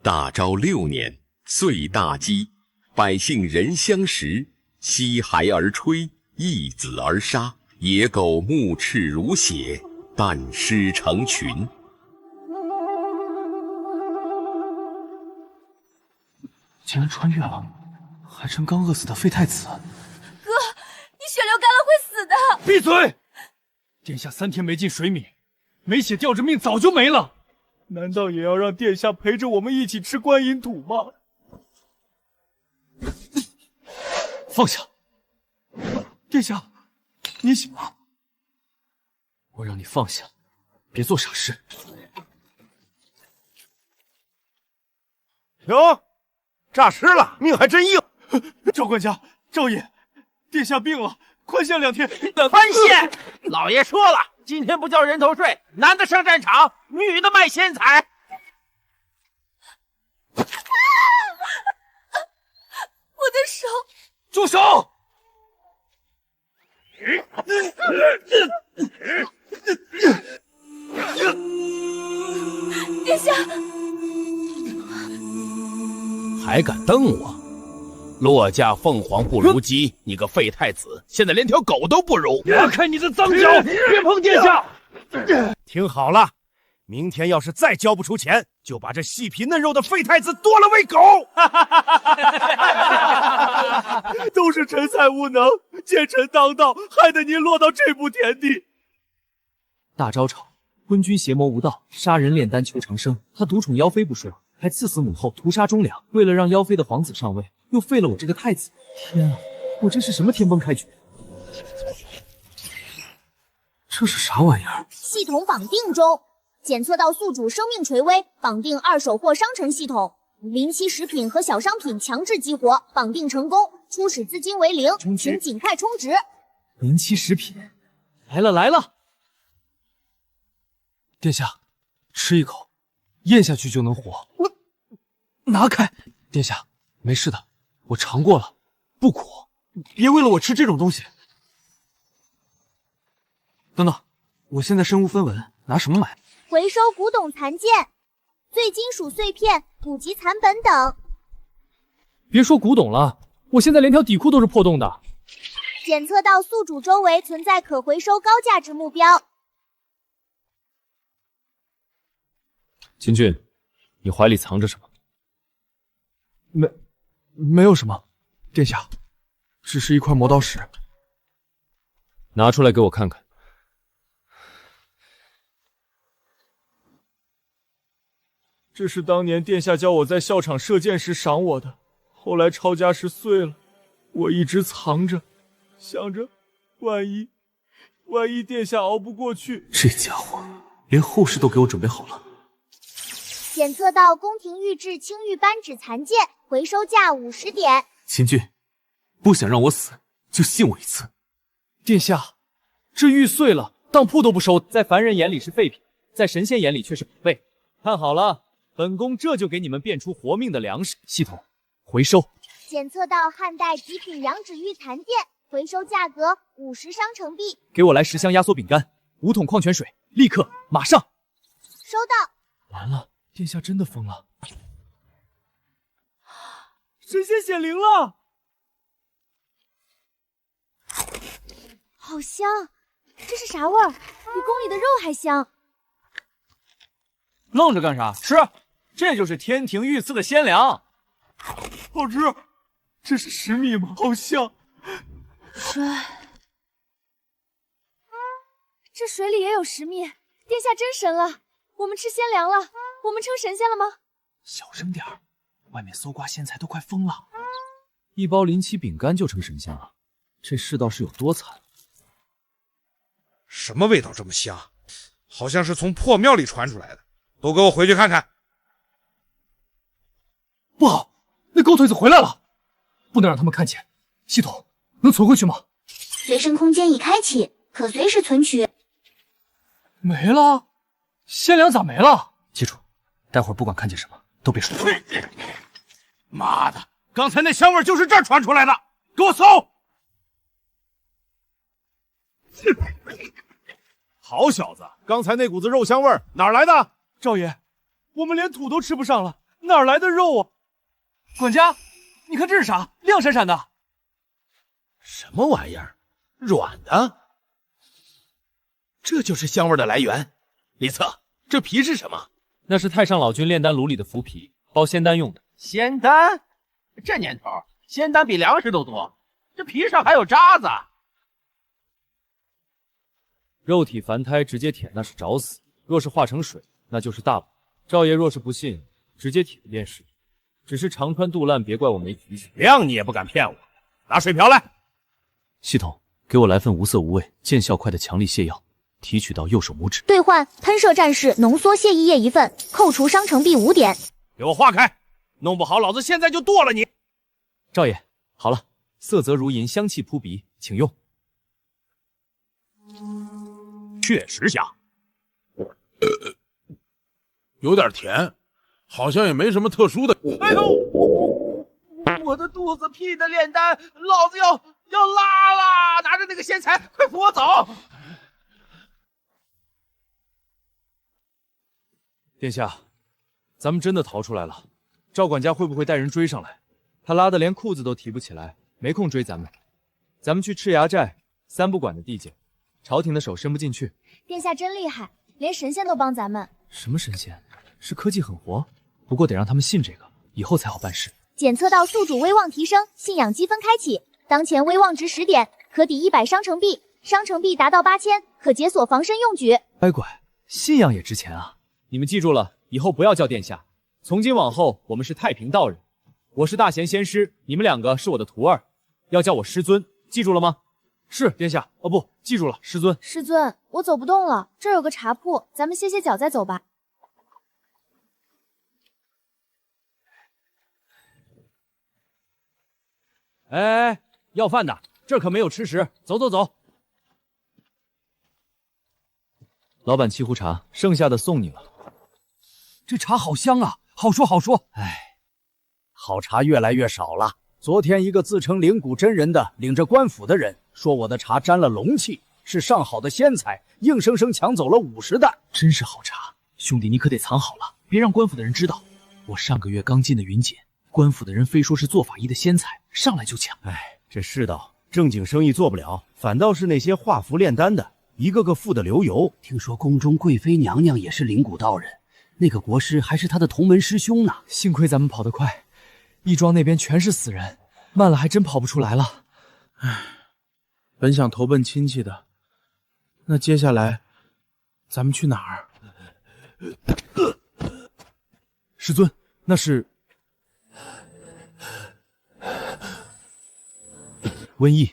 大昭6年，岁大饥，百姓人相食，西孩而吹，易子而杀，野狗目赤如血，弹尸成群。竟然穿越了，还成刚饿死的废太子。哥，你血流干了会死的！闭嘴！殿下3天没进水米，没血吊着命早就没了。难道也要让殿下陪着我们一起吃观音土吗？放下！殿下，你醒了。我让你放下，别做傻事。哟，诈尸了，命还真硬。赵管家，赵爷，殿下病了，宽限2天。宽限！老爷说了，今天不交人头税，男的上战场，女的卖仙彩。我的手！住手！殿下，还敢瞪我？落架凤凰不如鸡，你个废太子，现在连条狗都不如！放开你的脏脚，别碰殿下！听好了，明天要是再交不出钱，就把这细皮嫩肉的废太子剁了喂狗！都是臣才无能，奸臣当道，害得您落到这步田地。大招吵，昏君邪魔无道，杀人炼丹求长生。他独宠妖妃不说，还赐死母后，屠杀忠良。为了让妖妃的皇子上位，又废了我这个太子。天啊，我这是什么天崩开局？这是啥玩意儿？系统绑定中，检测到宿主生命垂危，绑定2手或商城系统。临期食品和小商品强制激活，绑定成功，初始资金为0，请尽快充值。临期食品，来了来了！殿下，吃一口，咽下去就能活。拿开！殿下，没事的，我尝过了，不苦。别为了我吃这种东西。等等，我现在身无分文，拿什么买？回收古董残件、碎金属碎片、古籍残本等。别说古董了，我现在连条底裤都是破洞的。检测到宿主周围存在可回收高价值目标。秦俊，你怀里藏着什么？没有什么，殿下，只是一块磨刀石。拿出来给我看看。这是当年殿下教我在校场射箭时赏我的，后来抄家时碎了，我一直藏着，想着万一殿下熬不过去。这家伙连后事都给我准备好了。检测到宫廷御制青玉扳指残件，回收价50点。秦俊，不想让我死，就信我一次。殿下，这玉碎了，当铺都不收，在凡人眼里是废品，在神仙眼里却是宝贝。看好了，本宫这就给你们变出活命的粮食。系统回收。检测到汉代极品羊脂玉残件，回收价格50商城币。给我来10箱压缩饼干，5桶矿泉水，立刻马上。收到。完了，殿下真的疯了，神仙显灵了。好香，这是啥味儿？比宫里的肉还香。愣着干啥？吃，这就是天庭御赐的鲜粮，好吃。这是食米吗？好香。水，这水里也有食蜜，殿下真神了。我们吃鲜粮了，我们成神仙了吗？小声点儿，外面搜刮仙财都快疯了。一包临期饼干就成神仙了，这世道是有多惨？什么味道这么香？好像是从破庙里传出来的，都给我回去看看。不好，那狗腿子回来了，不能让他们看见。系统能存回去吗？随身空间已开启，可随时存取。没了，鲜粮咋没了？记住，待会儿不管看见什么都别说。妈的，刚才那香味就是这儿传出来的，给我搜！好小子，刚才那股子肉香味哪儿来的？赵爷，我们连土都吃不上了，哪来的肉啊？管家，你看这是啥？亮闪闪的。什么玩意儿？软的？这就是香味的来源。李策，这皮是什么？那是太上老君炼丹炉里的腐皮，包仙丹用的。仙丹？这年头，仙丹比粮食都多，这皮上还有渣子。肉体凡胎直接舔那是找死，若是化成水，那就是大补。赵爷若是不信，直接舔便是。只是肠穿肚烂，别怪我没提醒。量你也不敢骗我，拿水瓢来。系统，给我来份无色无味、见效快的强力泻药，提取到右手拇指。兑换喷射战士浓缩泻液1份，扣除伤程币5点。给我化开，弄不好老子现在就剁了你。赵爷，好了，色泽如银，香气扑鼻，请用。确实香，有点甜，好像也没什么特殊的。哎呦，我的肚子屁的炼丹，老子要拉了！拿着那个仙材，快扶我走！殿下，咱们真的逃出来了。赵管家会不会带人追上来？他拉的连裤子都提不起来，没空追咱们。咱们去赤崖寨三不管的地界，朝廷的手伸不进去。殿下真厉害，连神仙都帮咱们。什么神仙？是科技狠活，不过得让他们信这个，以后才好办事。检测到宿主威望提升，信仰积分开启。当前威望值10点，可抵100伤程币，伤程币达到8000，可解锁防身用举。乖乖，信仰也值钱啊！你们记住了，以后不要叫殿下，从今往后我们是太平道人。我是大贤仙师，你们两个是我的徒儿，要叫我师尊，记住了吗？是殿下。哦不，记住了，师尊。师尊，我走不动了，这儿有个茶铺，咱们歇歇脚再走吧。哎，要饭的，这儿可没有吃食，走走走。老板沏壶茶，剩下的送你了。这茶好香啊，好说好说。哎，好茶越来越少了。昨天一个自称灵谷真人的领着官府的人说我的茶沾了龙气，是上好的仙材，硬生生抢走了50担。真是好茶，兄弟你可得藏好了，别让官府的人知道。我上个月刚进的云锦，官府的人非说是做法医的仙材，上来就抢。哎，这世道正经生意做不了，反倒是那些画符炼丹的，一个个富得流油。听说宫中贵妃娘娘也是灵谷道人，那个国师还是他的同门师兄呢。幸亏咱们跑得快，义庄那边全是死人，慢了还真跑不出来了。唉，本想投奔亲戚的，那接下来咱们去哪儿？师尊，那是瘟疫。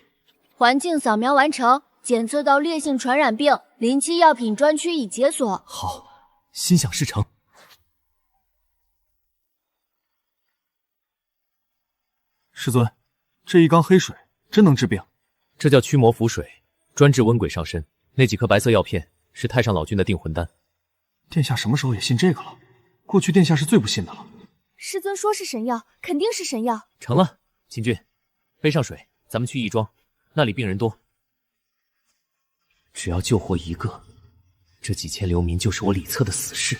环境扫描完成，检测到烈性传染病，临期药品专区已解锁。好，心想事成。师尊，这一缸黑水真能治病？这叫驱魔符水，专治瘟鬼上身。那几颗白色药片是太上老君的定魂丹。殿下什么时候也信这个了？过去殿下是最不信的了。师尊说是神药，肯定是神药。成了，秦俊，背上水，咱们去义庄，那里病人多。只要救活一个，这几千流民就是我李策的死士。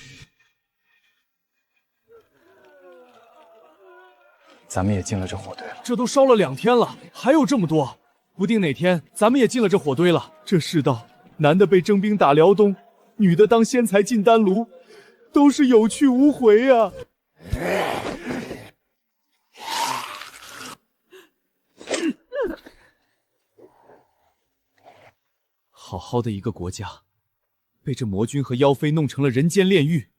咱们也进了这火堆了。这都烧了2天了，还有这么多，不定哪天咱们也进了这火堆了。这世道，男的被征兵打辽东，女的当仙才进丹炉，都是有去无回啊！好好的一个国家，被这魔君和妖妃弄成了人间炼狱。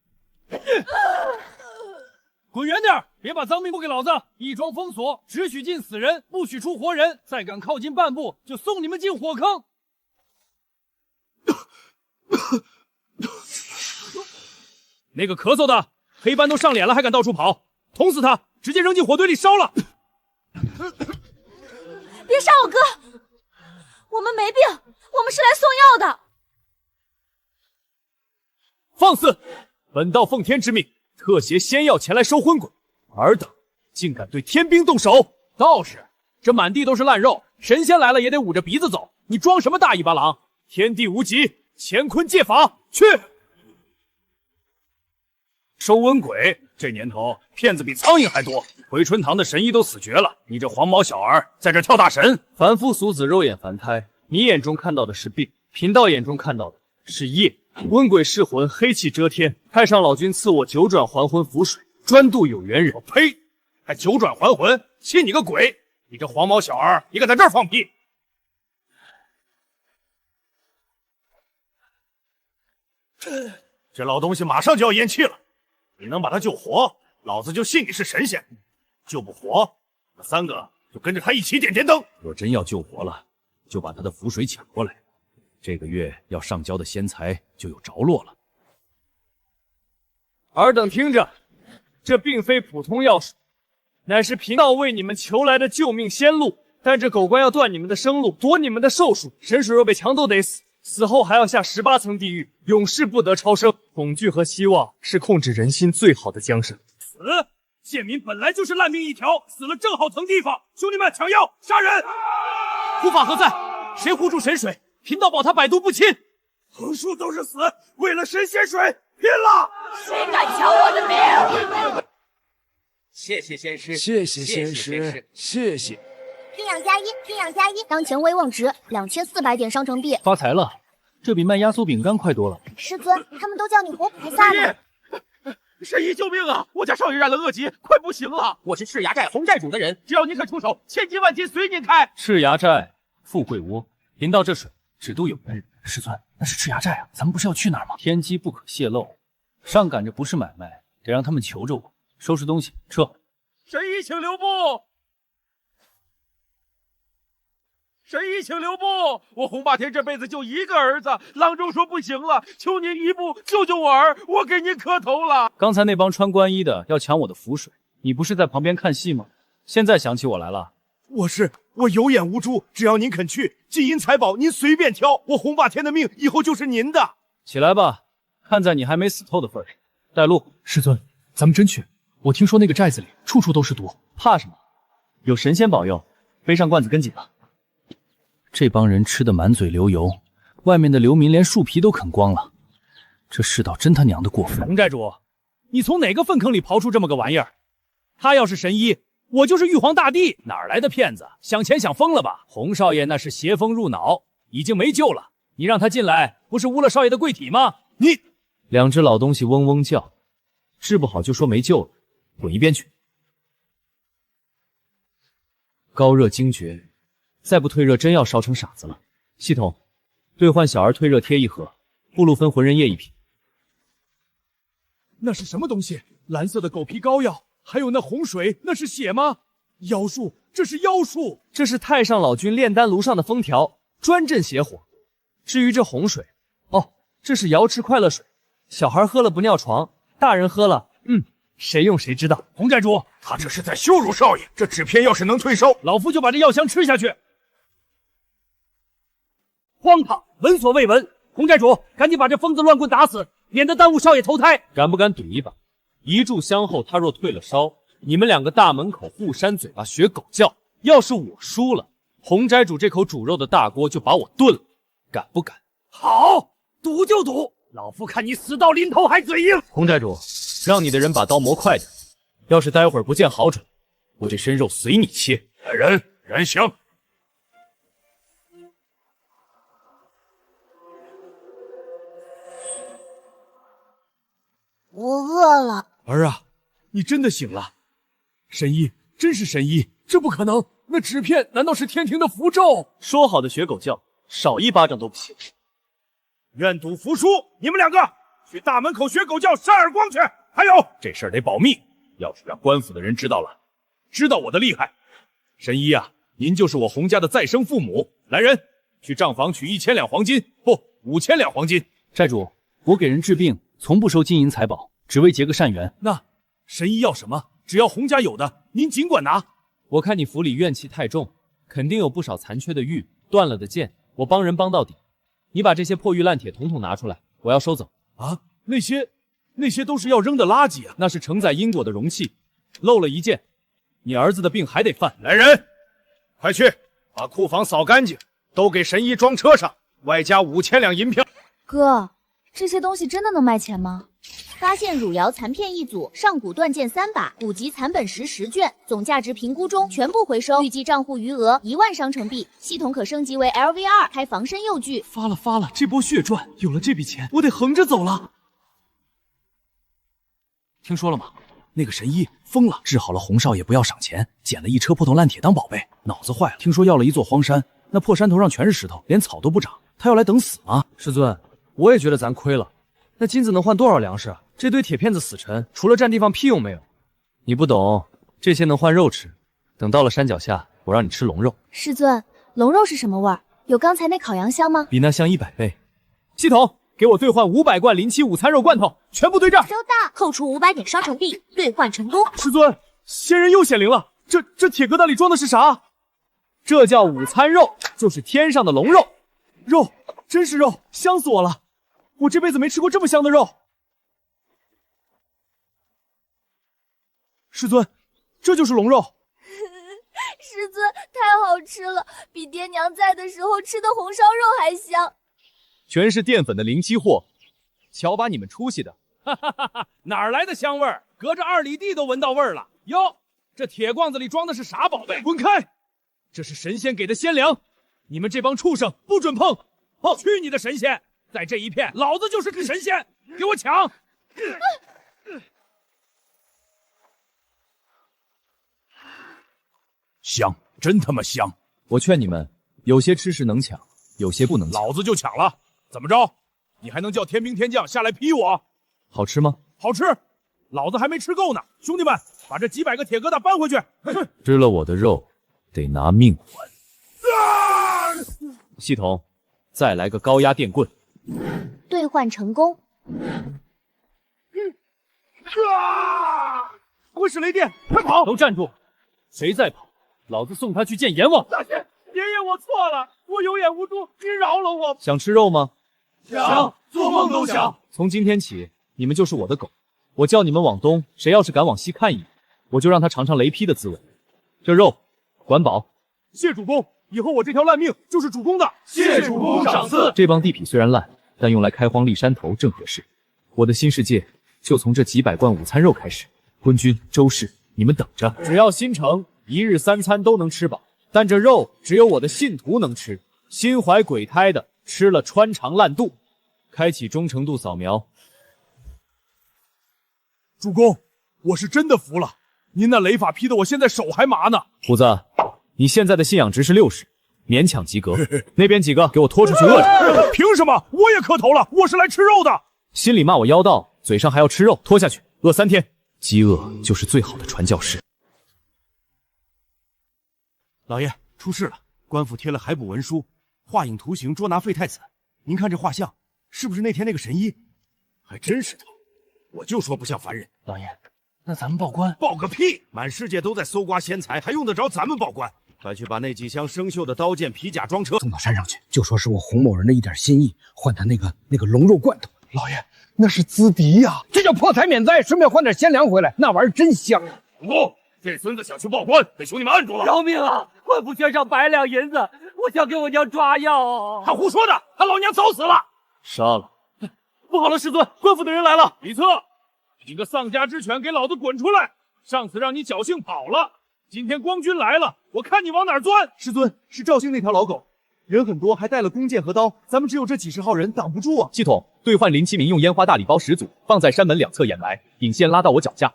滚远点，别把脏命不给老子！义庄封锁，只许进死人，不许出活人。再敢靠近半步，就送你们进火坑！那个咳嗽的，黑斑都上脸了，还敢到处跑，捅死他，直接扔进火堆里烧了！别杀我哥，我们没病，我们是来送药的。放肆！本道奉天之命，特携仙药前来收魂鬼，尔等竟敢对天兵动手！道士，这满地都是烂肉，神仙来了也得捂着鼻子走，你装什么大尾巴狼？天地无极，乾坤借法，去！收瘟鬼。这年头骗子比苍蝇还多，回春堂的神医都死绝了，你这黄毛小儿在这跳大神。凡夫俗子肉眼凡胎，你眼中看到的是病，贫道眼中看到的是业。瘟鬼噬魂，黑气遮天。太上老君赐我九转还魂符水，专渡有缘人。我呸！还九转还魂，信你个鬼！你这黄毛小儿，你敢在这儿放屁！这老东西马上就要咽气了，你能把他救活，老子就信你是神仙；救不活，那3个就跟着他一起点点灯。若真要救活了，就把他的符水抢过来，这个月要上交的仙财就有着落了。尔等听着，这并非普通药水，乃是贫道为你们求来的救命仙路。但这狗官要断你们的生路，夺你们的寿数，神水若被强都得死，死后还要下18层地狱，永世不得超生。恐惧和希望是控制人心最好的缰绳。死！贱民本来就是烂命一条，死了正好腾地方。兄弟们，抢药，杀人！护法何在？谁护住神水？贫道保他百毒不侵。横竖都是死，为了神仙水，拼了！谁敢抢我的命？谢谢仙师，谢谢仙师，谢谢。军养加一，军养加一。当前威望值2400点商城币。发财了，这比卖压缩饼干快多了。师尊，他们都叫你活菩萨呢。神医救命啊！我家少爷染了恶疾，快不行了。我是赤崖寨洪寨主的人，只要您肯出手，千金万金随您开。赤崖寨，富贵窝，贫道这水只渡有缘人。师尊，那是赤崖寨啊，咱们不是要去哪儿吗？天机不可泄露，上赶着不是买卖，得让他们求着我。收拾东西，撤。神医请留步。神医请留步！我洪霸天这辈子就一个儿子，郎中说不行了，求您一步救救我儿，我给您磕头了。刚才那帮穿官衣的要抢我的符水，你不是在旁边看戏吗？现在想起我来了？我有眼无珠，只要您肯去，金银财宝您随便挑，我洪霸天的命以后就是您的。起来吧，看在你还没死透的份上，带路。师尊，咱们真去？我听说那个寨子里处处都是毒，怕什么？有神仙保佑，背上罐子跟紧吧。这帮人吃得满嘴流油，外面的流民连树皮都啃光了，这世道真他娘的过分。洪寨主，你从哪个粪坑里刨出这么个玩意儿？他要是神医，我就是玉皇大帝，哪来的骗子？想钱想疯了吧？洪少爷那是邪风入脑，已经没救了。你让他进来，不是污了少爷的贵体吗？你两只老东西嗡嗡叫，治不好就说没救了，滚一边去！高热惊厥。再不退热，真要烧成傻子了。系统，兑换小儿退热贴1盒，布露芬浑人液1瓶。那是什么东西？蓝色的狗皮膏药，还有那洪水，那是血吗？妖术，这是妖术！这是太上老君炼丹炉上的封条，专镇邪火。至于这洪水，哦，这是瑶池快乐水，小孩喝了不尿床，大人喝了，谁用谁知道。洪寨主，他这是在羞辱少爷。这纸片要是能退烧，老夫就把这药箱吃下去。荒唐，闻所未闻！洪寨主，赶紧把这疯子乱棍打死，免得耽误少爷投胎。敢不敢赌一把？一炷香后，他若退了烧，你们2个大门口互扇嘴巴学狗叫。要是我输了，洪寨主这口煮肉的大锅就把我炖了，敢不敢？好，赌就赌，老夫看你死到临头还嘴硬。洪寨主，让你的人把刀磨快点，要是待会儿不见好转，我这身肉随你切。人香。我饿了。儿啊，你真的醒了！神医，真是神医！这不可能，那纸片难道是天庭的符咒？说好的学狗叫，少1巴掌都不行。愿赌服输，你们2个去大门口学狗叫，扇耳光去！还有，这事儿得保密，要是让官府的人知道了，知道我的厉害，神医啊，您就是我洪家的再生父母。来人，去账房取1000两黄金，不，5000两黄金。寨主，我给人治病，从不收金银财宝，只为结个善缘。那神医要什么？只要洪家有的，您尽管拿。我看你府里怨气太重，肯定有不少残缺的玉、断了的剑，我帮人帮到底。你把这些破玉烂铁统统拿出来，我要收走。啊，那些都是要扔的垃圾啊！那是承载因果的容器，漏了一件，你儿子的病还得犯。来人，快去把库房扫干净，都给神医装车上，外加5000两银票。哥，这些东西真的能卖钱吗？发现汝窑残片一组，上古断剑3把，5级残本石10卷，总价值评估中全部回收，预计账户余额1万商城币。系统可升级为 LV2，开防身右具。发了，这波血赚，有了这笔钱，我得横着走了。听说了吗？那个神医疯了，治好了洪少爷不要赏钱，捡了一车破铜烂铁当宝贝，脑子坏了。听说要了一座荒山，那破山头上全是石头，连草都不长，他要来等死吗？师尊，我也觉得咱亏了。那金子能换多少粮食啊？这堆铁片子死沉，除了占地方屁用没有。你不懂，这些能换肉吃。等到了山脚下，我让你吃龙肉。师尊，龙肉是什么味儿？有刚才那烤羊香吗？比那香100倍。系统，给我兑换500罐07午餐肉罐头，全部对账。收到，扣除500点商城币，兑换成功。师尊，仙人又显灵了。这铁疙瘩里装的是啥？这叫午餐肉，就是天上的龙肉。肉，真是肉，香死我了！我这辈子没吃过这么香的肉。师尊，这就是龙肉。师尊，太好吃了，比爹娘在的时候吃的红烧肉还香。全是淀粉的临期货，瞧把你们出息的！哈哈哈哈，哪来的香味儿？隔着2里地都闻到味儿了。哟，这铁罐子里装的是啥宝贝？滚开！这是神仙给的仙粮，你们这帮畜生不准碰！哦，去你的神仙！在这一片，老子就是个神仙，给我抢！香，真他妈香！我劝你们，有些吃食能抢，有些不能抢。老子就抢了，怎么着？你还能叫天兵天将下来劈我？好吃吗？好吃，老子还没吃够呢！兄弟们，把这几百个铁疙瘩搬回去！吃了我的肉，得拿命还。系统，再来个高压电棍。兑换成功。会使雷电，快跑！都站住！谁再跑，老子送他去见阎王！大仙，爷爷，我错了，我有眼无珠，您饶了我！想吃肉吗？想，做梦都想。从今天起，你们就是我的狗。我叫你们往东，谁要是敢往西看一眼，我就让他尝尝雷劈的滋味。这肉，管饱。谢主公，以后我这条烂命就是主公的。谢主公赏赐。这帮地痞虽然烂，但用来开荒立山头正合适。我的新世界就从这几百罐午餐肉开始。昏君、周氏，你们等着，只要新城1日3餐都能吃饱，但这肉只有我的信徒能吃，心怀鬼胎的吃了穿肠烂肚。开启忠诚度扫描。主公，我是真的服了，您那雷法劈得我现在手还麻呢。虎子，你现在的信仰值是60，勉强及格。那边几个给我拖出去饿着。凭什么？我也磕头了，我是来吃肉的。心里骂我妖道，嘴上还要吃肉，拖下去，饿3天。饥饿就是最好的传教士。老爷，出事了！官府贴了海捕文书，画影图形捉拿废太子。您看这画像，是不是那天那个神医？还真是他，我就说不像凡人。老爷，那咱们报官？报个屁！满世界都在搜刮仙财，还用得着咱们报官？快去把那几箱生锈的刀剑、皮甲装车，送到山上去，就说是我洪某人的一点心意，换他那个龙肉罐头。老爷，那是资敌呀，这叫破财免灾，顺便换点鲜粮回来，那玩意儿真香啊！主公，这孙子想去报官，被兄弟们按住了。饶命啊！官府缺少100两银子，我想给我娘抓药。他胡说的，他老娘早死了。杀了！不好了，师尊，官府的人来了！李策，你个丧家之犬，给老子滚出来！上次让你侥幸跑了，今天光军来了，我看你往哪儿钻！师尊，是赵兴那条老狗，人很多，还带了弓箭和刀，咱们只有这几十号人，挡不住啊！系统兑换林七民用烟花大礼包10组，放在山门2侧掩埋，引线拉到我脚下。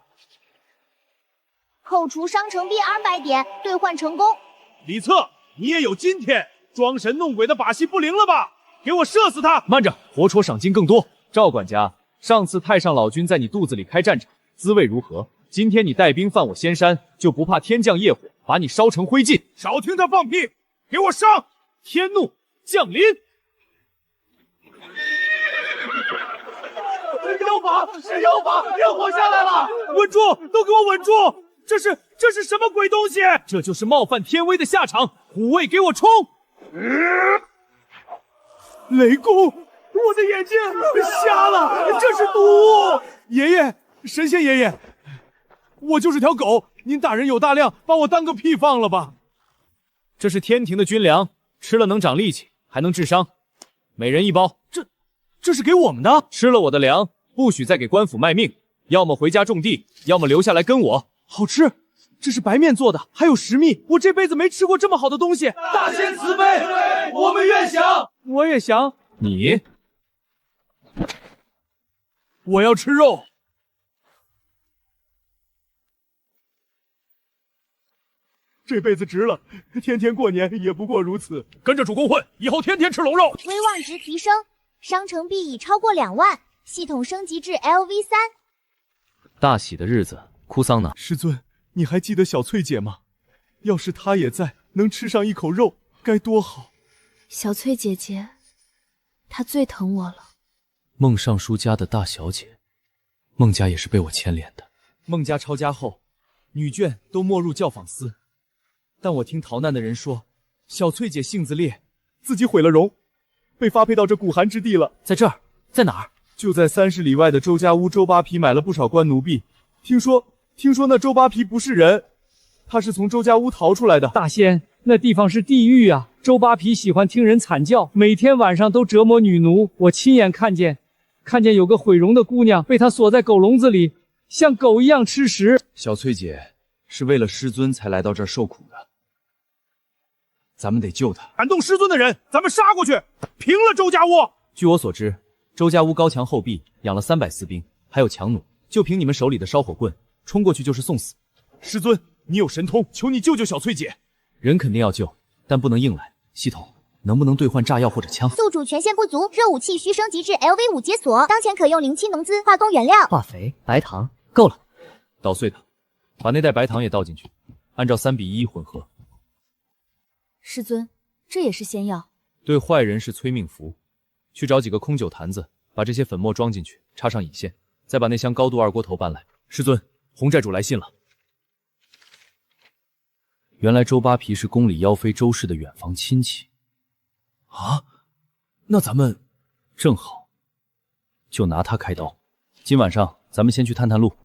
扣除商城币200点，兑换成功。李策，你也有今天，装神弄鬼的把戏不灵了吧？给我射死他！慢着，活戳赏金更多。赵管家，上次太上老君在你肚子里开战场，滋味如何？今天你带兵犯我仙山，就不怕天降业火，把你烧成灰烬？少听他放屁，给我上！天怒降临！妖法是妖法，要活下来了！稳住，都给我稳住！这是什么鬼东西？这就是冒犯天威的下场！虎卫，给我冲！雷公，我的眼睛瞎了，这是毒！爷爷，神仙爷爷，我就是条狗，您大人有大量，把我当个屁放了吧！这是天庭的军粮，吃了能长力气，还能治伤，每人1包。这是给我们的。吃了我的粮，不许再给官府卖命，要么回家种地，要么留下来跟我。好吃，这是白面做的，还有食蜜，我这辈子没吃过这么好的东西。大仙慈悲，我们愿降。我也想。你，我要吃肉。这辈子值了，天天过年也不过如此。跟着主公混，以后天天吃龙肉。威望值提升，商城币已超过2万，系统升级至 LV3。大喜的日子，哭丧呢？师尊，你还记得小翠姐吗？要是她也在，能吃上一口肉，该多好。小翠姐姐，她最疼我了。孟尚书家的大小姐，孟家也是被我牵连的。孟家抄家后，女眷都没入教坊司。但我听逃难的人说，小翠姐性子烈，自己毁了容，被发配到这古寒之地了。在这儿，在哪儿？就在30里外的周家屋。周扒皮买了不少官奴婢，听说那周扒皮不是人，他是从周家屋逃出来的。大仙，那地方是地狱啊！周扒皮喜欢听人惨叫，每天晚上都折磨女奴。我亲眼看见有个毁容的姑娘被他锁在狗笼子里，像狗一样吃食。小翠姐是为了师尊才来到这儿受苦的，咱们得救她。敢动师尊的人，咱们杀过去，平了周家屋。据我所知，周家屋高墙厚壁，养了300私兵，还有强弩，就凭你们手里的烧火棍，冲过去就是送死。师尊，你有神通，求你救救小翠姐。人肯定要救，但不能硬来。系统能不能兑换炸药或者枪？宿主权限不足，热武器需升级至 LV5解锁，当前可用07农资化工原料。化肥、白糖够了，捣碎它，把那袋白糖也倒进去，按照3:1混合。师尊，这也是仙药。对坏人是催命符。去找几个空酒坛子，把这些粉末装进去，插上引线，再把那箱高度2锅头搬来。师尊，洪寨主来信了。原来周扒皮是宫里妖妃周氏的远房亲戚。啊，那咱们正好就拿他开刀。今晚上咱们先去探探路。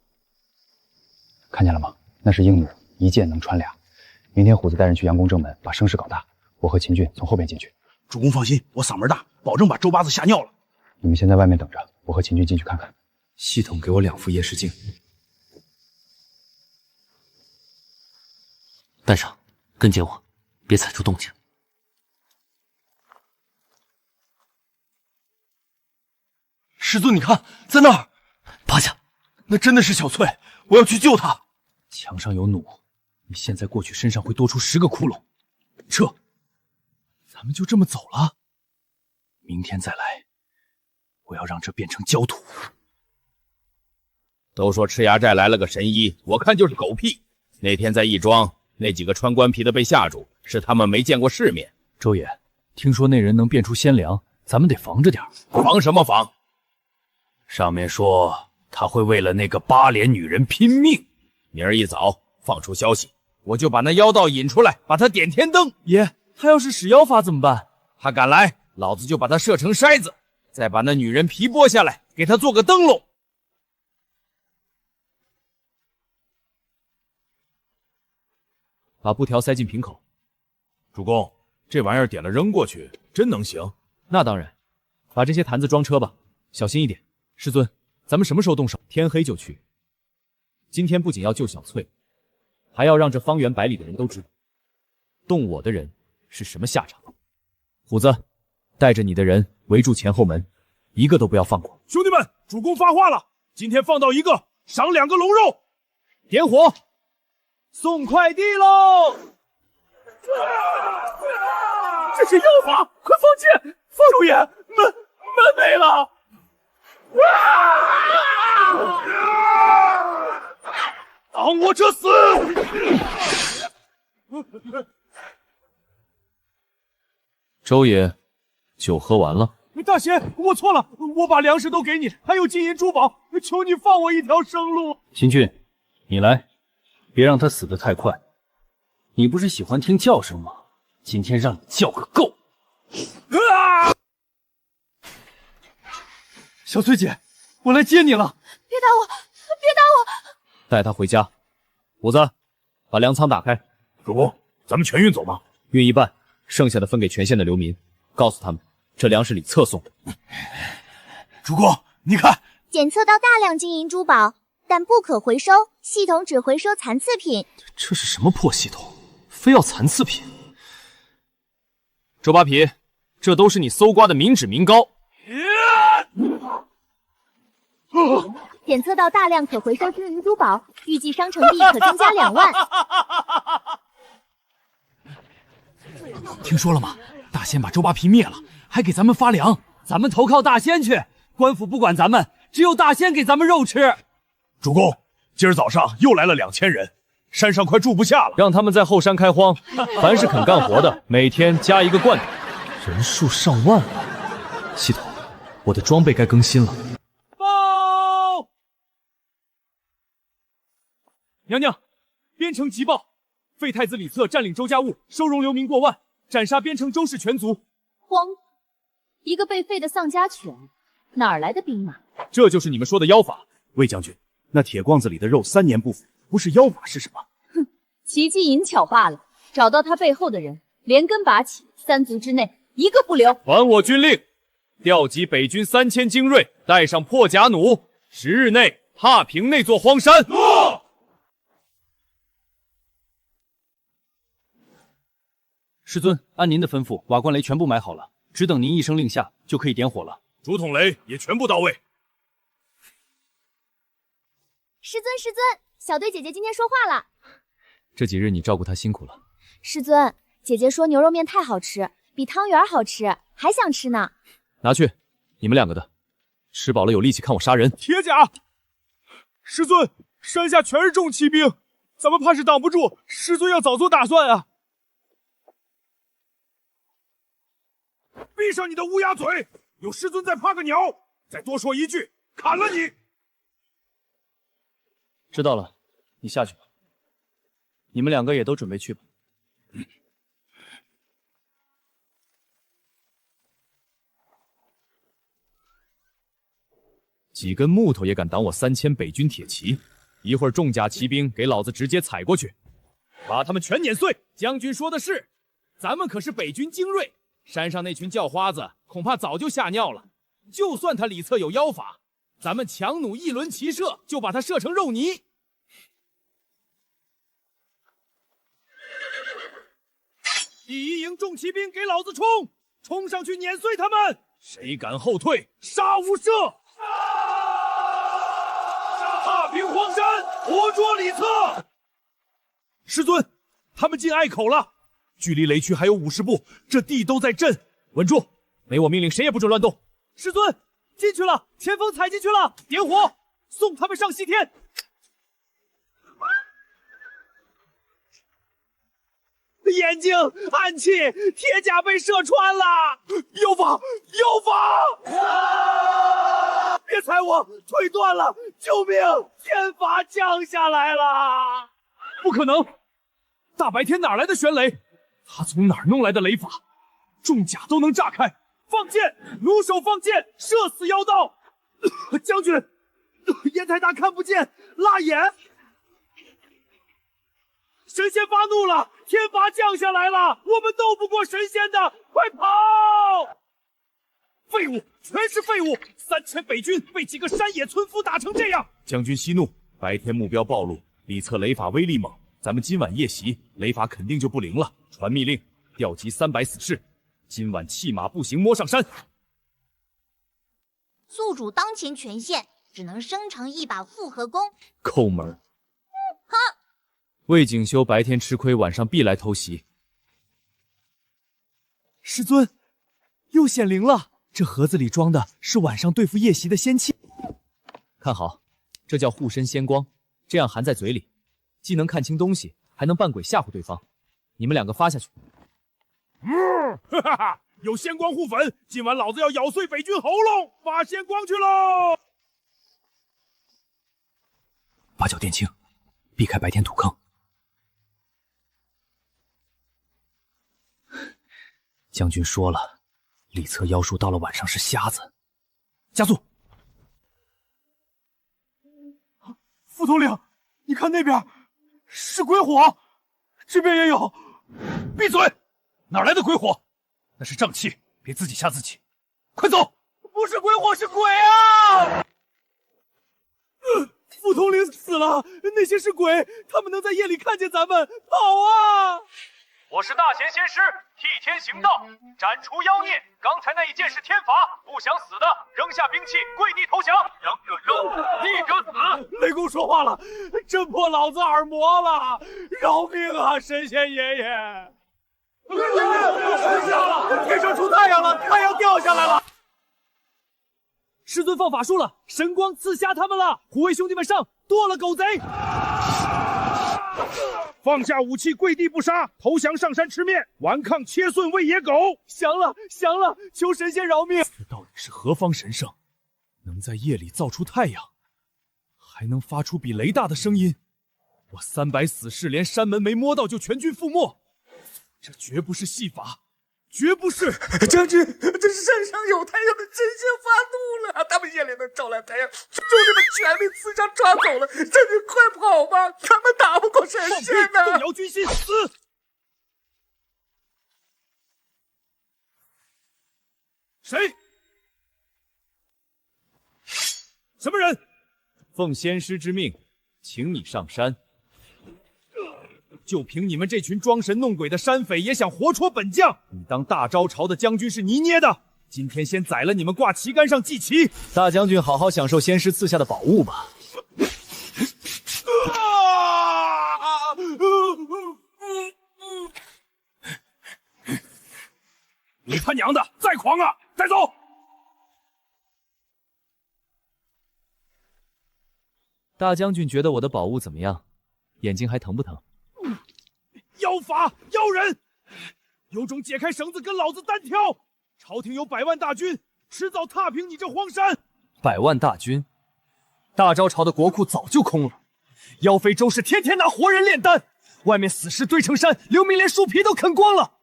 看见了吗？那是鹰弩，一箭能穿俩。明天虎子带人去阳宫正门，把声势搞大。我和秦俊从后边进去。主公放心，我嗓门大，保证把周八字吓尿了。你们先在外面等着，我和秦俊进去看看。系统给我2副夜视镜，带上，跟紧我，别踩出动静。师尊，你看，在那儿，趴下。那真的是小翠，我要去救她。墙上有弩，你现在过去身上会多出10个窟窿。撤。咱们就这么走了？明天再来，我要让这变成焦土。都说赤崖寨来了个神医，我看就是狗屁。那天在义庄，那几个穿官皮的被吓住，是他们没见过世面。周爷，听说那人能变出仙粮，咱们得防着点。防什么防？上面说他会为了那个8脸女人拼命。明儿一早放出消息，我就把那妖道引出来，把他点天灯。爷，他要是使妖法怎么办？他敢来，老子就把他射成筛子，再把那女人皮剥下来，给他做个灯笼。把布条塞进瓶口。主公，这玩意儿点了扔过去，真能行？那当然。把这些坛子装车吧，小心一点。师尊，咱们什么时候动手？天黑就去。今天不仅要救小翠，还要让这方圆百里的人都知道，动我的人是什么下场。虎子，带着你的人围住前后门，一个都不要放过。兄弟们，主公发话了，今天放到1个，赏2个龙肉。点火，送快递喽！这是妖法，快放箭！周爷，门没了！当我者死！周爷，酒喝完了。大仙，我错了，我把粮食都给你，还有金银珠宝，求你放我一条生路。秦俊，你来，别让他死得太快。你不是喜欢听叫声吗？今天让你叫个够！啊！小翠姐，我来接你了。别打我，别打我！带他回家。虎子，把粮仓打开。主公，咱们全运走吗？运一半，剩下的分给全县的流民，告诉他们这粮食李策送的。主公，你看，检测到大量金银珠宝，但不可回收，系统只回收残次品。这是什么破系统？非要残次品？周扒皮，这都是你搜刮的民脂民膏。检测到大量可回收金银珠宝，预计商城币可增加2万。听说了吗？大仙把周扒皮灭了，还给咱们发粮，咱们投靠大仙去。官府不管咱们，只有大仙给咱们肉吃。主公，今儿早上又来了2000人，山上快住不下了。让他们在后山开荒，凡是肯干活的，每天加1个罐头。人数上万了，系统，我的装备该更新了。报！娘娘，边城急报，废太子李策占领周家坞，收容流民过万，斩杀边城周氏全族。荒，一个被废的丧家犬，哪儿来的兵马？这就是你们说的妖法。魏将军，那铁罐子里的肉3年不腐，不是妖法是什么？哼，奇技淫巧罢了。找到他背后的人，连根拔起，3族之内一个不留。还我军令，调集北军3000精锐，带上破甲弩，10日内踏平那座荒山。师尊，按您的吩咐，瓦罐雷全部埋好了，只等您一声令下，就可以点火了。竹筒雷也全部到位。师尊，师尊，小队姐姐今天说话了。这几日你照顾她辛苦了。师尊，姐姐说牛肉面太好吃，比汤圆好吃，还想吃呢。拿去，你们2个的，吃饱了有力气看我杀人。铁甲，师尊，山下全是重骑兵，咱们怕是挡不住，师尊要早做打算啊！闭上你的乌鸦嘴！有师尊在怕个鸟！再多说一句，砍了你！知道了，你下去吧。你们2个也都准备去吧。几根木头也敢挡我3000北军铁骑？一会儿重甲骑兵给老子直接踩过去，把他们全碾碎！将军说的是，咱们可是北军精锐，山上那群叫花子恐怕早就吓尿了。就算他李策有妖法，咱们强弩一轮齐射，就把他射成肉泥。第1营重骑兵给老子冲！冲上去碾碎他们！谁敢后退，杀无赦！踏平荒山，活捉李策！师尊，他们进隘口了，距离雷区还有50步，这地都在震。稳住！没我命令，谁也不准乱动。师尊，进去了，前锋踩进去了，点火，送他们上西天。眼睛暗器，铁甲被射穿了！妖法，妖法！啊！别踩我，腿断了！救命！天罚降下来了！不可能！大白天哪来的玄雷？他从哪儿弄来的雷法？重甲都能炸开！放箭！弩手放箭，射死妖道！将军，烟太大看不见，辣眼！神仙发怒了，天罚降下来了，我们斗不过神仙的，快跑！废物，全是废物！3000北军被几个山野村夫打成这样。将军息怒，白天目标暴露，李策雷法威力猛，咱们今晚夜袭，雷法肯定就不灵了。传密令，调集300死士，今晚弃马步行摸上山。宿主当前权限，只能生成1把复合弓。抠门。魏景修白天吃亏，晚上必来偷袭。师尊，又显灵了！这盒子里装的是晚上对付夜袭的仙器。看好，这叫护身仙光，这样含在嘴里，既能看清东西，还能扮鬼吓唬对方。你们2个发下去。哈哈哈！有仙光护粉，今晚老子要咬碎北军喉咙！发仙光去喽！八角电青，避开白天土坑。将军说了，李策妖术到了晚上是瞎子。加速！副统领，你看那边是鬼火，这边也有。闭嘴！哪来的鬼火？那是瘴气，别自己吓自己。快走！不是鬼火，是鬼啊！傅统领死了，那些是鬼，他们能在夜里看见咱们，跑啊！我是大贤仙师，替天行道，斩除妖孽。刚才那一剑是天罚，不想死的扔下兵器，跪地投降。想者生，逆者死。雷公说话了，震破老子耳膜了，饶命啊，神仙爷爷！天上出太阳了，太阳掉下来了。师尊放法术了，神光刺瞎他们了！护卫兄弟们上，剁了狗贼！放下武器，跪地不杀，投降上山吃面，顽抗切蒜喂野狗。降了，降了！求神仙饶命！这到底是何方神圣，能在夜里造出太阳，还能发出比雷大的声音？我300死士连山门没摸到就全军覆没，这绝不是戏法，绝不是！将军，这是山上有太阳的神仙发怒了，他们夜里能照亮太阳，兄弟们全被刺杀抓走了，将军快跑吧，他们打不过神仙呢！动摇军心，死！谁？什么人？奉仙师之命，请你上山。就凭你们这群装神弄鬼的山匪，也想活戳本将？你当大招朝的将军是泥捏的？今天先宰了你们，挂旗杆上祭旗。大将军好好享受仙师赐下的宝物吧。你他娘的，再狂啊！带走！大将军觉得我的宝物怎么样？眼睛还疼不疼？妖法妖人，有种解开绳子跟老子单挑！朝廷有100万大军，迟早踏平你这荒山。100万大军，大招朝的国库早就空了。妖妃周氏天天拿活人炼丹，外面死尸堆成山，刘明连树皮都啃光了。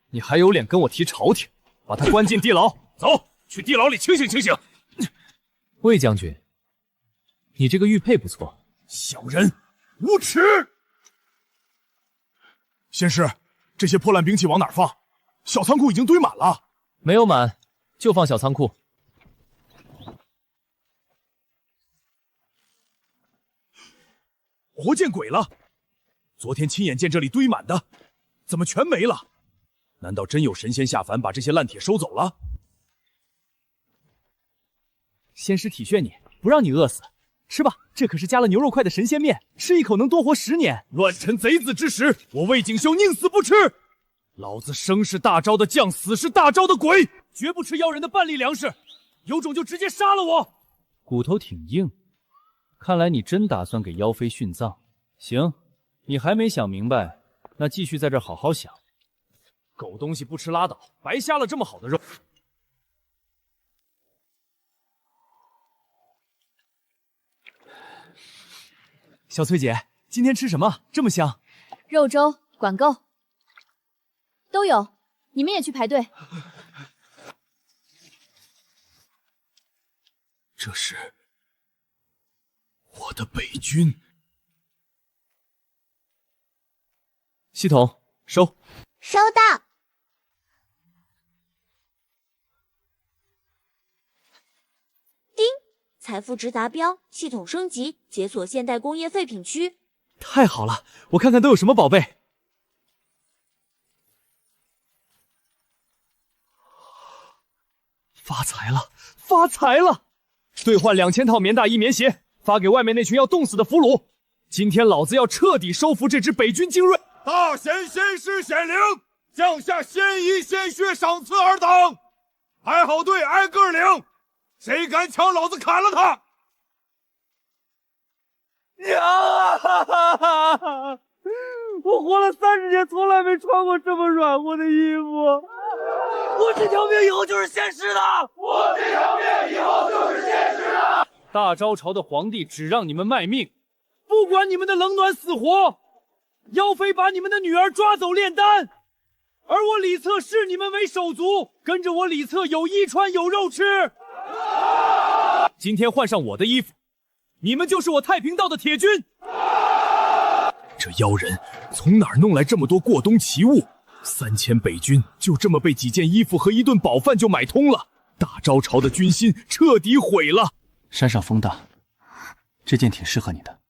你还有脸跟我提朝廷？把他关进地牢！走，去地牢里清醒清醒。魏将军，你这个玉佩不错。小人无耻！仙师，这些破烂兵器往哪儿放？小仓库已经堆满了。没有满，就放小仓库。活见鬼了！昨天亲眼见这里堆满的，怎么全没了？难道真有神仙下凡把这些烂铁收走了？仙师体恤你，不让你饿死。吃吧，这可是加了牛肉块的神仙面，吃一口能多活10年。乱臣贼子之时，我魏锦绣宁死不吃。老子生是大招的将，死是大招的鬼，绝不吃妖人的半粒粮食。有种就直接杀了我。骨头挺硬，看来你真打算给妖妃殉葬。行，你还没想明白，那继续在这儿好好想。狗东西不吃拉倒，白瞎了这么好的肉。小翠姐，今天吃什么这么香？肉粥、管够都有，你们也去排队。这是我的北军。系统收。收到。叮，财富值达标，系统升级，解锁现代工业废品区。太好了，我看看都有什么宝贝。发财了，发财了！兑换2000套棉大衣、棉鞋，发给外面那群要冻死的俘虏。今天老子要彻底收服这支北军精锐。大贤仙师显灵，降下仙衣鲜血赏赐尔等，排好队挨个领，谁敢抢老子砍了他！娘啊！我活了30年，从来没穿过这么软和的衣服。我这条命以后就是仙师的！我这条命以后就是仙师的！大招朝的皇帝只让你们卖命，不管你们的冷暖死活。妖妃把你们的女儿抓走炼丹，而我李策视你们为手足，跟着我李策有衣穿有肉吃。今天换上我的衣服，你们就是我太平道的铁军。这妖人从哪儿弄来这么多过冬奇物？3000北军就这么被几件衣服和一顿饱饭就买通了？大招朝的军心彻底毁了。山上风大，这件挺适合你的。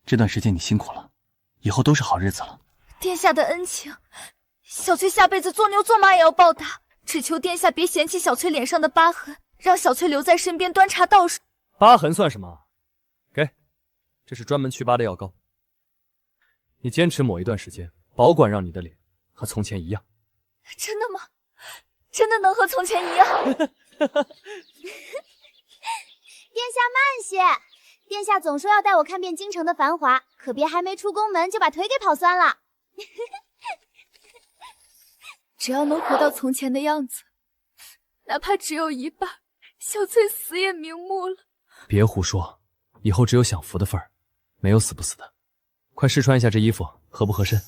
这段时间你辛苦了，以后都是好日子了。殿下的恩情，小翠下辈子做牛做马也要报答。只求殿下别嫌弃小翠脸上的疤痕，让小翠留在身边端茶倒水。疤痕算什么？给，这是专门祛疤的药膏。你坚持抹一段时间，保管让你的脸和从前一样。真的吗？真的能和从前一样？殿下慢些，殿下总说要带我看遍京城的繁华，可别还没出宫门就把腿给跑酸了。只要能回到从前的样子，哪怕只有一半，小翠死也瞑目了。别胡说，以后只有享福的份儿，没有死不死的。快试穿一下这衣服，合不合身？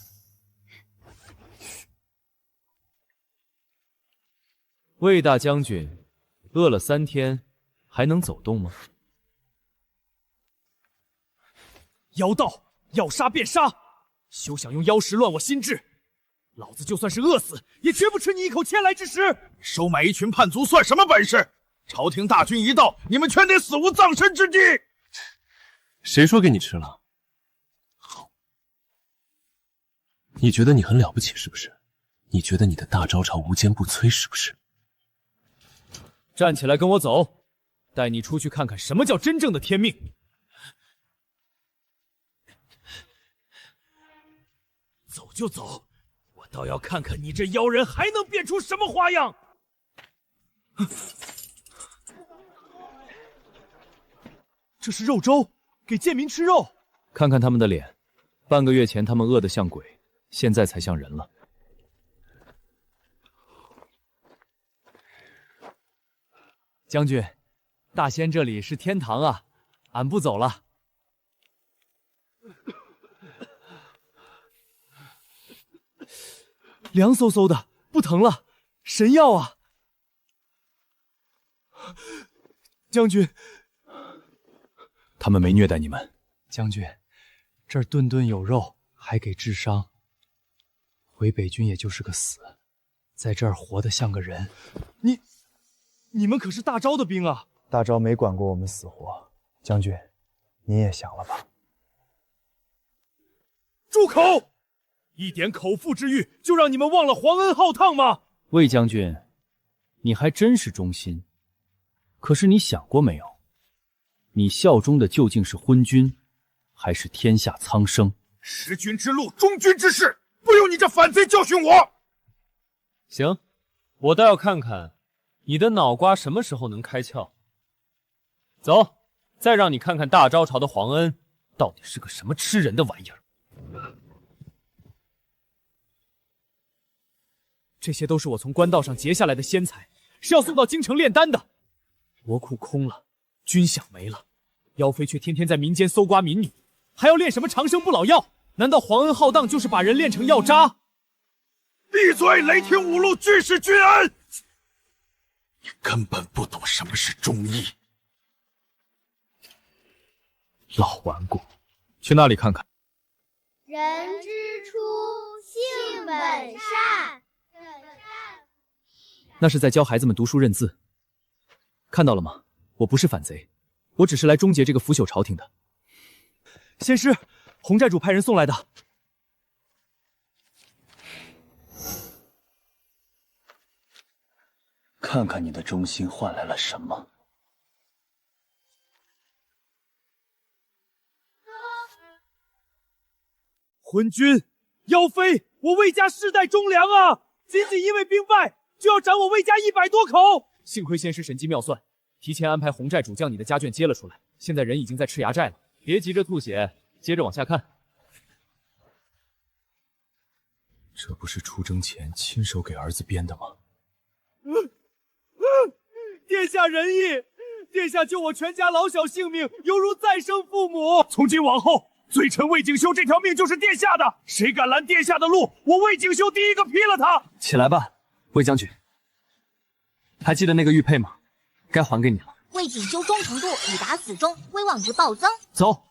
魏大将军，饿了3天，还能走动吗？妖道，要杀便杀，休想用妖石乱我心智！老子就算是饿死，也绝不吃你一口牵来之食！收买一群叛族算什么本事？朝廷大军一到，你们全得死无葬身之地！谁说给你吃了？你觉得你很了不起是不是？你觉得你的大招朝无坚不摧是不是？站起来跟我走，带你出去看看什么叫真正的天命。走就走，我倒要看看你这妖人还能变出什么花样！这是肉粥，给贱民吃肉。看看他们的脸，半个月前他们饿得像鬼，现在才像人了。将军，大仙这里是天堂啊，俺不走了。凉飕飕的，不疼了，神药啊！将军，他们没虐待你们。将军，这儿顿顿有肉，还给治伤。回北军也就是个死，在这儿活得像个人。你们可是大招的兵啊！大招没管过我们死活，将军，你也想了吧？住口！一点口腹之欲就让你们忘了皇恩浩荡吗？魏将军，你还真是忠心。可是你想过没有，你效忠的究竟是昏君，还是天下苍生？识君之路，忠君之事，不用你这反贼教训我。行，我倒要看看你的脑瓜什么时候能开窍。走，再让你看看大招朝的皇恩到底是个什么吃人的玩意儿。这些都是我从官道上劫下来的仙材，是要送到京城炼丹的。国库空了，军饷没了，妖妃却天天在民间搜刮民女，还要炼什么长生不老药？难道皇恩浩荡就是把人炼成药渣？闭嘴！雷霆五路俱是君恩。你根本不懂什么是忠义。老顽固，去那里看看。人之初，性本善。那是在教孩子们读书认字。看到了吗？我不是反贼，我只是来终结这个腐朽朝廷的。仙师，洪寨主派人送来的。看看你的忠心换来了什么。昏君，妖妃，我魏家世代忠良啊！仅仅因为兵败，就要斩我魏家100多口！幸亏仙师神机妙算，提前安排洪寨主将你的家眷接了出来，现在人已经在赤崖寨了。别急着吐血，接着往下看。这不是出征前亲手给儿子编的吗？殿下仁义，殿下救我全家老小性命，犹如再生父母。从今往后，罪臣魏景修这条命就是殿下的，谁敢拦殿下的路，我魏景修第一个劈了他！起来吧，魏将军。还记得那个玉佩吗？该还给你了。魏景修忠诚度已达死忠，威望值暴增。走，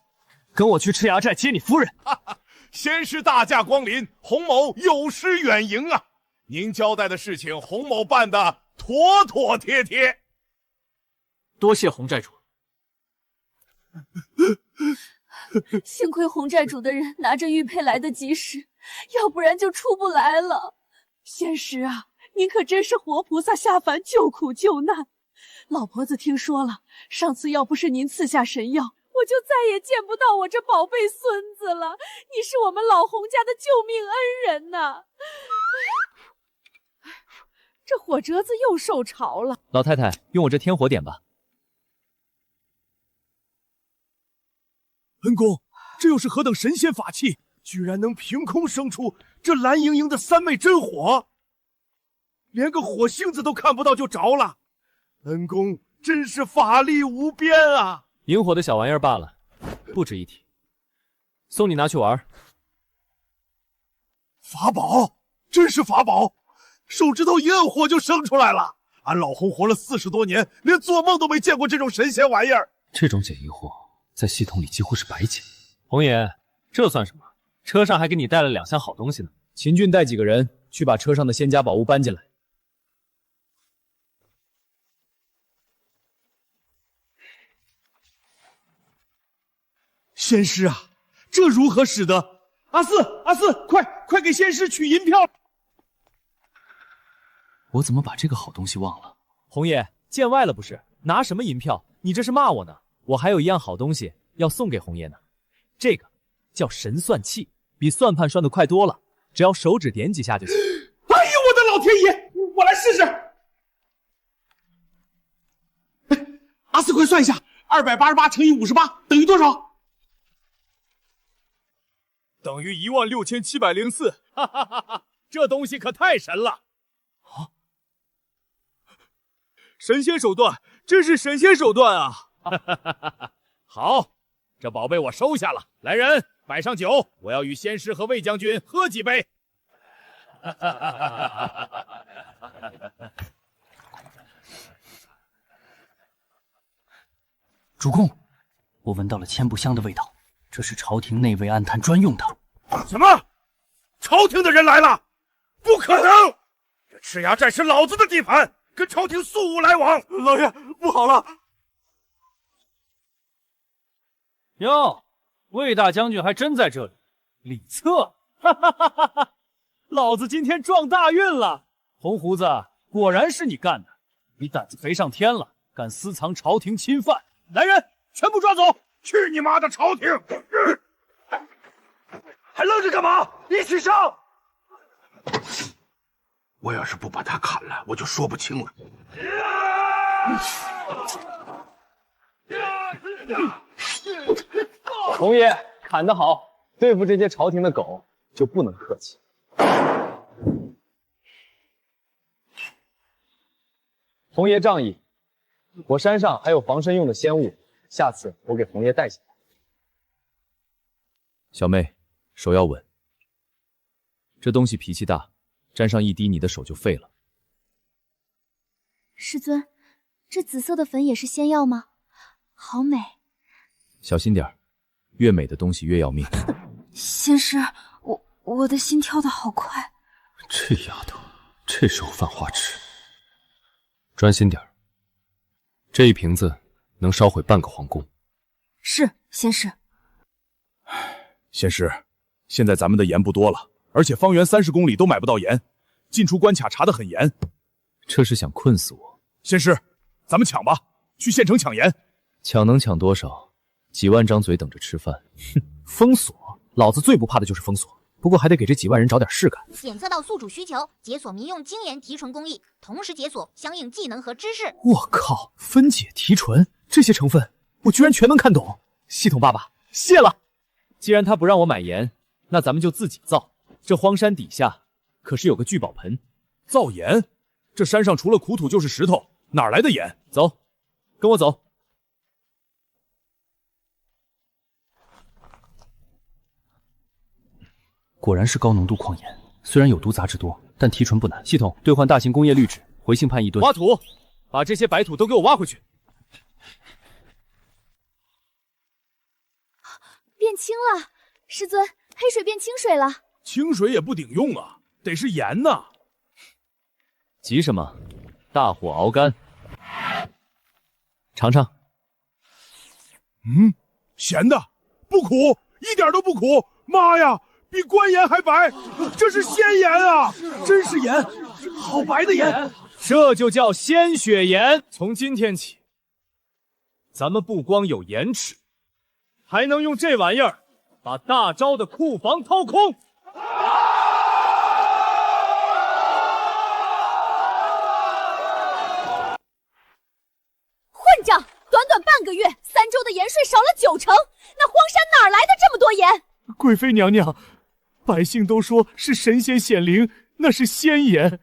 跟我去赤崖寨接你夫人。先是大驾光临，洪某有失远迎啊！您交代的事情，洪某办得妥妥帖帖。多谢洪寨主。幸亏洪寨主的人拿着玉佩来得及时，要不然就出不来了。仙师啊，您可真是活菩萨下凡救苦救难。老婆子听说了，上次要不是您赐下神药，我就再也见不到我这宝贝孙子了。你是我们老洪家的救命恩人呐！这火折子又受潮了。老太太，用我这天火点吧。恩公，这又是何等神仙法器，居然能凭空生出这蓝莹莹的三昧真火，连个火星子都看不到就着了。恩公真是法力无边啊！引火的小玩意儿罢了，不值一提，送你拿去玩。法宝，真是法宝！手指头一摁，火就生出来了。俺老洪活了40多年，连做梦都没见过这种神仙玩意儿。这种解疑火在系统里几乎是白解。红爷，这算什么？车上还给你带了2箱好东西呢。秦俊带几个人去把车上的仙家宝物搬进来。仙师啊，这如何使得？阿四，快给仙师取银票！我怎么把这个好东西忘了？红爷，见外了不是？拿什么银票？你这是骂我呢？我还有一样好东西要送给红爷呢，这个叫神算器，比算盘算得快多了，只要手指点几下就行。哎呦，我的老天爷！我来试试。阿四，快算一下，288乘以58等于多少？等于16704。哈哈哈哈！这东西可太神了！啊！神仙手段，真是神仙手段啊！哈哈哈哈！好，这宝贝我收下了。来人，摆上酒，我要与仙师和魏将军喝几杯。哈哈哈哈！主公，我闻到了千步香的味道，这是朝廷内卫暗探专用的。什么？朝廷的人来了？不可能！这赤崖寨是老子的地盘，跟朝廷素无来往。老爷，不好了！哟，魏大将军还真在这里。李策，哈哈哈哈哈！老子今天撞大运了。红胡子，果然是你干的，你胆子飞上天了，敢私藏朝廷钦犯！来人，全部抓走！去你妈的朝廷！还愣着干嘛？一起上！我要是不把他砍了，我就说不清了。红爷砍得好，对付这些朝廷的狗就不能客气。红爷仗义，我山上还有防身用的仙物，下次我给红爷带下来。小妹，手要稳，这东西脾气大，沾上一滴你的手就废了。师尊，这紫色的粉也是仙药吗？好美。小心点儿，越美的东西越要命。仙师，我的心跳得好快。这丫头，这时候犯花痴。专心点儿，这一瓶子能烧毁半个皇宫。是，仙师。仙师，现在咱们的盐不多了，而且方圆30公里都买不到盐，进出关卡查得很严。这是想困死我？仙师，咱们抢吧，去县城抢盐。抢能抢多少？几万张嘴等着吃饭。哼，封锁，老子最不怕的就是封锁。不过还得给这几万人找点事干。检测到宿主需求，解锁民用精研提纯工艺，同时解锁相应技能和知识。我靠，分解提纯这些成分，我居然全能看懂。系统爸爸，谢了。既然他不让我买盐，那咱们就自己造。这荒山底下可是有个聚宝盆。造盐？这山上除了苦土就是石头，哪来的盐？走，跟我走。果然是高浓度矿盐，虽然有毒杂质多，但提纯不难。系统兑换大型工业滤纸，回信判1吨。挖土，把这些白土都给我挖回去。变清了，师尊，黑水变清水了。清水也不顶用啊，得是盐呐。急什么？大火熬干。尝尝。咸的，不苦，一点都不苦。妈呀，比官盐还白，这是鲜盐啊！真是盐，好白的盐。这就叫鲜血盐。从今天起，咱们不光有盐吃，还能用这玩意儿把大招的库房掏空。混账！短短半个月，3周的盐税少了90%，那荒山哪来的这么多盐？贵妃娘娘，百姓都说是神仙显灵，那是仙盐，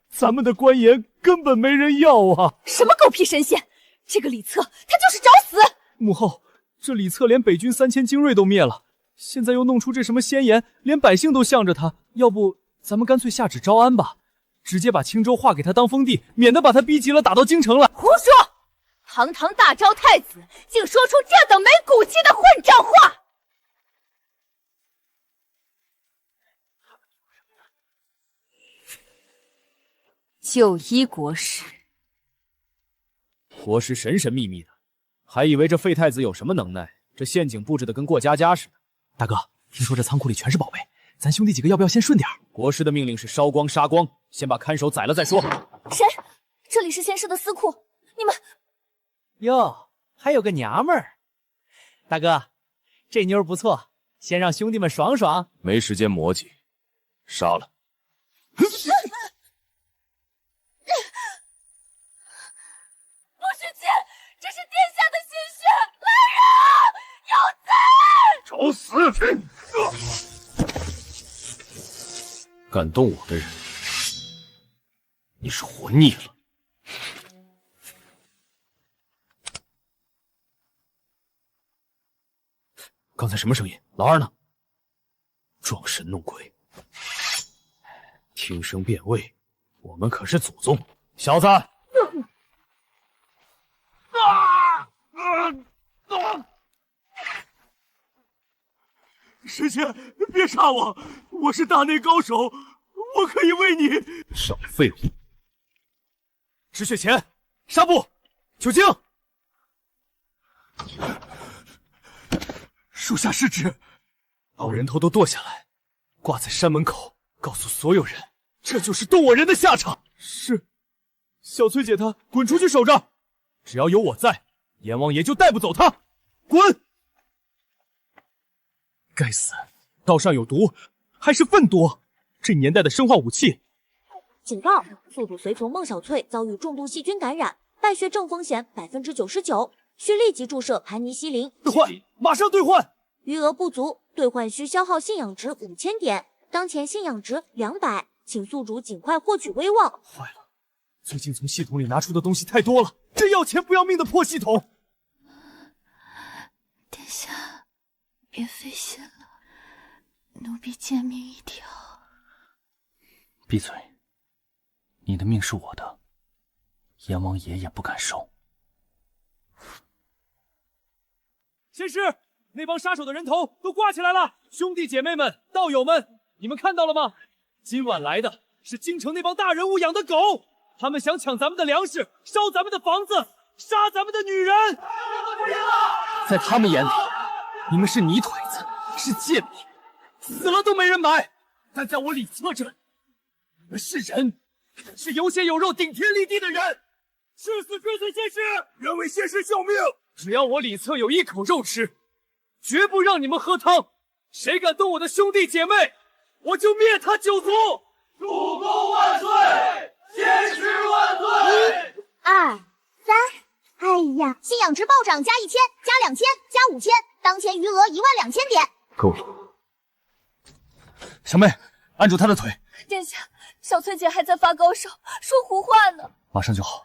咱们的官盐根本没人要啊！什么狗屁神仙！这个李策，他就是找死！母后，这李策连北军3000精锐都灭了，现在又弄出这什么仙盐，连百姓都向着他。要不咱们干脆下旨招安吧，直接把青州划给他当封地，免得把他逼急了打到京城来。胡说！堂堂大昭太子，竟说出这等没骨气的混账话！就依国师，国师神神秘秘的，还以为这废太子有什么能耐，这陷阱布置的跟过家家似的。大哥，听说这仓库里全是宝贝，咱兄弟几个要不要先顺点？国师的命令是烧光杀光，先把看守宰了再说。谁？这里是仙师的私库，你们……哟，还有个娘们儿。大哥，这妞不错，先让兄弟们爽爽。没时间磨叽，杀了。不许chết！这是殿下的鲜血！来人，有贼！找死！敢动我的人，你是活腻了。刚才什么声音？老二呢？装神弄鬼，听声辨位，我们可是祖宗。小子！神仙，别杀我！我是大内高手，我可以为你。少废物！止血钳，纱布，酒精。属下失职，把我人头都剁下来，挂在山门口，告诉所有人，这就是动我人的下场。是，小翠姐她滚出去守着，只要有我在，阎王爷就带不走她。滚！该死，道上有毒，还是粪多。这年代的生化武器。警告：宿主随从孟小翠遭遇重度细菌感染，败血症风险99%，需立即注射盘尼西林。兑换，马上兑换。余额不足，兑换需消耗信仰值5000点，当前信仰值200，请宿主尽快获取威望。坏了，最近从系统里拿出的东西太多了，这要钱不要命的破系统。殿下，别费心了，奴婢贱命一条。闭嘴！你的命是我的，阎王爷也不敢收。仙师，那帮杀手的人头都挂起来了！兄弟姐妹们、道友们，你们看到了吗？今晚来的是京城那帮大人物养的狗，他们想抢咱们的粮食，烧咱们的房子，杀咱们的女人。在他们眼里，你们是泥腿子，是贱民，死了都没人买。但在我李策这里，你们是人，是有血有肉、顶天立地的人。誓死追随仙师，愿为仙师效命。只要我李策有一口肉吃，绝不让你们喝汤。谁敢动我的兄弟姐妹，我就灭他九族！主公万岁！仙师万岁！2、3，哎呀，信仰值暴涨，加1000，加2000，加5000，当前余额12000点。够了。小妹，按住他的腿。殿下，小翠姐还在发高烧，说胡话呢。马上就好。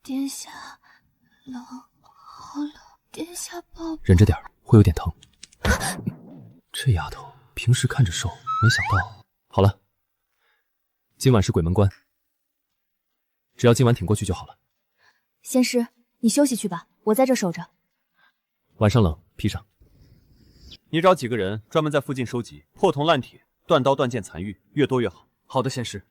殿下，冷，好冷，殿下抱。忍着点，会有点疼。这丫头平时看着瘦，没想到……好了，今晚是鬼门关，只要今晚挺过去就好了。仙师，你休息去吧，我在这守着。晚上冷，披上。你找几个人专门在附近收集破铜烂铁、断刀断剑残玉，越多越好。好的，仙师。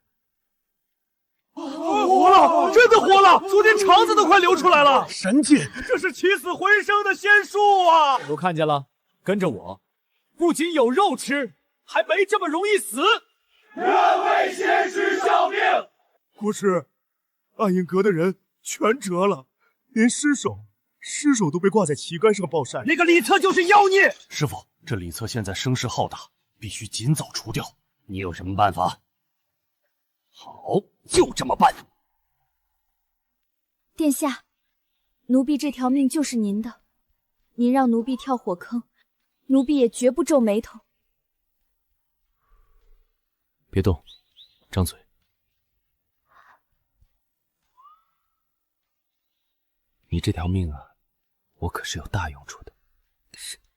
我了，真的活了！昨天肠子都快流出来了。神剑，这是起死回生的仙术啊！都看见了，跟着我，不仅有肉吃，还没这么容易死。愿为仙师效命。国师，暗影阁的人全折了，连尸首都被挂在旗杆上暴晒。那个李策就是妖孽！师傅，这李策现在声势浩大，必须尽早除掉。你有什么办法？好，就这么办。殿下，奴婢这条命就是您的，您让奴婢跳火坑，奴婢也绝不皱眉头。别动，张嘴。你这条命啊，我可是有大用处的。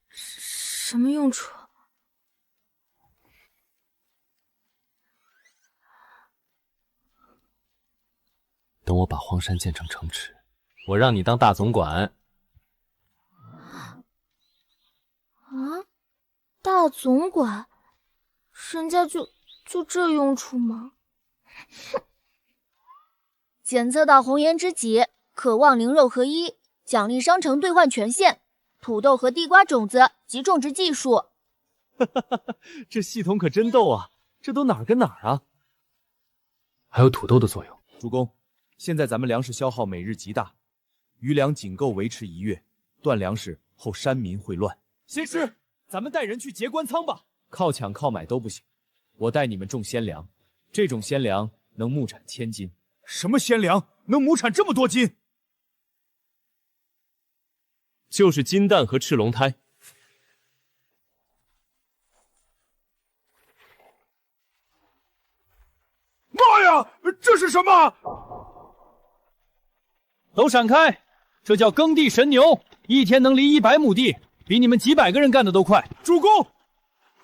什么用处？等我把荒山建成城池，我让你当大总管。啊，大总管，人家就这用处吗？哼！检测到红颜知己，渴望灵肉合一，奖励商城兑换权限，土豆和地瓜种子及种植技术。这系统可真逗啊！这都哪儿跟哪儿啊？还有土豆的作用。主公，现在咱们粮食消耗每日极大，余粮仅够维持1月，断粮食后山民会乱。仙师，咱们带人去结官仓吧，靠抢靠买都不行。我带你们种鲜粮，这种鲜粮能亩产1000斤。什么鲜粮能亩产这么多斤？就是金蛋和赤龙胎。妈呀，这是什么？都闪开！这叫耕地神牛，一天能犁100亩地，比你们几百个人干的都快。主公，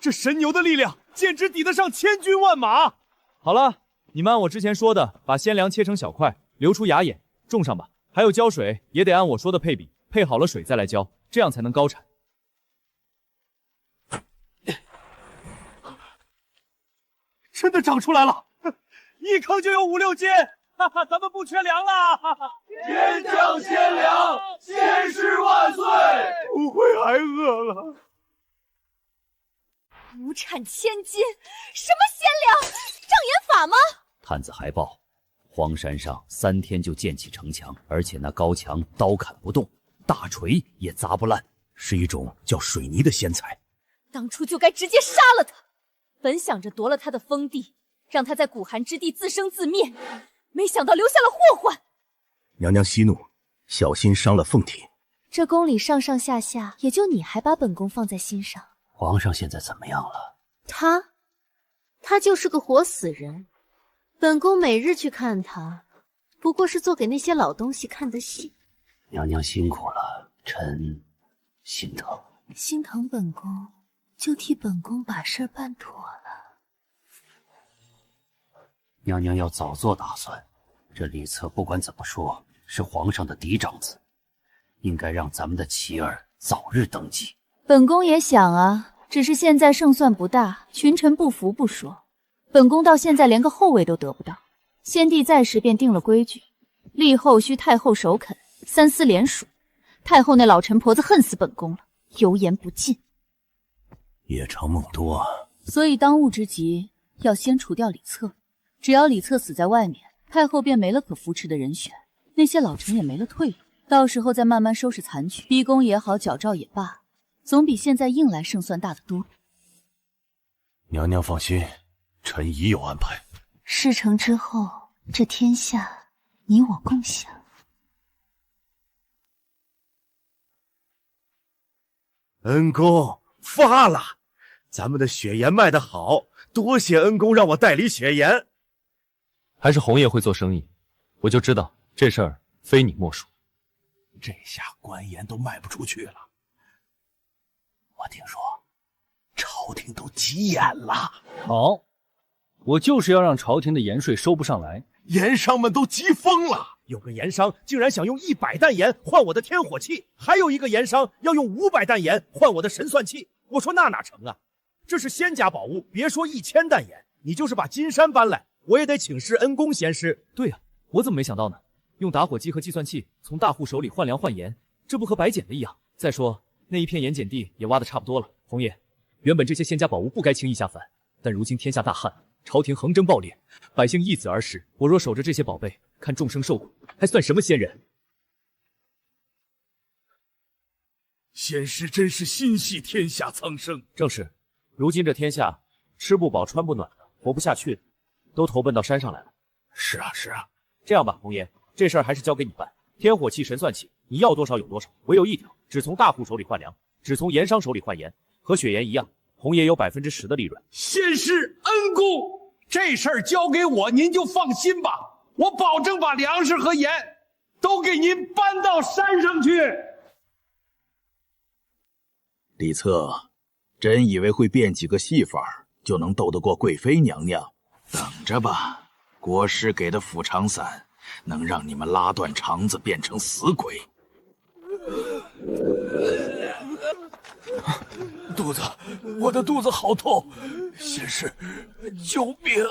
这神牛的力量简直抵得上千军万马。好了，你们按我之前说的，把鲜粮切成小块，留出芽眼，种上吧。还有浇水也得按我说的配比，配好了水再来浇，这样才能高产。真的长出来了，一坑就有5、6斤，哈哈，咱们不缺粮了！天降鲜粮，仙师万岁！不会还饿了？亩产1000斤，什么鲜粮？障眼法吗？探子还报，荒山上3天就建起城墙，而且那高墙刀砍不动，大锤也砸不烂，是一种叫水泥的仙材。当初就该直接杀了他，本想着夺了他的封地，让他在古寒之地自生自灭，没想到留下了祸患。娘娘息怒，小心伤了凤体。这宫里上上下下，也就你还把本宫放在心上。皇上现在怎么样了？他就是个活死人。本宫每日去看他，不过是做给那些老东西看的戏。娘娘辛苦了，臣心疼。心疼本宫，就替本宫把事办妥了。娘娘要早做打算，这李策不管怎么说是皇上的嫡长子，应该让咱们的琪儿早日登基。本宫也想啊，只是现在胜算不大，群臣不服不说，本宫到现在连个后位都得不到。先帝在时便定了规矩，立后需太后首肯，3司联署。太后那老陈婆子恨死本宫了，油盐不进。夜长梦多啊！所以当务之急要先除掉李策，只要李策死在外面，太后便没了可扶持的人选，那些老臣也没了退路。到时候再慢慢收拾残局，逼宫也好，矫诏也罢，总比现在硬来胜算大得多。娘娘放心，臣已有安排。事成之后，这天下你我共享。恩公发了，咱们的血盐卖得好，多谢恩公让我代理血盐。还是红爷会做生意，我就知道这事儿非你莫属。这下官盐都卖不出去了。我听说朝廷都急眼了。好，我就是要让朝廷的盐税收不上来。盐商们都急疯了，有个盐商竟然想用100担盐换我的天火器，还有一个盐商要用500担盐换我的神算器。我说那哪成啊？这是仙家宝物，别说1000担盐，你就是把金山搬来，我也得请示恩公仙师。对呀，我怎么没想到呢？用打火机和计算器从大户手里换粮换盐，这不和白捡的一样？再说那一片盐碱地也挖得差不多了。红爷，原本这些仙家宝物不该轻易下凡，但如今天下大旱，朝廷横征暴敛，百姓易子而食。我若守着这些宝贝，看众生受苦，还算什么仙人？仙师真是心系天下苍生。正是，如今这天下，吃不饱穿不暖的，活不下去的，都投奔到山上来了。是啊，是啊。这样吧，红爷，这事儿还是交给你办。天火气神算起，你要多少有多少，唯有一条，只从大户手里换粮，只从盐商手里换盐，和血盐一样，红爷有10%的利润。仙师恩公，这事儿交给我，您就放心吧，我保证把粮食和盐都给您搬到山上去。李策，真以为会变几个戏法就能斗得过贵妃娘娘？等着吧。国师给的抚肠散能让你们拉断肠子变成死鬼。肚子，我的肚子好痛，仙师，救命！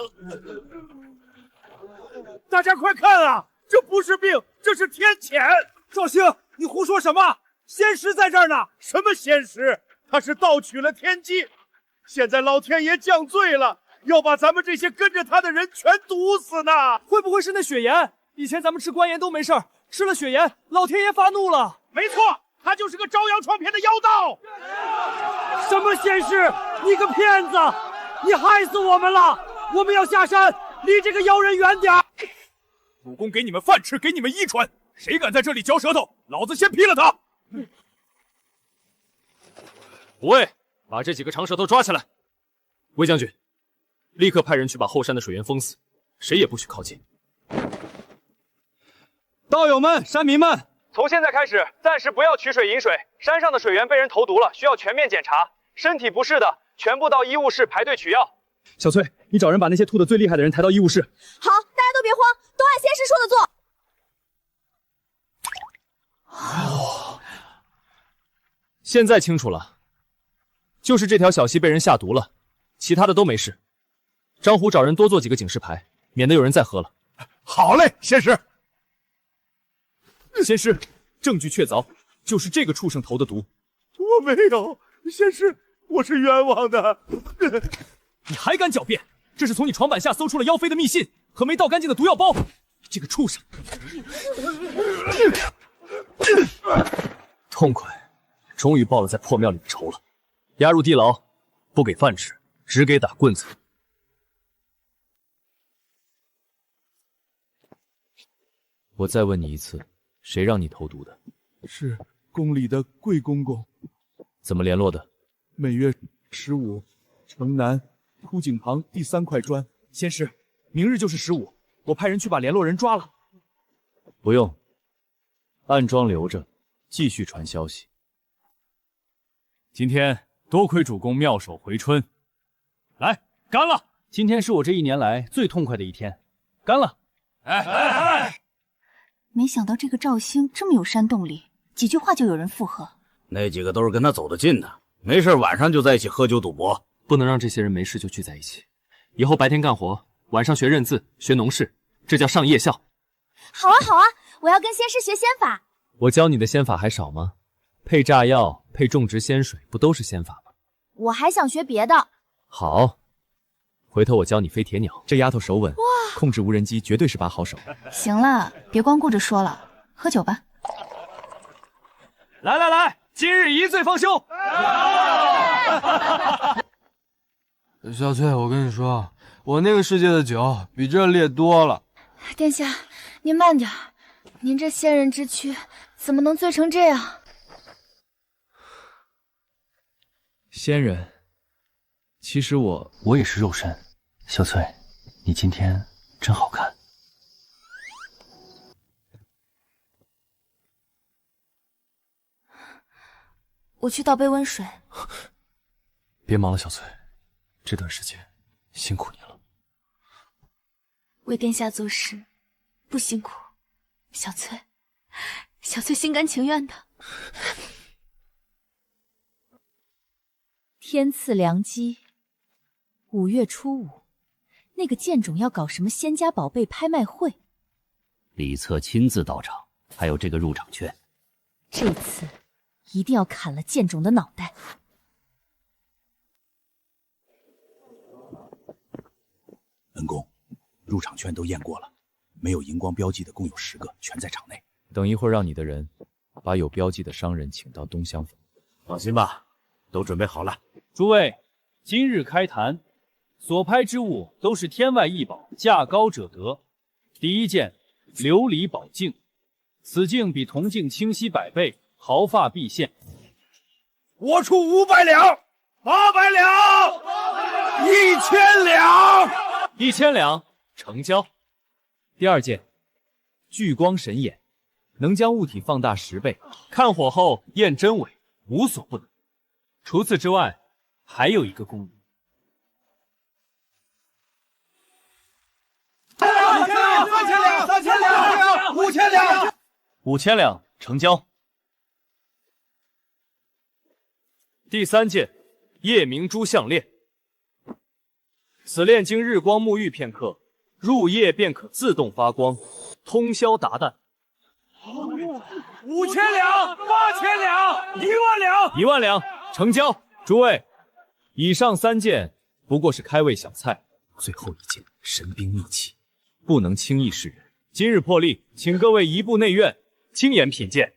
大家快看啊，这不是病，这是天谴！赵兴，你胡说什么？仙石在这儿呢！什么仙石？他是盗取了天机，现在老天爷降罪了。要把咱们这些跟着他的人全毒死呢！会不会是那血盐？以前咱们吃官盐都没事儿，吃了血盐，老天爷发怒了。没错，他就是个招摇撞骗的妖道。什么仙师？你个骗子！你害死我们了！我们要下山，离这个妖人远点。主公给你们饭吃，给你们衣穿，谁敢在这里嚼舌头，老子先劈了他！五位，把这几个长舌头抓起来。魏将军。立刻派人去把后山的水源封死，谁也不许靠近。道友们、山民们，从现在开始，暂时不要取水饮水。山上的水源被人投毒了，需要全面检查。身体不适的，全部到医务室排队取药。小翠，你找人把那些吐的最厉害的人抬到医务室。好，大家都别慌，都按仙师哦，说的做。现在清楚了，就是这条小溪被人下毒了。其他的都没事，张虎找人多做几个警示牌，免得有人再喝了。好嘞，仙师。仙师，证据确凿，就是这个畜生投的毒。我没有，仙师，我是冤枉的。你还敢狡辩？这是从你床板下搜出了妖妃的密信和没倒干净的毒药包。你这个畜生！痛快，终于报了在破庙里的仇了。押入地牢，不给饭吃。只给打棍子。我再问你一次，谁让你投毒的？是宫里的贵公公。怎么联络的？每月15，城南枯井旁第3块砖。仙师，明日就是15，我派人去把联络人抓了。不用，暗桩留着，继续传消息。今天多亏主公妙手回春。来，干了！今天是我这1年来最痛快的一天，干了！没想到这个赵兴这么有煽动力，几句话就有人附和。那几个都是跟他走得近的，没事晚上就在一起喝酒赌博。不能让这些人没事就聚在一起，以后白天干活，晚上学认字、学农事，这叫上夜校。好啊好啊，我要跟仙师学仙法。我教你的仙法还少吗？配炸药、配种植仙水，不都是仙法吗？我还想学别的。好，回头我教你飞铁鸟。这丫头手稳，控制无人机绝对是把好手。行了，别光顾着说了，喝酒吧。来来来，今日一醉方休。小翠，我跟你说，我那个世界的酒比这烈多了。殿下，您慢点，您这仙人之躯怎么能醉成这样？仙人。其实我也是肉身，小翠，你今天真好看。我去倒杯温水。别忙了，小翠，这段时间辛苦你了。为殿下做事不辛苦，小翠心甘情愿的。天赐良机。5月初5，那个贱种要搞什么仙家宝贝拍卖会，李策亲自到场，还有这个入场券。这次一定要砍了剑种的脑袋。恩公，入场券都验过了，没有荧光标记的共有10个，全在场内。等一会儿让你的人把有标记的商人请到东厢房。放心吧，都准备好了。诸位，今日开坛，所拍之物都是天外异宝，价高者得。第一件，琉璃宝镜，此镜比铜镜清晰100倍，毫发毕现。我出500两，800两，1000两。1000两，成交。第二件，聚光神眼，能将物体放大10倍，看火后验真伪，无所不能。除此之外，还有一个功能。3000两，5000两，5000两，成交。第三件，夜明珠项链。此链经日光沐浴片刻，入夜便可自动发光，通宵达旦。5000两，8000两，10000两，10000两，成交。诸位，以上3件不过是开胃小菜，最后一件神兵秘器，不能轻易示人。今日破例，请各位移步内院，亲眼品鉴。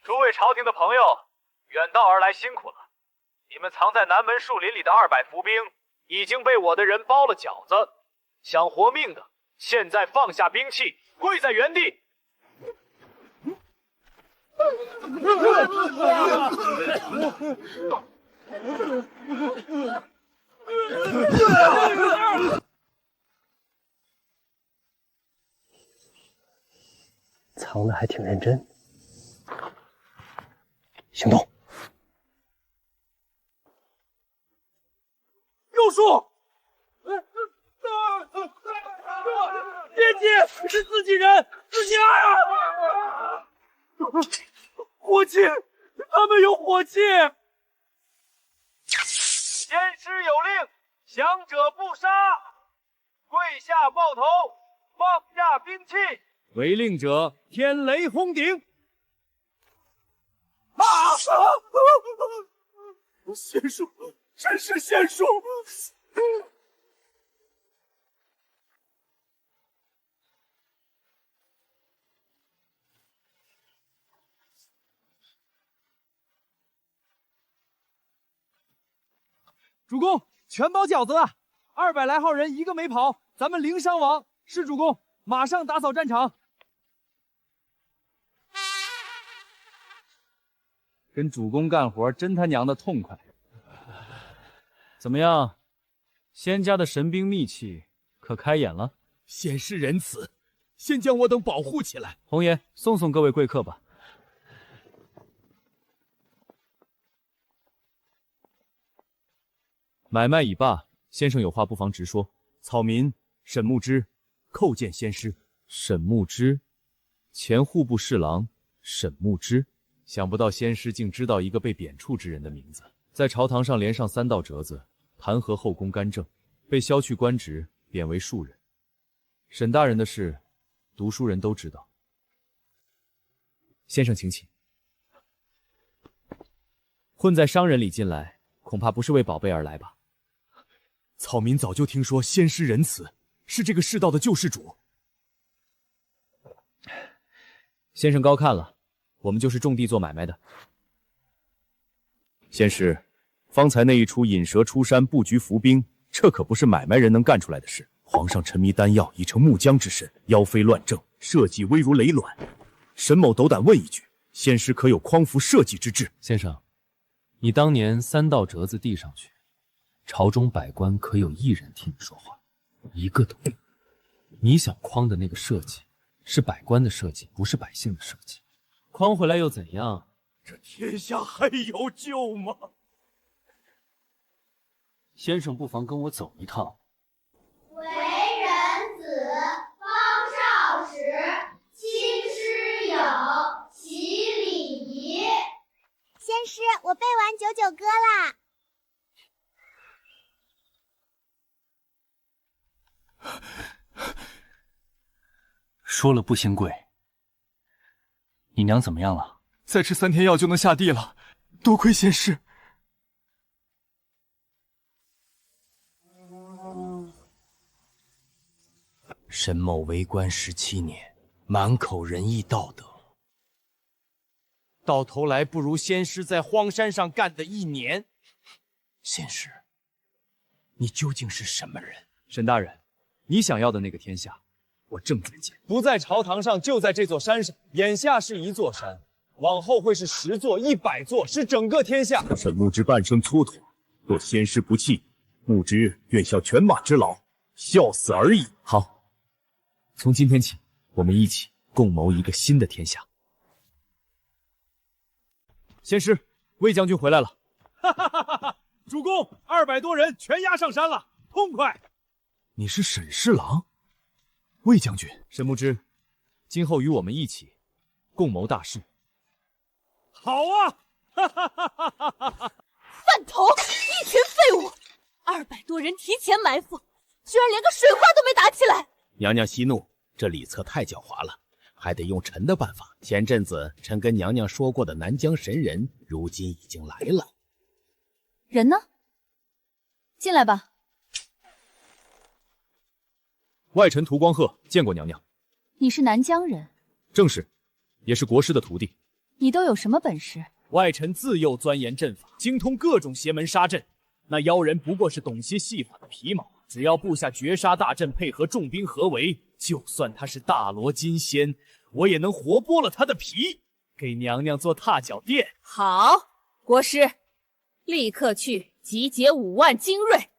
诸位朝廷的朋友，远道而来辛苦了。你们藏在南门树林里的200伏兵已经被我的人包了饺子，想活命的现在放下兵器，跪在原地。藏的还挺认真。行动！右树，别急，是自己人，自己爱啊！火器，他们有火器。先师有令，降者不杀，跪下抱头，放下兵器。违令者，天雷轰顶！仙术，真是仙术！主公，全包饺子了，200来号人一个没跑，咱们零伤亡。是主公，马上打扫战场。跟主公干活真他娘的痛快。怎么样，仙家的神兵秘器可开眼了？仙师仁慈，先将我等保护起来。红爷，送送各位贵客吧。买卖已罢，先生有话不妨直说。草民沈牧之叩见仙师。沈牧之，前户部侍郎沈牧之。想不到仙师竟知道一个被贬黜之人的名字，在朝堂上连上3道折子，弹劾后宫干政，被削去官职，贬为庶人。沈大人的事，读书人都知道。先生请起。混在商人里进来，恐怕不是为宝贝而来吧？草民早就听说仙师仁慈，是这个世道的救世主。先生高看了。我们就是种地做买卖的。仙师，方才那一出引蛇出山、布局伏兵，这可不是买卖人能干出来的事。皇上沉迷丹药，已成木僵之身，妖妃乱政，社稷危如累卵。沈某斗胆问一句，仙师可有匡扶社稷之志？先生，你当年3道折子递上去，朝中百官可有一人替你说话？一个都没有。你想匡的那个社稷，是百官的社稷，不是百姓的社稷。匡回来又怎样？这天下还有救吗？先生不妨跟我走一趟。为人子，方少时，亲师友，习礼仪。仙师，我背完99歌啦。说了不兴贵，你娘怎么样了？再吃3天药就能下地了，多亏仙师。沈某为官17年，满口仁义道德，到头来不如仙师在荒山上干的1年。仙师，你究竟是什么人？沈大人，你想要的那个天下，我正在建，不在朝堂上，就在这座山上。眼下是1座山，往后会是10座、100座，是整个天下。沈牧之半生蹉跎，若仙师不弃，牧之愿效犬马之劳，效死而已。好。从今天起，我们一起共谋一个新的天下。仙师，魏将军回来了。哈哈哈哈！主公，200多人全押上山了，痛快！你是沈侍郎，魏将军。沈牧之，今后与我们一起共谋大事。好啊！哈哈哈哈哈哈！饭桶，一群废物！200多人提前埋伏，居然连个水花都没打起来。娘娘息怒，这李策太狡猾了，还得用臣的办法。前阵子臣跟娘娘说过的南疆神人，如今已经来了。人呢？进来吧。外臣涂光赫见过娘娘。你是南疆人？正是，也是国师的徒弟。你都有什么本事？外臣自幼钻研阵法，精通各种邪门杀阵。那妖人不过是懂些戏法的皮毛，只要布下绝杀大阵，配合重兵合围，就算他是大罗金仙，我也能活剥了他的皮，给娘娘做踏脚垫。好，国师，立刻去集结5万精锐，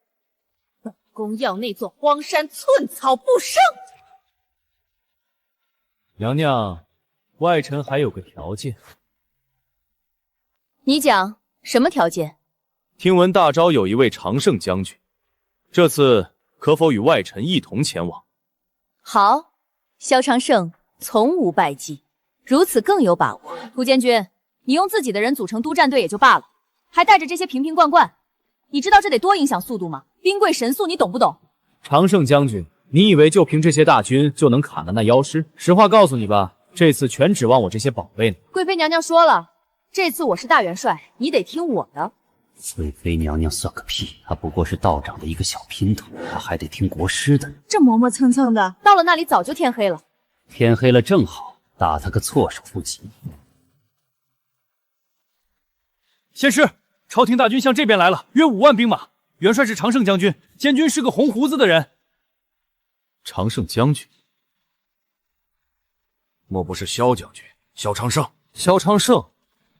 本宫要那座荒山寸草不生。娘娘，外臣还有个条件。你讲什么条件？听闻大昭有一位常胜将军，这次可否与外臣一同前往？好，萧长胜从无败绩，如此更有把握。涂监军，你用自己的人组成督战队也就罢了，还带着这些瓶瓶罐罐，你知道这得多影响速度吗？兵贵神速，你懂不懂？常胜将军，你以为就凭这些大军就能砍了那妖师？实话告诉你吧，这次全指望我这些宝贝呢。贵妃娘娘说了，这次我是大元帅，你得听我的。贵妃娘娘算个屁，她不过是道长的一个小姘头，她还得听国师的。这磨磨蹭蹭的，到了那里早就天黑了。天黑了正好，打他个措手不及。仙师，朝廷大军向这边来了，约5万兵马。元帅是常胜将军，监军是个红胡子的人。常胜将军，莫不是萧将军？萧长胜？萧长胜，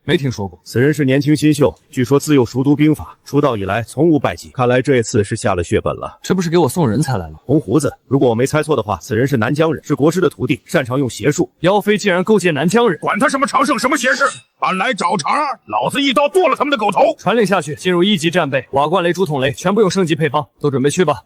没听说过。此人是年轻新秀，据说自幼熟读兵法，出道以来从无败绩。看来这次是下了血本了。这不是给我送人才来了？红胡子，如果我没猜错的话，此人是南疆人，是国师的徒弟，擅长用邪术。妖妃竟然勾结南疆人，管他什么常胜什么邪师，搬来找茬，老子一刀剁了他们的狗头！传令下去，进入1级战备，瓦罐雷、竹筒雷全部用升级配方，都准备去吧。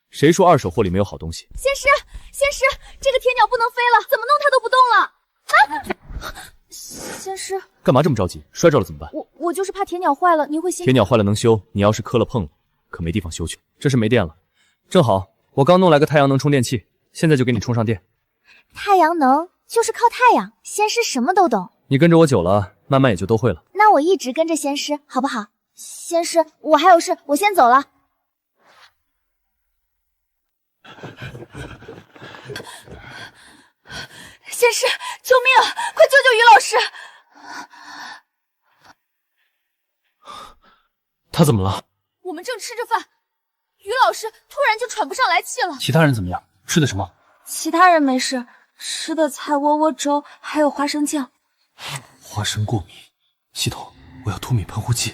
谁说二手货里没有好东西？仙师，仙师，这个铁鸟不能飞了，怎么弄它都不动了。啊！仙师，干嘛这么着急？摔着了怎么办？我就是怕铁鸟坏了，您会心。铁鸟坏了能修，你要是磕了碰了，可没地方修去。这是没电了，正好我刚弄来个太阳能充电器，现在就给你充上电。太阳能就是靠太阳，仙师什么都懂。你跟着我久了，慢慢也就都会了。那我一直跟着仙师，好不好？仙师，我还有事，我先走了。仙师，救命！快救救于老师！他怎么了？我们正吃着饭，于老师突然就喘不上来气了。其他人怎么样？吃的什么？其他人没事，吃的菜窝窝粥，还有花生酱。花生过敏，系统，我要吐米喷雾剂。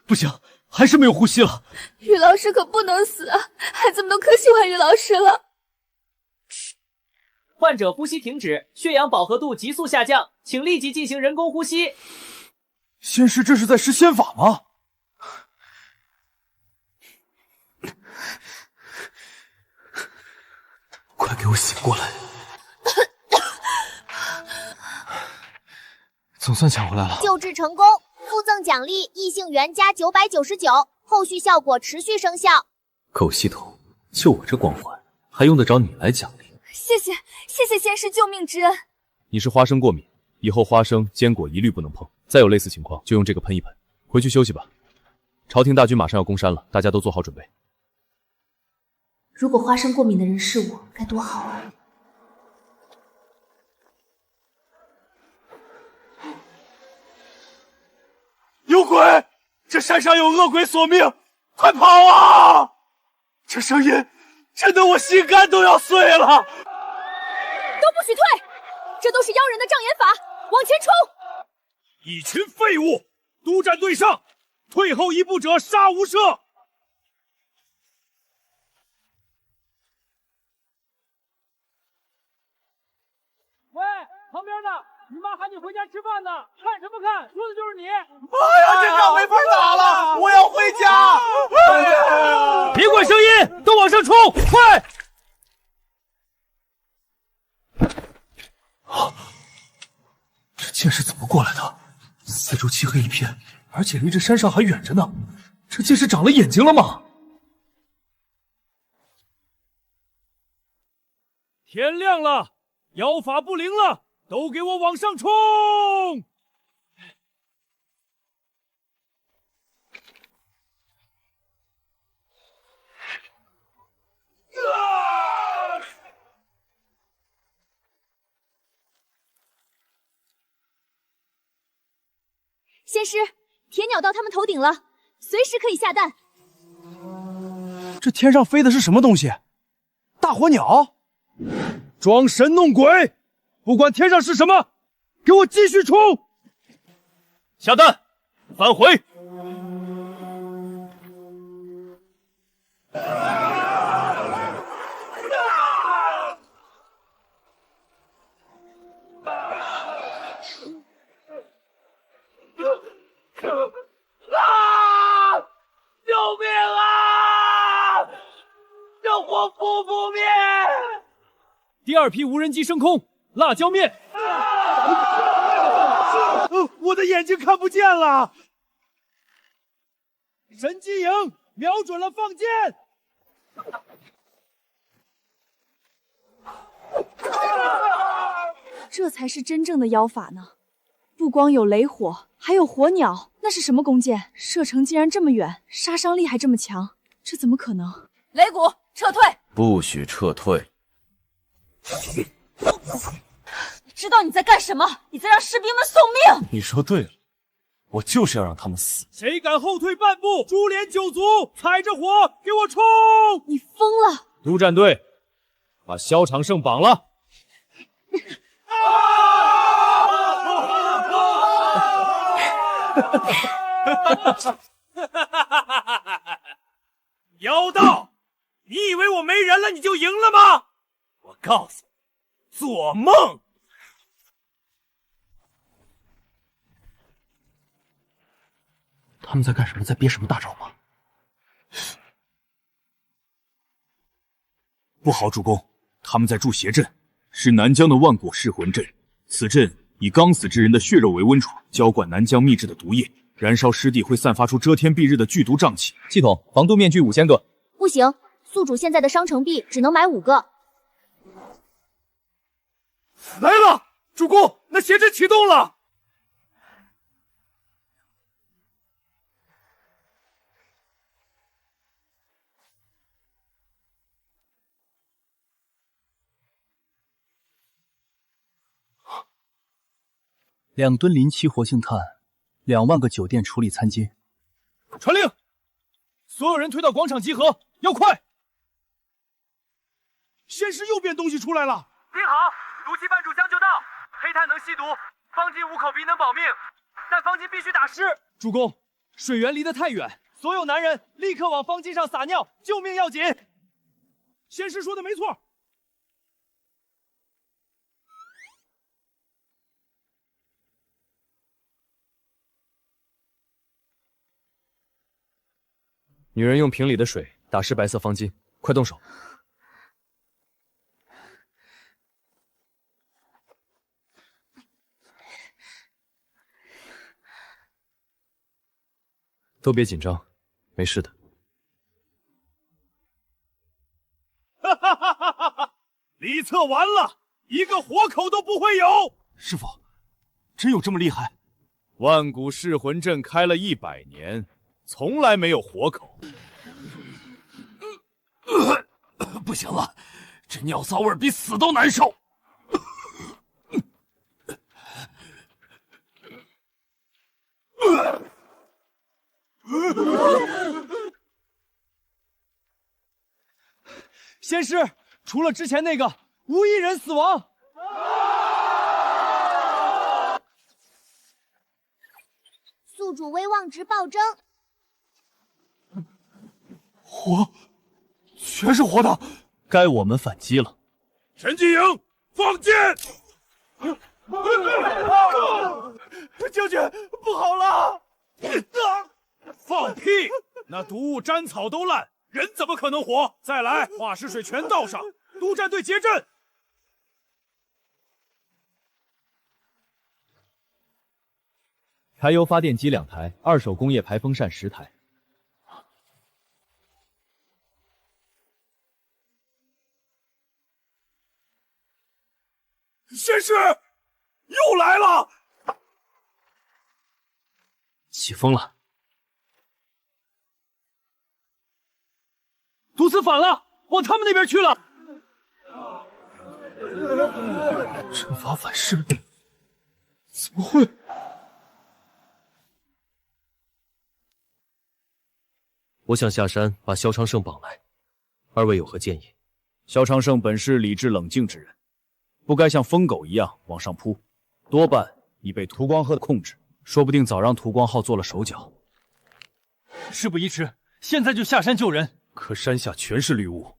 不行，还是没有呼吸了。于老师可不能死啊！孩子们都可喜欢于老师了。患者呼吸停止，血氧饱和度急速下降，请立即进行人工呼吸。仙师这是在施仙法吗？快给我醒过来！总算抢回来了。救治成功，副赠奖励异性缘加999，后续效果持续生效。狗系统，就我这光环，还用得着你来奖励？谢谢仙师救命之恩。你是花生过敏，以后花生、坚果一律不能碰。再有类似情况，就用这个喷一喷。回去休息吧。朝廷大军马上要攻山了，大家都做好准备。如果花生过敏的人是我，该多好啊！有鬼！这山上有恶鬼索命，快跑啊！这声音震得我心肝都要碎了。都不许退！这都是妖人的障眼法，往前冲！一群废物！督战队上，退后一步者杀无赦！喂，旁边的，你妈喊你回家吃饭呢，看什么看？说的就是你！妈呀，这仗没法打了，我要回家！别管声音，都往上冲，快！这剑是怎么过来的？四周漆黑一片，而且离这山上还远着呢。这剑是长了眼睛了吗？天亮了，妖法不灵了，都给我往上冲！仙师，铁鸟到他们头顶了，随时可以下蛋。这天上飞的是什么东西？大火鸟？装神弄鬼！不管天上是什么，给我继续冲！下蛋，返回！啊！救命啊！这火扑不灭！第二批无人机升空，辣椒面。我的眼睛看不见了。神机营瞄准了，放箭！这才是真正的妖法呢！不光有雷火，还有火鸟，那是什么弓箭？射程竟然这么远，杀伤力还这么强，这怎么可能？擂鼓，撤退！不许撤退！你知道你在干什么？你在让士兵们送命！你说对了，我就是要让他们死。谁敢后退半步，株连九族！踩着火给我冲！你疯了！督战队，把萧长胜绑了！妖道，你以为我没人了你就赢了吗？我告诉你，做梦！他们在干什么？在憋什么大招吗？不好，主公，他们在筑邪阵，是南疆的万古噬魂阵。此阵以刚死之人的血肉为温床，浇灌南疆秘制的毒液，燃烧尸地会散发出遮天蔽日的剧毒瘴气。系统防毒面具5000个。不行，宿主现在的商城币只能买5个。来了，主公，那邪阵启动了。2吨磷漆活性炭，2万个酒店处理餐巾。传令，所有人推到广场集合，要快！仙师又变东西出来了。听好，毒气半炷香就到，黑炭能吸毒，方巾5口鼻能保命，但方巾必须打湿。主公，水源离得太远，所有男人立刻往方巾上撒尿，救命要紧！仙师说的没错。女人用瓶里的水打湿白色方巾，快动手！都别紧张，没事的。哈哈哈哈哈哈！李策完了，一个活口都不会有。师傅，真有这么厉害？万古噬魂阵开了100年，从来没有活口。不行了，这尿骚味比死都难受。仙师，除了之前那个，无一人死亡。宿主威望值暴增。活，全是活的，该我们反击了。陈继营，放箭！将军，不好了！放屁！那毒物沾草都烂，人怎么可能活？再来，化尸水全倒上！督战队结阵！柴油发电机2台，二手工业排风扇10台。仙师，又来了！起风了，毒死反了，往他们那边去了。阵法反噬，怎么会？我想下山把萧长胜绑来，二位有何建议？萧长胜本是理智冷静之人，不该像疯狗一样往上扑，多半已被屠光鹤控制，说不定早让屠光浩做了手脚。事不宜迟，现在就下山救人。可山下全是绿雾，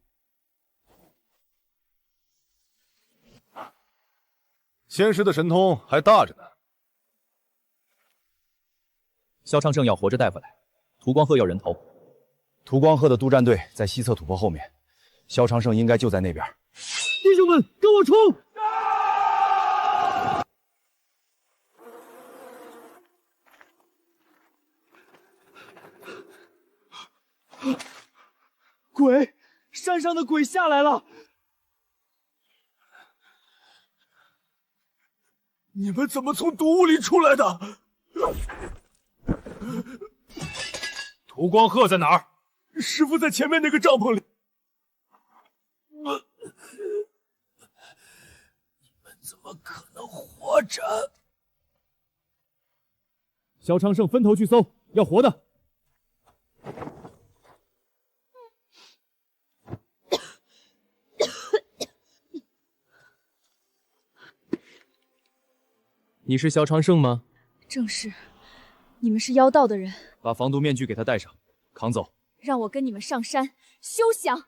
仙师的神通还大着呢。萧长胜要活着带回来，屠光鹤要人头。屠光鹤的督战队在西侧土坡后面，萧长胜应该就在那边。弟兄们，跟我冲！鬼，山上的鬼下来了！你们怎么从毒雾里出来的？屠光鹤在哪儿？师傅在前面那个帐篷里。你们怎么可能活着？萧长胜分头去搜，要活的。你是萧长胜吗？正是。你们是妖道的人，把防毒面具给他戴上，扛走。让我跟你们上山，休想！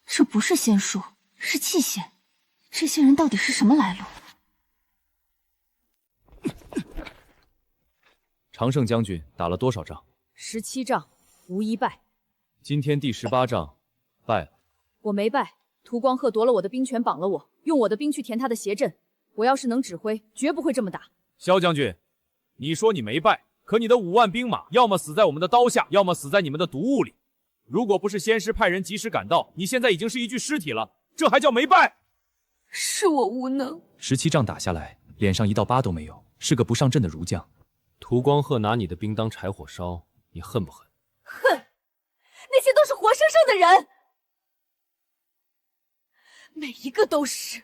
这不是仙术，是器械。这些人到底是什么来路？常胜将军打了多少仗？17仗，无一败。今天第18仗，败了。我没败，屠光鹤夺了我的兵权，绑了我，用我的兵去填他的邪阵。我要是能指挥，绝不会这么打。萧将军，你说你没败，可你的5万兵马要么死在我们的刀下，要么死在你们的毒雾里。如果不是仙师派人及时赶到，你现在已经是一具尸体了，这还叫没败？是我无能。17仗打下来，脸上一道疤都没有，是个不上阵的儒将。屠光鹤拿你的兵当柴火烧，你恨不恨？恨！那些都是活生生的人，每一个都是。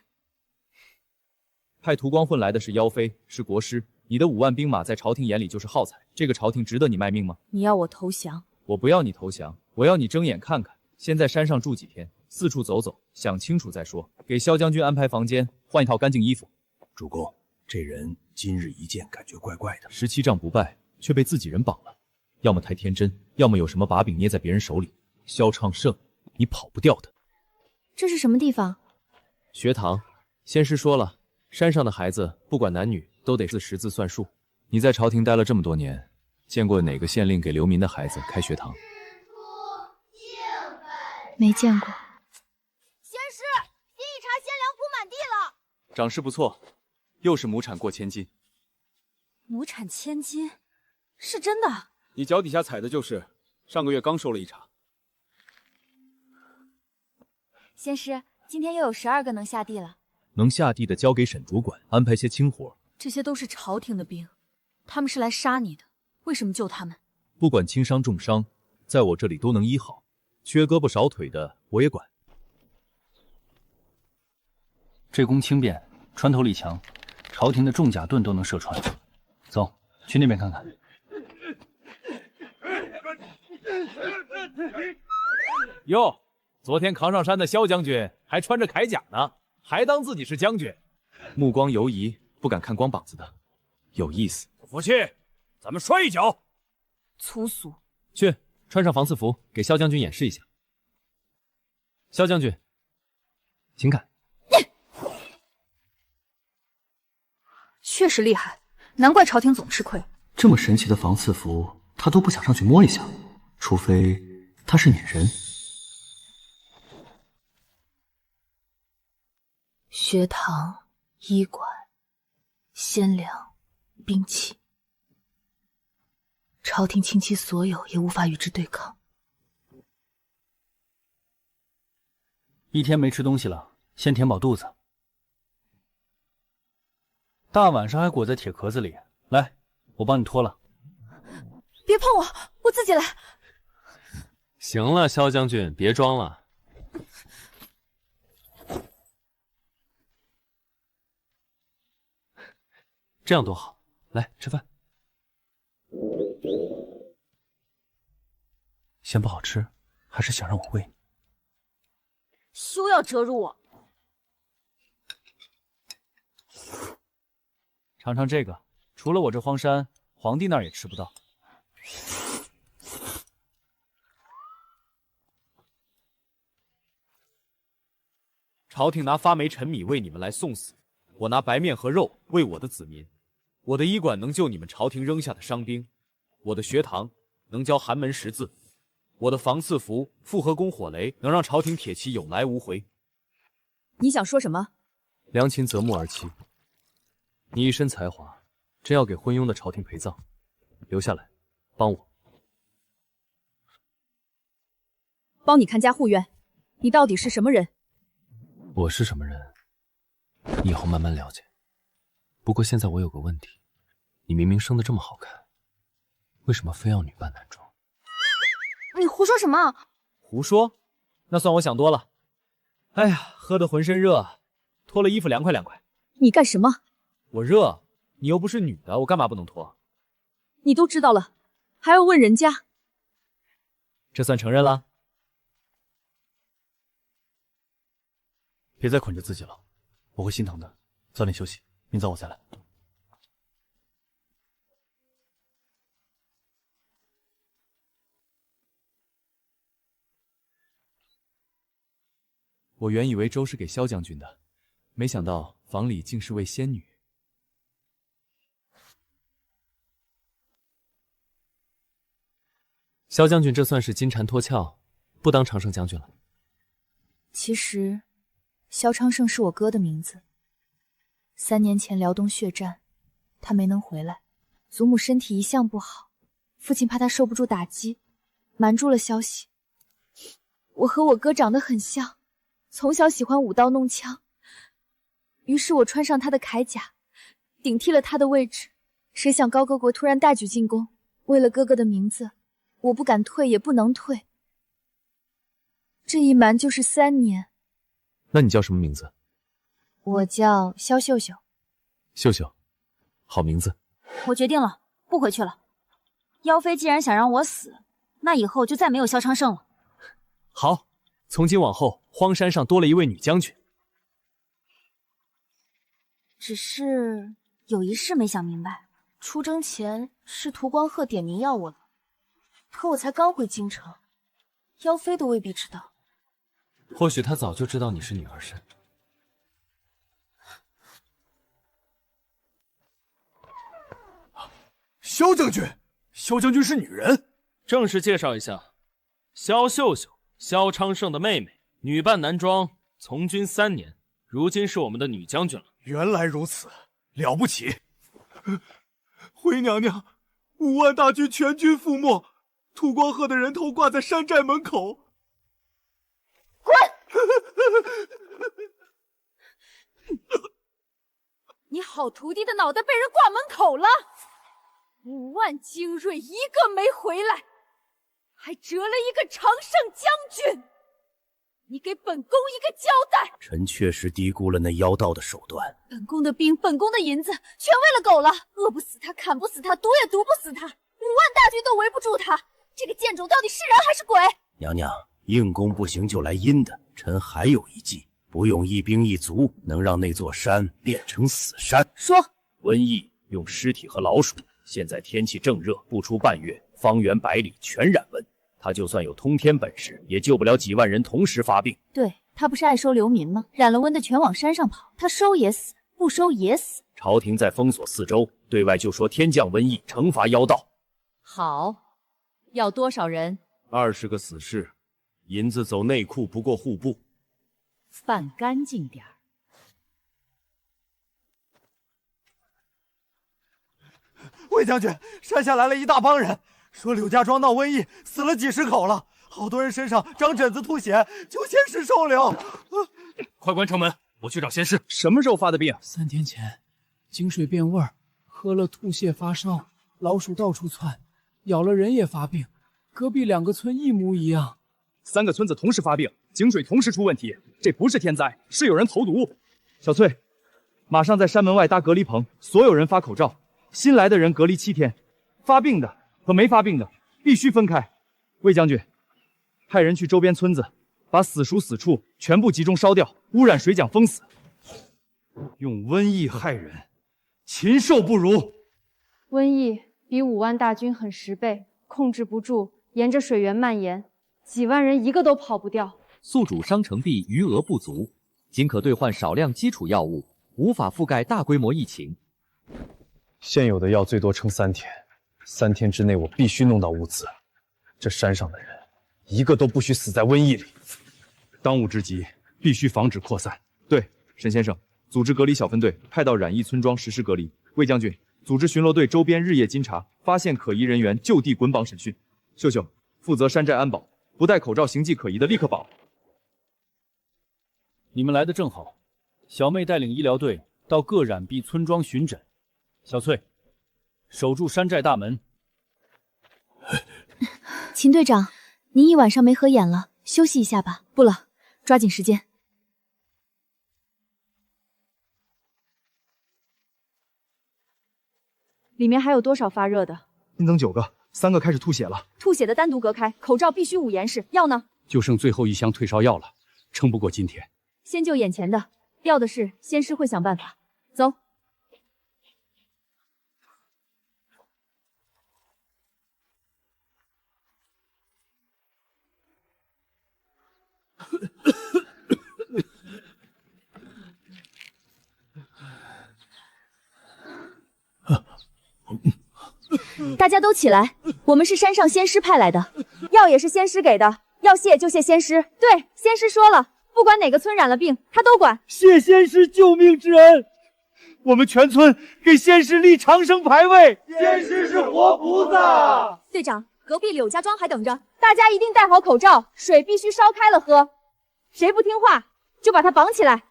派屠光混来的是妖妃，是国师。你的5万兵马在朝廷眼里就是耗材，这个朝廷值得你卖命吗？你要我投降？我不要你投降，我要你睁眼看看。先在山上住几天，四处走走，想清楚再说。给萧将军安排房间，换一套干净衣服。主公，这人今日一见感觉怪怪的。 17仗不败，却被自己人绑了，要么太天真，要么有什么把柄捏在别人手里。萧长胜，你跑不掉的。这是什么地方？学堂。仙师说了，山上的孩子不管男女都得自识字算数。你在朝廷待了这么多年，见过哪个县令给流民的孩子开学堂？没见过。仙师，新一茬鲜粮铺满地了。长势不错，又是亩产过千斤。亩产千斤，是真的？你脚底下踩的就是，上个月刚收了一茬。仙师，今天又有12个能下地了。能下地的交给沈主管，安排些轻活。这些都是朝廷的兵，他们是来杀你的，为什么救他们？不管轻伤重伤，在我这里都能医好。缺胳膊少腿的我也管。这弓轻便，穿透力强，朝廷的重甲盾都能射穿。走，去那边看看。哟，昨天扛上山的萧将军还穿着铠甲呢，还当自己是将军。目光游移，不敢看光膀子的，有意思。不服气，咱们摔一跤。粗俗。去，穿上防刺服，给萧将军演示一下。萧将军，请看。确实厉害，难怪朝廷总吃亏。这么神奇的防刺服，他都不想上去摸一下，除非他是女人。学堂、医馆、鲜粮、兵器，朝廷倾其所有也无法与之对抗。一天没吃东西了，先填饱肚子。大晚上还裹在铁壳子里，来，我帮你脱了。别碰我，我自己来。行了，萧将军，别装了。这样多好，来吃饭。嫌不好吃，还是想让我喂你？休要折辱我！尝尝这个，除了我这荒山，皇帝那儿也吃不到。朝廷拿发霉陈米为你们来送死，我拿白面和肉喂我的子民。我的医馆能救你们朝廷扔下的伤兵，我的学堂能教寒门识字，我的防刺服、复合弓火雷能让朝廷铁骑有来无回。你想说什么？良禽择木而栖，你一身才华，真要给昏庸的朝廷陪葬，留下来，帮我。帮你看家护院，你到底是什么人？我是什么人，你以后慢慢了解。不过现在我有个问题，你明明生得这么好看，为什么非要女扮男装？你胡说什么？胡说？那算我想多了。哎呀，喝得浑身热，脱了衣服凉快凉快。你干什么？我热，你又不是女的，我干嘛不能脱？你都知道了，还要问人家？这算承认了？别再捆着自己了，我会心疼的。早点休息，明早我再来。我原以为粥是给萧将军的，没想到房里竟是位仙女。萧将军这算是金蝉脱壳，不当常胜将军了。其实，萧昌盛是我哥的名字。3年前辽东血战，他没能回来，祖母身体一向不好，父亲怕他受不住打击，瞒住了消息。我和我哥长得很像，从小喜欢舞刀弄枪，于是我穿上他的铠甲，顶替了他的位置。谁想高哥国突然大举进攻，为了哥哥的名字，我不敢退也不能退。这一瞒就是3年。那你叫什么名字？我叫萧秀秀。秀秀，好名字。我决定了，不回去了。妖妃既然想让我死，那以后就再没有萧昌盛了。好，从今往后，荒山上多了一位女将军。只是有一事没想明白。出征前是屠光鹤点名要我的，可我才刚回京城，妖妃都未必知道。或许他早就知道你是女儿身。萧将军，萧将军是女人？正式介绍一下，萧秀秀，萧昌盛的妹妹，女扮男装，从军3年，如今是我们的女将军了。原来如此，了不起！回娘娘，5万大军全军覆没，吐光鹤的人头挂在山寨门口。滚！你好徒弟的脑袋被人挂门口了，5万精锐一个没回来，还折了一个常胜将军。你给本宫一个交代！臣确实低估了那妖道的手段。本宫的兵，本宫的银子，全为了狗了，饿不死他，砍不死他，毒也毒不死他，5万大军都围不住他。这个贱种到底是人还是鬼？娘娘，硬攻不行就来阴的，臣还有一计，不用一兵一卒，能让那座山变成死山。说，瘟疫用尸体和老鼠，现在天气正热，不出半月，方圆100里全染瘟。他就算有通天本事，也救不了几万人同时发病。对，他不是爱收流民吗？染了瘟的全往山上跑，他收也死，不收也死。朝廷在封锁4周，对外就说天降瘟疫，惩罚妖道。好，要多少人？20个死士，银子走内库不过户部。饭干净点儿。魏将军，山下来了一大帮人，说柳家庄闹瘟疫，死了几10口了，好多人身上长疹子吐血，求仙师收留。快关城门，我去找仙师。什么时候发的病？3天前，井水变味儿，喝了吐泻发烧，老鼠到处窜，咬了人也发病。隔壁2个村一模一样。3个村子同时发病，井水同时出问题，这不是天灾，是有人投毒。小翠，马上在山门外搭隔离棚，所有人发口罩，新来的人隔离7天，发病的和没发病的必须分开。魏将军，派人去周边村子，把死熟死处全部集中烧掉，污染水讲封死。用瘟疫害人，禽兽不如。瘟疫比5万大军狠10倍，控制不住，沿着水源蔓延，几万人一个都跑不掉。宿主商城币余额不足，仅可兑换少量基础药物，无法覆盖大规模疫情。现有的药最多撑3天，3天之内我必须弄到物资。这山上的人一个都不许死在瘟疫里。当务之急，必须防止扩散。对，沈先生，组织隔离小分队，派到染疫村庄实施隔离。魏将军，组织巡逻队周边日夜经查，发现可疑人员就地滚绑审讯。秀秀，负责山寨安保，不戴口罩形迹可疑的立刻绑。你们来的正好，小妹带领医疗队到各染病村庄巡诊。小翠，守住山寨大门。秦队长，您一晚上没合眼了，休息一下吧。不了，抓紧时间。里面还有多少发热的？新增9个，3个开始吐血了。吐血的单独隔开，口罩必须5严实。药呢？就剩最后1箱退烧药了，撑不过今天。先救眼前的，要的是仙师会想办法。走。大家都起来，我们是山上仙师派来的，药也是仙师给的，要谢就谢仙师。对，仙师说了，不管哪个村染了病，他都管。谢仙师救命之恩，我们全村给仙师立长生牌位。仙师是活菩萨。队长，隔壁柳家庄还等着，大家一定戴好口罩，水必须烧开了喝。谁不听话，就把他绑起来。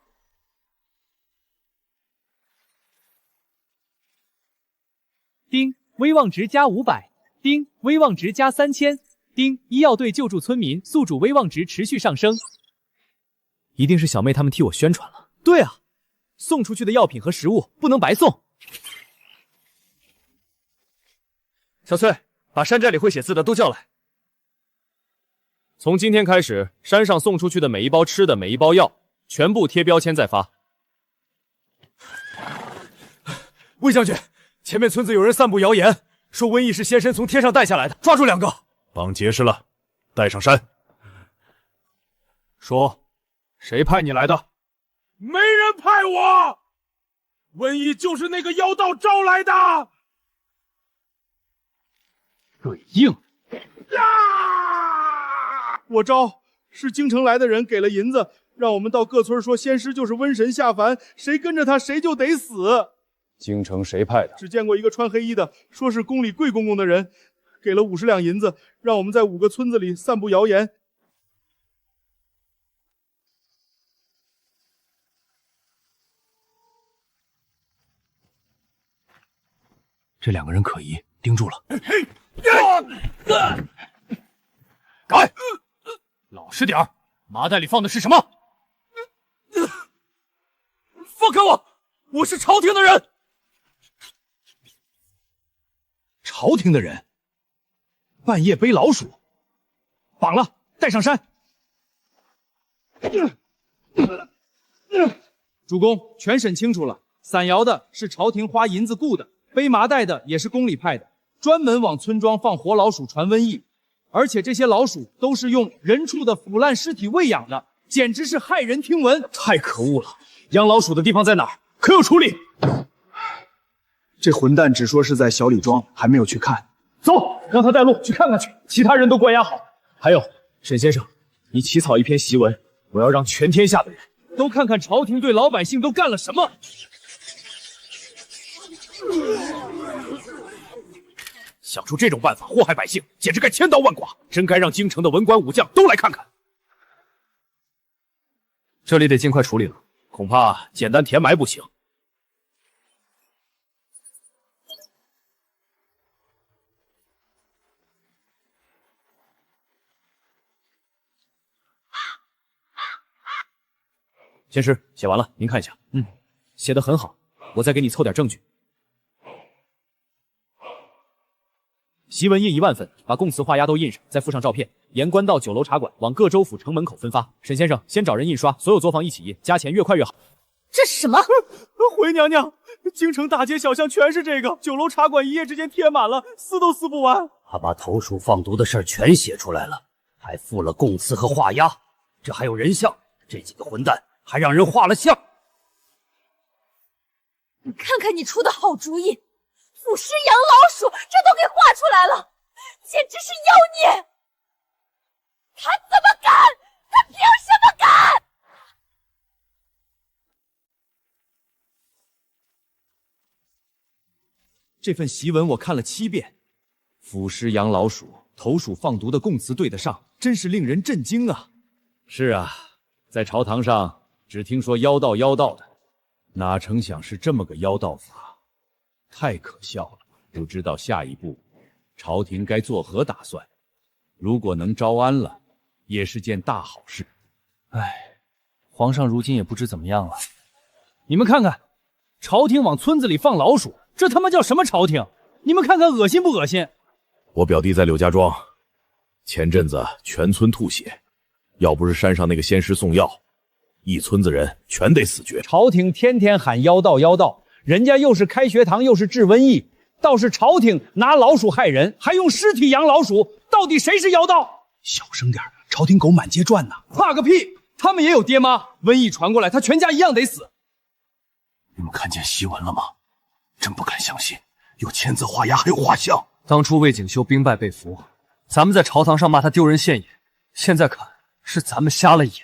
丁，威望值加500。丁，威望值加3000。丁，医药队救助村民，宿主威望值持续上升。一定是小妹他们替我宣传了。对啊，送出去的药品和食物不能白送。小翠，把山寨里会写字的都叫来。从今天开始，山上送出去的每一包吃的、每一包药，全部贴标签再发。魏将军，前面村子有人散布谣言，说瘟疫是仙神从天上带下来的，抓住2个，绑结实了，带上山。说，谁派你来的？没人派我，瘟疫就是那个妖道招来的。嘴硬。我招是京城来的人给了银子，让我们到各村说仙师就是瘟神下凡，谁跟着他谁就得死。京城谁派的？只见过一个穿黑衣的，说是宫里贵公公的人，给了50两银子，让我们在5个村子里散布谣言。这2个人可疑，盯住了。改，老实点儿，麻袋里放的是什么？放开我！我是朝廷的人。朝廷的人，半夜背老鼠，绑了，带上山。主公，全审清楚了，散谣的是朝廷花银子雇的，背麻袋的也是宫里派的，专门往村庄放活老鼠传瘟疫，而且这些老鼠都是用人畜的腐烂尸体喂养的，简直是骇人听闻。太可恶了！养老鼠的地方在哪儿？可有处理？这混蛋只说是在小李庄，还没有去看。走，让他带路去看看去，其他人都关押好。还有，沈先生，你起草一篇檄文，我要让全天下的人都看看朝廷对老百姓都干了什么。想出这种办法祸害百姓，简直该千刀万剐，真该让京城的文官武将都来看看。这里得尽快处理了，恐怕简单填埋不行。先师，写完了，您看一下。写得很好，我再给你凑点证据。檄文印1万份，把供词画押都印上，再附上照片，沿官道9楼茶馆往各州府城门口分发。沈先生，先找人印刷，所有作坊一起印，加钱越快越好。这是什么？回娘娘，京城大街小巷全是这个，9楼茶馆一夜之间贴满了，撕都撕不完。他把投鼠放毒的事儿全写出来了，还附了供词和画押，这还有人像，这几个混蛋还让人画了像。你看看你出的好主意，腐尸养老鼠，这都给画出来了，简直是妖孽！他怎么敢？他凭什么敢？这份檄文我看了7遍，腐尸养老鼠、投鼠放毒的供词对得上，真是令人震惊啊！是啊，在朝堂上只听说妖道的，哪成想是这么个妖道法，太可笑了。不知道下一步朝廷该作何打算？如果能招安了，也是件大好事。皇上如今也不知怎么样了。你们看看，朝廷往村子里放老鼠，这他妈叫什么朝廷？你们看看恶心不恶心？我表弟在柳家庄，前阵子全村吐血，要不是山上那个仙师送药，一村子人全得死绝。朝廷天天喊妖道，人家又是开学堂又是治瘟疫，倒是朝廷拿老鼠害人，还用尸体养老鼠，到底谁是妖道？小声点，朝廷狗满街转呢。怕个屁！他们也有爹妈，瘟疫传过来，他全家一样得死。你们看见檄文了吗？真不敢相信，有签字画押，还有画像。当初魏景修兵败被俘，咱们在朝堂上骂他丢人现眼，现在看是咱们瞎了眼。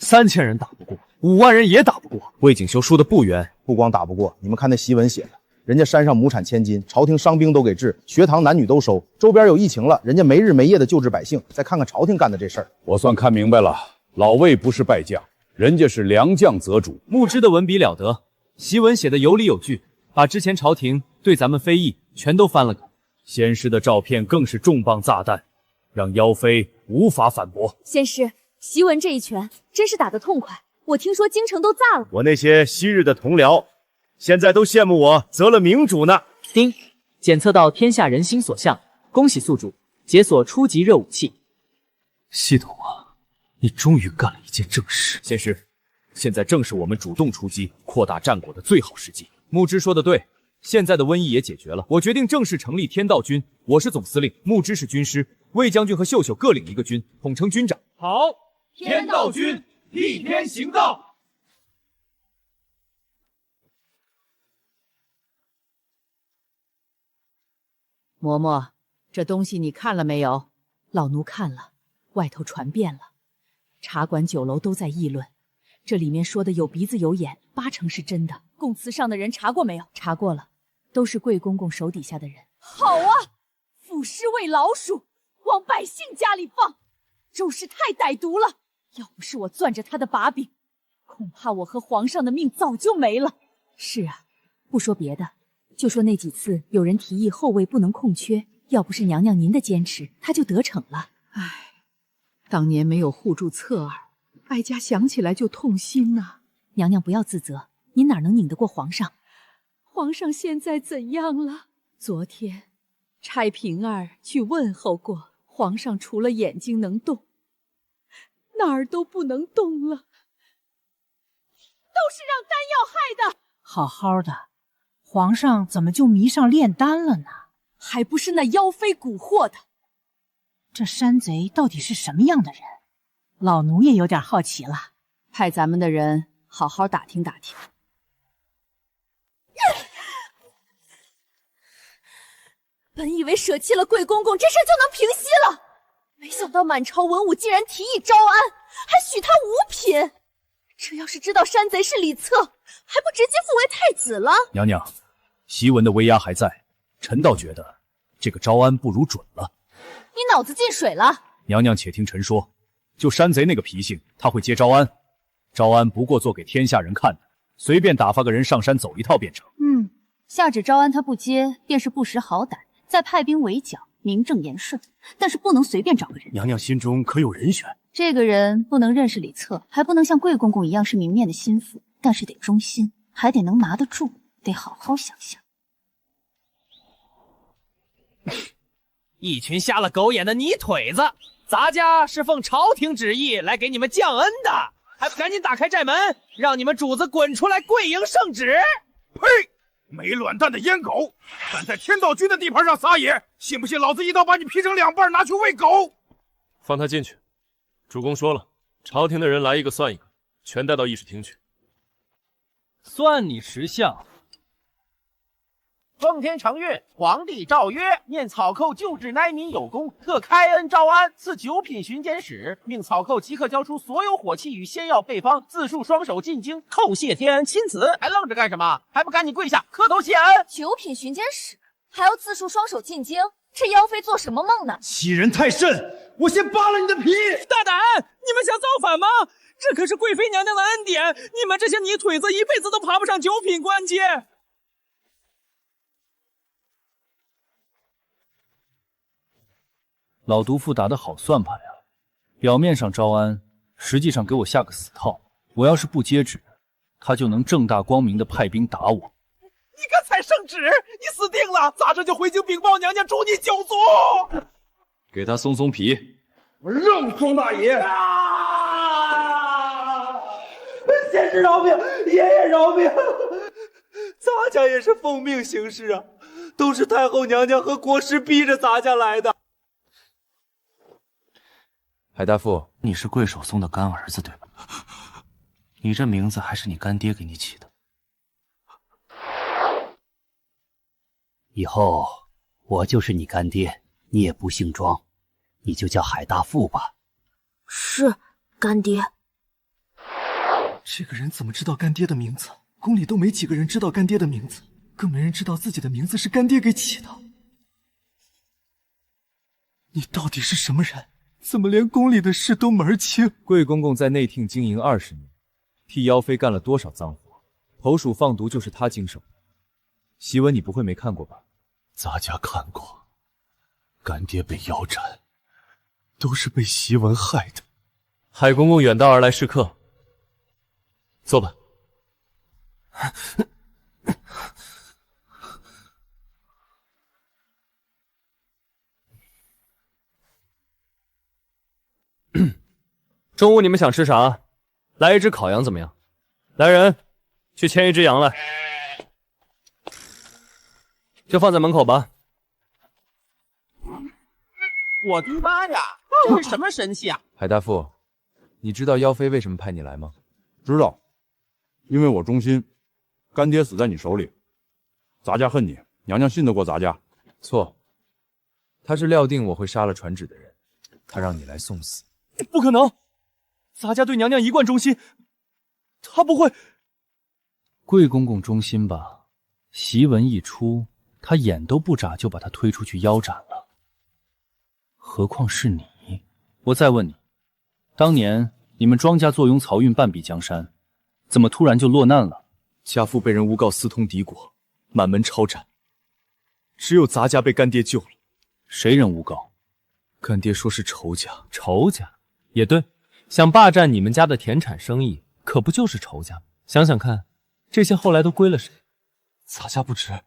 3000人打不过，5万人也打不过。魏景修输的不冤，不光打不过，你们看那檄文写的，人家山上亩产千斤，朝廷伤兵都给治，学堂男女都收，周边有疫情了，人家没日没夜的救治百姓。再看看朝廷干的这事儿，我算看明白了，老魏不是败将，人家是良将择主。穆之的文笔了得，檄文写的有理有据，把之前朝廷对咱们非议全都翻了个。仙师的照片更是重磅炸弹，让妖妃无法反驳。仙师，檄文这一拳真是打得痛快，我听说京城都炸了。我那些昔日的同僚，现在都羡慕我择了明主呢。丁，检测到天下人心所向，恭喜宿主解锁初级热武器。系统啊，你终于干了一件正事。仙师，现在正是我们主动出击、扩大战果的最好时机。穆之说的对，现在的瘟疫也解决了，我决定正式成立天道军，我是总司令，穆之是军师，魏将军和秀秀各领一个军，统称军长。好，天道军替天行道。嬷嬷，这东西你看了没有？老奴看了，外头传遍了，茶馆酒楼都在议论。这里面说的有鼻子有眼，8成是真的。供词上的人查过没有？查过了，都是贵公公手底下的人。好啊，腐尸喂老鼠，往百姓家里放，周氏太歹毒了。要不是我攥着他的把柄，恐怕我和皇上的命早就没了。是啊，不说别的，就说那几次有人提议后位不能空缺，要不是娘娘您的坚持，他就得逞了。唉，当年没有护住侧儿，哀家想起来就痛心呐。娘娘不要自责，您哪能拧得过皇上？皇上现在怎样了？昨天差平儿去问候过，皇上除了眼睛能动，哪儿都不能动了，都是让丹药害的。好好的，皇上怎么就迷上炼丹了呢？还不是那妖妃蛊惑的。这山贼到底是什么样的人？老奴也有点好奇了，派咱们的人好好打听打听。本以为舍弃了贵公公，这事就能平息了，没想到满朝文武竟然提议招安，还许他五品。这要是知道山贼是李策，还不直接复为太子了？娘娘，檄文的威压还在，臣倒觉得这个招安不如准了。你脑子进水了？娘娘且听臣说，就山贼那个脾性，他会接招安。招安不过做给天下人看的，随便打发个人上山走一套便成。下旨招安他不接，便是不识好歹，再派兵围剿，名正言顺。但是不能随便找个人。娘娘心中可有人选？这个人不能认识李策，还不能像贵公公一样是明面的心腹，但是得忠心，还得能拿得住，得好好想想。一群瞎了狗眼的泥腿子，咱家是奉朝廷旨意来给你们降恩的，还不赶紧打开寨门，让你们主子滚出来跪迎圣旨！呸！没卵蛋的阉狗，敢在天道军的地盘上撒野，信不信老子一刀把你劈成2半，拿去喂狗？放他进去。主公说了，朝廷的人来一个算一个，全带到议事厅去。算你识相。奉天承运，皇帝诏曰：念草寇救治灾民有功，特开恩招安，赐9品巡检使，命草寇即刻交出所有火器与仙药配方，自述双手进京叩谢天恩。钦此。还愣着干什么？还不赶紧跪下磕头谢恩？9品巡检使还要自述双手进京，这妖妃做什么梦呢？欺人太甚！我先扒了你的皮！大胆！你们想造反吗？这可是贵妃娘娘的恩典，你们这些泥腿子一辈子都爬不上9品官阶。老毒妇打得好算盘呀！表面上招安，实际上给我下个死套。我要是不接旨，他就能正大光明的派兵打我。你敢踩圣旨，你死定了！咱这就回京禀报娘娘，诛你9族！给他松松皮！我让庄大爷！先生饶命，爷爷饶命！咱家也是奉命行事啊，都是太后娘娘和国师逼着咱家来的。海大富，你是贵守松的干儿子对吧？你这名字还是你干爹给你起的。以后我就是你干爹，你也不姓庄，你就叫海大富吧。是，干爹。这个人怎么知道干爹的名字？宫里都没几个人知道干爹的名字，更没人知道自己的名字是干爹给起的。你到底是什么人？怎么连宫里的事都门儿清？贵公公在内廷经营20年，替妖妃干了多少脏活？投鼠放毒就是他经手的。檄文你不会没看过吧？咱家看过，干爹被腰斩，都是被檄文害的。海公公远道而来是客，坐吧。中午你们想吃啥？来一只烤羊怎么样？来人，去牵一只羊来，就放在门口吧。我的妈呀，这是什么神器啊？海大富，你知道妖妃为什么派你来吗？知道，因为我忠心，干爹死在你手里，咱家恨你，娘娘信得过咱家。错，他是料定我会杀了传旨的人，他让你来送死。不可能，咱家对娘娘一贯忠心，他不会。贵公公忠心吧？檄文一出，他眼都不眨就把他推出去腰斩了。何况是你？我再问你，当年你们庄家坐拥漕运半壁江山，怎么突然就落难了？家父被人诬告私通敌国，满门抄斩，只有咱家被干爹救了。谁人诬告？干爹说是仇家。仇家也对，想霸占你们家的田产生意，可不就是仇家吗？想想看，这些后来都归了谁？咱家不知，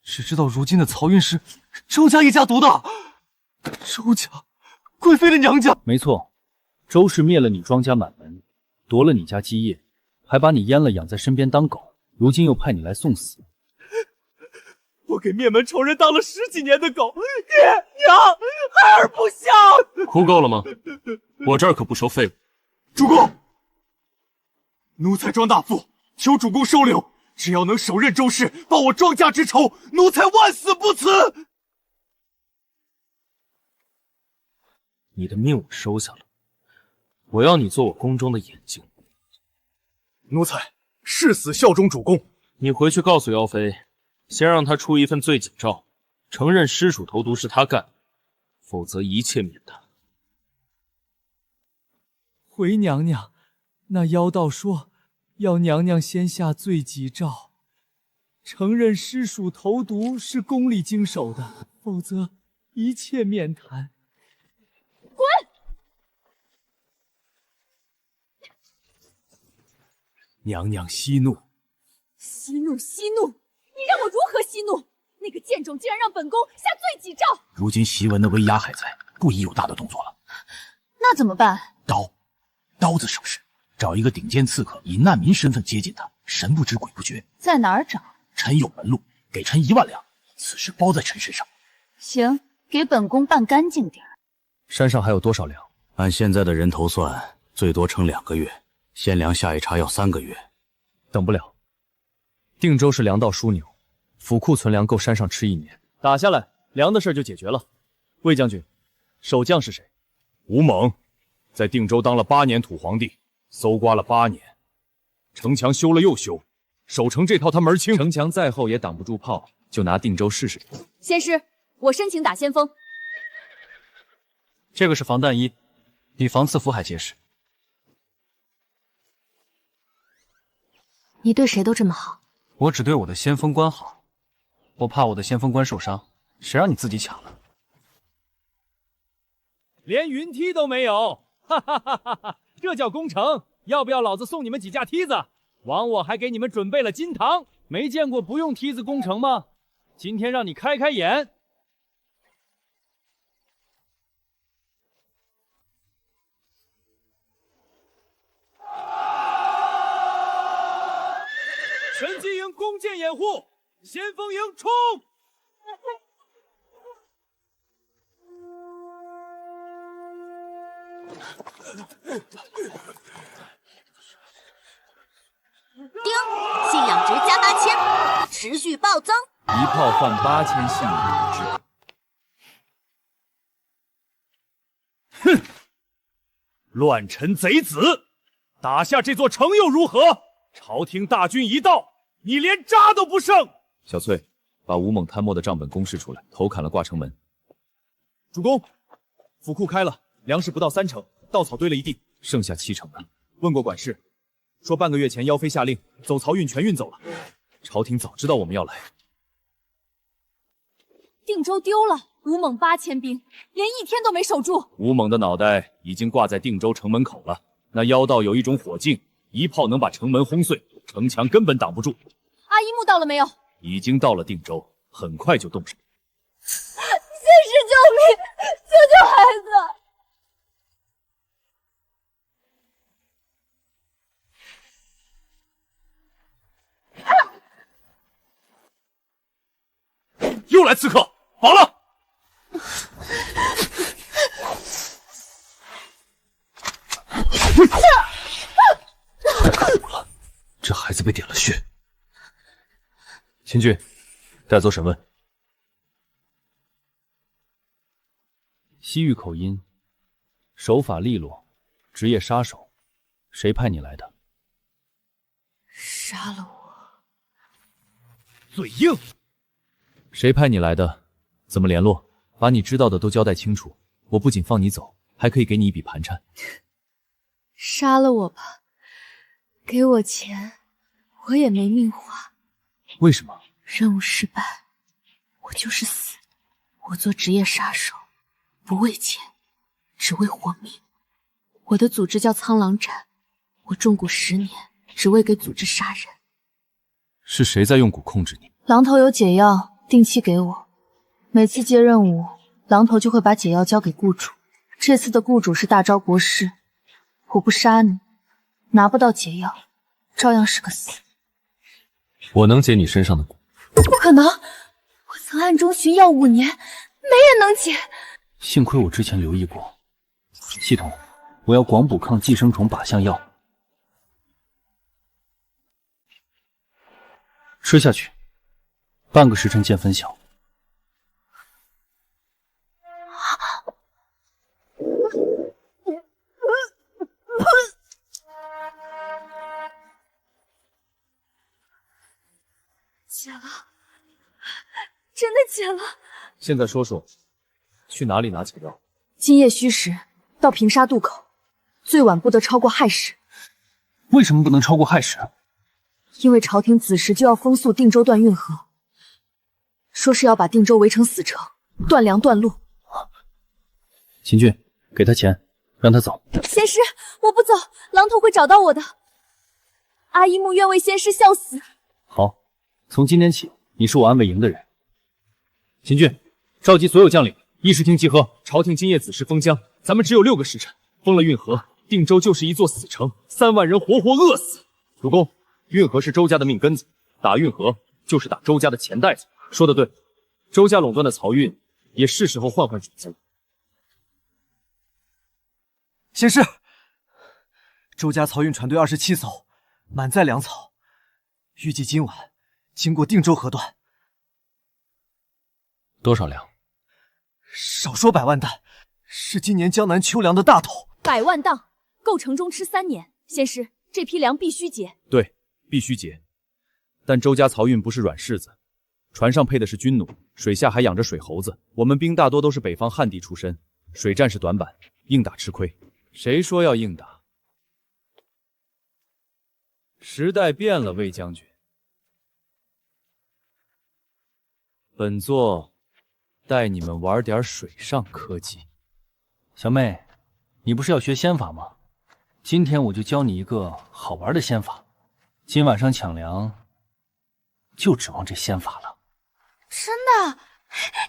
只知道如今的漕运是周家一家独大。周家，贵妃的娘家。没错，周氏灭了你庄家满门，夺了你家基业，还把你阉了养在身边当狗，如今又派你来送死。我给灭门仇人当了10几年的狗，爹娘孩儿不孝。哭够了吗？我这儿可不收废物。主公，奴才庄大富，求主公收留。只要能手刃周氏，报我庄家之仇，奴才万死不辞。你的命我收下了，我要你做我宫中的眼睛。奴才誓死效忠主公。你回去告诉妖妃，先让他出一份罪己诏，承认尸鼠投毒是他干，否则一切免谈。回娘娘，那妖道说要娘娘先下罪己诏，承认尸鼠投毒是宫里经手的，否则一切免谈。滚！娘娘息怒。息怒，息怒！你让我如何息怒？那个贱种竟然让本宫下罪己诏！如今檄文的威压还在，不宜有大的动作了。那怎么办？刀子省事，找一个顶尖刺客，以难民身份接近他，神不知鬼不觉。在哪儿找？臣有门路，给臣1万两，此事包在臣身上。行，给本宫办干净点。山上还有多少粮？按现在的人头算，最多撑2个月，鲜粮下一茬要3个月。等不了。定州是粮道枢纽，府库存粮够山上吃1年。打下来，粮的事就解决了。魏将军，守将是谁？吴猛，在定州当了8年土皇帝，搜刮了8年，城墙修了又修，守城这套他门清。城墙再厚也挡不住炮，就拿定州试试。先师，我申请打先锋。这个是防弹衣，比防刺服还结实。你对谁都这么好？我只对我的先锋官好，我怕我的先锋官受伤，谁让你自己抢了？连云梯都没有，哈哈哈哈哈！这叫攻城？要不要老子送你们几架梯子？枉我还给你们准备了金堂，没见过不用梯子攻城吗？今天让你开开眼。神机营弓箭掩护，先锋营冲！丁，信仰值加8000，持续暴增。一炮换8000信仰值。哼！乱臣贼子，打下这座城又如何？朝廷大军一到，你连渣都不剩。小翠，把吴猛贪墨的账本公示出来，头砍了挂城门。主公，府库开了，粮食不到3成，稻草堆了一地，剩下7成呢。问过管事，说半个月前妖妃下令走漕运全运走了。朝廷早知道我们要来。定州丢了，吴猛8000兵，连1天都没守住。吴猛的脑袋已经挂在定州城门口了。那妖道有一种火劲，一炮能把城门轰碎，城墙根本挡不住。阿依木到了没有？已经到了定州，很快就动手。先师救命！救救孩子！又来刺客，绑了！这孩子被点了穴。秦俊，带走审问。西域口音，手法利落，职业杀手，谁派你来的？杀了我！嘴硬。谁派你来的？怎么联络？把你知道的都交代清楚。我不仅放你走，还可以给你一笔盘缠。杀了我吧，给我钱，我也没命花。为什么？任务失败，我就是死。我做职业杀手，不为钱，只为活命。我的组织叫苍狼斩，我中蛊10年，只为给组织杀人。是谁在用蛊控制你？狼头有解药，定期给我。每次接任务，狼头就会把解药交给雇主。这次的雇主是大昭国师，我不杀你，拿不到解药，照样是个死。我能解你身上的蛊。不可能！我曾暗中寻药5年，没人能解。幸亏我之前留意过。系统，我要广补抗寄生虫靶向药，吃下去，半个时辰见分晓。解了，真的解了。现在说说，去哪里拿解药？今夜戌时到平沙渡口，最晚不得超过亥时。为什么不能超过亥时？因为朝廷子时就要封肃定州段运河，说是要把定州围成死城，断粮断路。秦俊，给他钱，让他走。仙师，我不走，狼头会找到我的。阿依木愿为仙师效死。好，从今天起，你是我安尾营的人。秦俊，召集所有将领，议事厅集合。朝廷今夜子时封疆，咱们只有6个时辰，封了运河，定州就是一座死城，3万人活活饿死。主公，运河是周家的命根子，打运河就是打周家的钱袋子。说得对，周家垄断的漕运，也是时候换换主子。仙师，周家漕运船队27艘，满载粮草，预计今晚经过定州河段。多少粮？少说100万担，是今年江南秋粮的大头。100万担，够城中吃3年。仙师，这批粮必须结。对，必须结。但周家漕运不是软柿子，船上配的是军弩，水下还养着水猴子。我们兵大多都是北方旱地出身，水战是短板，硬打吃亏。谁说要硬打？时代变了，魏将军。本座带你们玩点水上科技。小妹，你不是要学仙法吗？今天我就教你一个好玩的仙法。今晚上抢粮，就指望这仙法了。真的？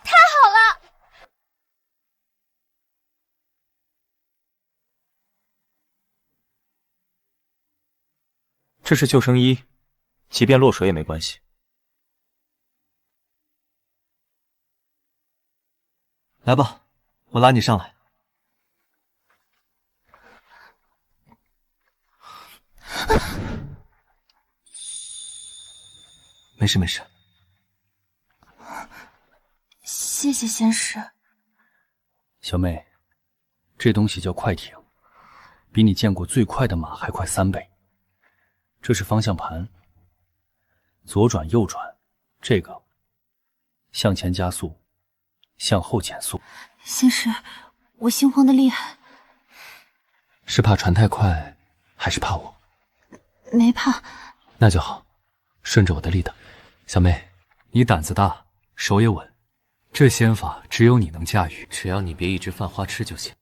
太好了！这是救生衣，即便落水也没关系。来吧，我拉你上来。没事没事。谢谢仙师。小妹，这东西叫快艇，比你见过最快的马还快3倍。这是方向盘，左转右转，这个向前加速，向后减速。仙师，我心慌的厉害。是怕船太快，还是怕我？没怕。那就好，顺着我的力道。小妹，你胆子大，手也稳，这仙法只有你能驾驭，只要你别一直犯花痴就行。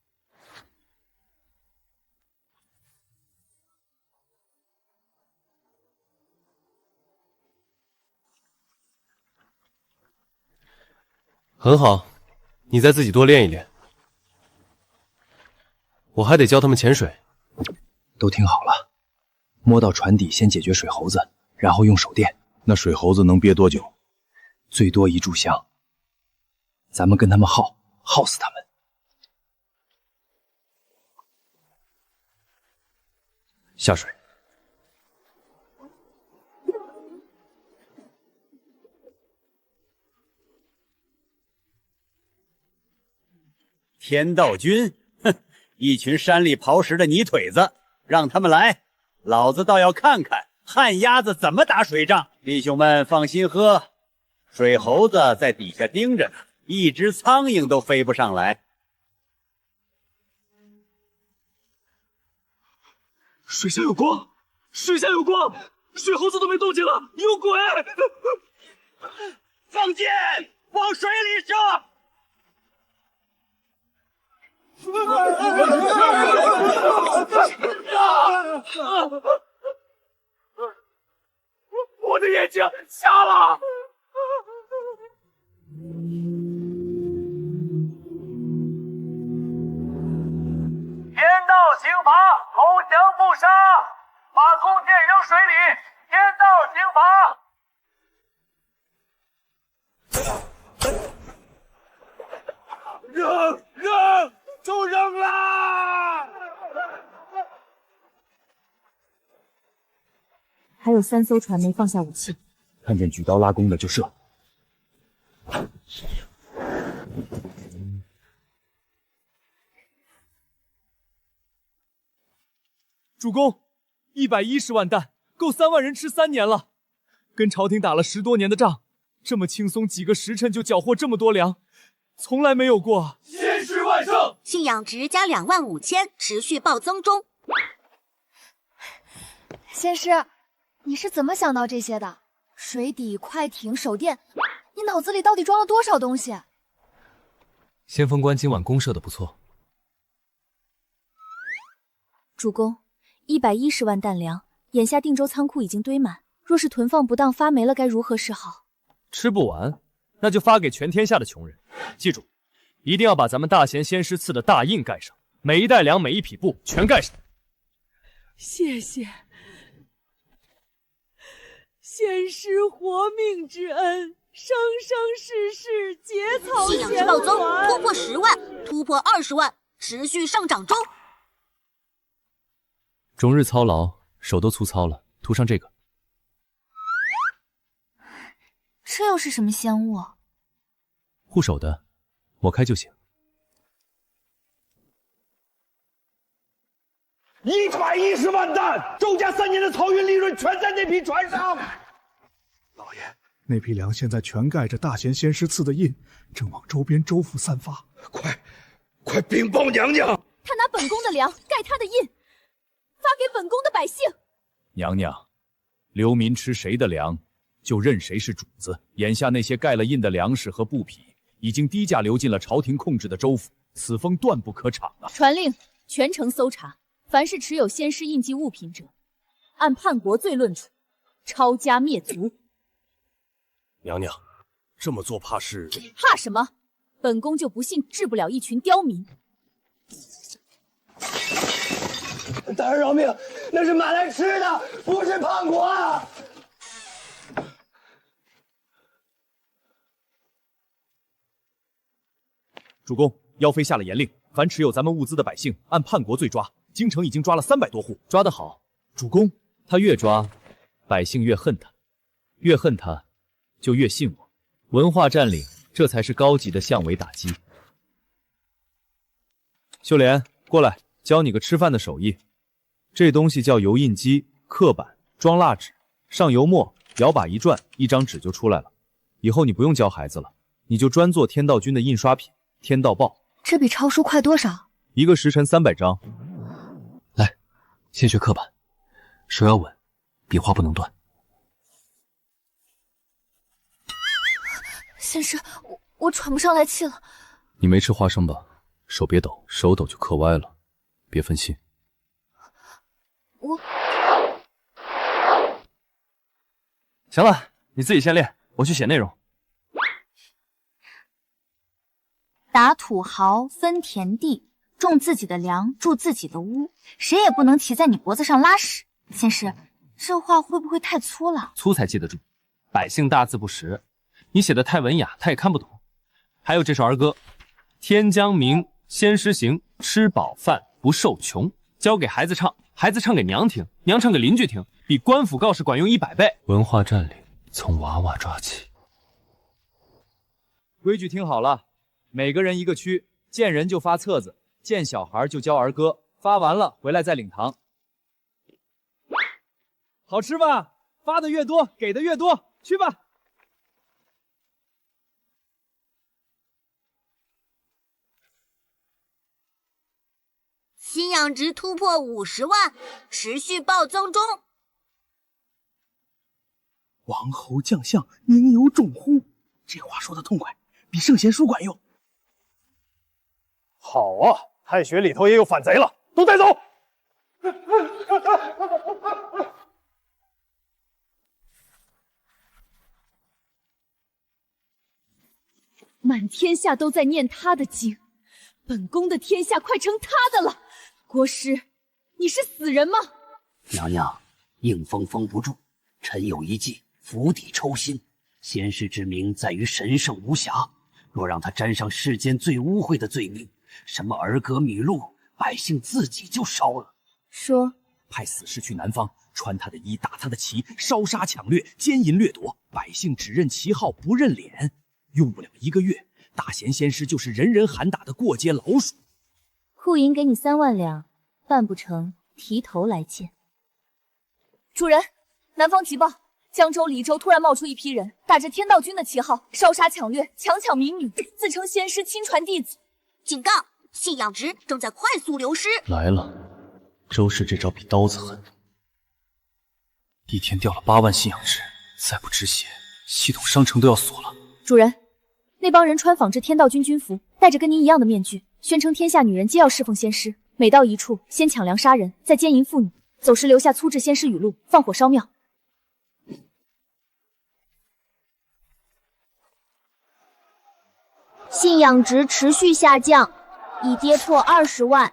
很好，你再自己多练一练。我还得教他们潜水。都听好了，摸到船底先解决水猴子，然后用手电。那水猴子能憋多久？最多1炷香。咱们跟他们耗死他们。下水。天道军，哼，一群山里刨食的泥腿子，让他们来，老子倒要看看旱鸭子怎么打水仗。弟兄们放心喝，水猴子在底下盯着呢，一只苍蝇都飞不上来。水下有光，水下有光，水猴子都没动静了，有鬼！放箭，往水里射！我的眼睛瞎了！天道刑罚，投降不杀，把弓箭扔水里！天道刑罚。扔，都扔啦！还有3艘船没放下武器，看见举刀拉弓的就射。主公，110万担，够3万人吃3年了。跟朝廷打了10多年的仗，这么轻松几个时辰就缴获这么多粮，从来没有过。先师万圣！信仰值加25000，持续暴增中。仙师，你是怎么想到这些的？水底、快艇、手电，你脑子里到底装了多少东西？先锋官今晚弓射的不错。主公，110万担粮，眼下定州仓库已经堆满，若是囤放不当发霉了，该如何是好？吃不完，那就发给全天下的穷人。记住，一定要把咱们大贤先师赐的大印盖上，每一袋粮、每一匹布全盖上。谢谢先师活命之恩，生生世世结草信仰值衔暴增，环。突破10万，突破20万，持续上涨中。终日操劳，手都粗糙了，涂上这个。这又是什么仙物？护手的，我开就行。110万担，周家3年的漕运利润全在那匹船上。老爷，那批粮现在全盖着大贤先师赐的印，正往周边州府散发。快禀报娘娘！他拿本宫的粮盖他的印，发给本宫的百姓。娘娘，流民吃谁的粮，就认谁是主子。眼下那些盖了印的粮食和布匹，已经低价流进了朝廷控制的州府，此风断不可长啊！传令，全城搜查，凡是持有先师印记物品者，按叛国罪论处，抄家灭族。娘娘，这么做怕是……怕什么？本宫就不信治不了一群刁民。大人饶命，那是买来吃的，不是叛国啊！主公，妖妃下了严令，凡持有咱们物资的百姓，按叛国罪抓。京城已经抓了300多户，抓得好。主公，他越抓，百姓越恨他，越恨他，就越信我。文化占领，这才是高级的巷尾打击。秀莲，过来，教你个吃饭的手艺。这东西叫油印机，刻板，装蜡纸，上油墨，摇把一转，一张纸就出来了。以后你不用教孩子了，你就专做天道军的印刷品，天道报。这比抄书快多少？1个时辰300张。来，先学刻板，手要稳，笔画不能断。先师，我喘不上来气了。你没吃花生吧？手别抖，手抖就刻歪了，别分心。行了，你自己先练，我去写内容。打土豪分田地，种自己的粮，住自己的屋，谁也不能骑在你脖子上拉屎。先师，这话会不会太粗了？粗才记得住，百姓大字不识，你写的太文雅，他也看不懂。还有这首儿歌：天将明，先师行，吃饱饭不受穷。教给孩子唱，孩子唱给娘听，娘唱给邻居听，比官府告示管用100倍。文化占领，从娃娃抓起。规矩听好了，每个人一个区见人就发册子，见小孩就教儿歌，发完了回来再领糖。好吃吧？发的越多，给的越多，去吧。信仰值突破50万，持续暴增中。王侯将相宁有种乎？这话说的痛快，比圣贤书管用。好啊，太学里头也有反贼了，都带走。满天下都在念他的经，本宫的天下快成他的了。国师，你是死人吗？娘娘，硬封封不住，臣有一计，釜底抽薪。仙师之名在于神圣无瑕，若让他沾上世间最污秽的罪名，什么儿歌米路，百姓自己就烧了。说，派死士去南方，穿他的衣，打他的旗，烧杀抢掠，奸淫掠夺，百姓只认旗号，不认脸。用不了1个月，大贤仙师就是人人喊打的过街老鼠。库银给你3万两，办不成提头来见。主人，南方急报，江州、黎州突然冒出一批人，打着天道军的旗号，烧杀抢掠，强抢民女，自称仙师亲传弟子。警告，信仰值正在快速流失。来了，周氏这招比刀子狠，一天掉了8万信仰值，再不止血，系统商城都要锁了。主人，那帮人穿仿制天道军军服，戴着跟您一样的面具，宣称天下女人皆要侍奉仙师，每到一处先抢粮杀人，再奸淫妇女，走时留下粗制仙师语录，放火烧庙。信仰值持续下降，已跌破20万。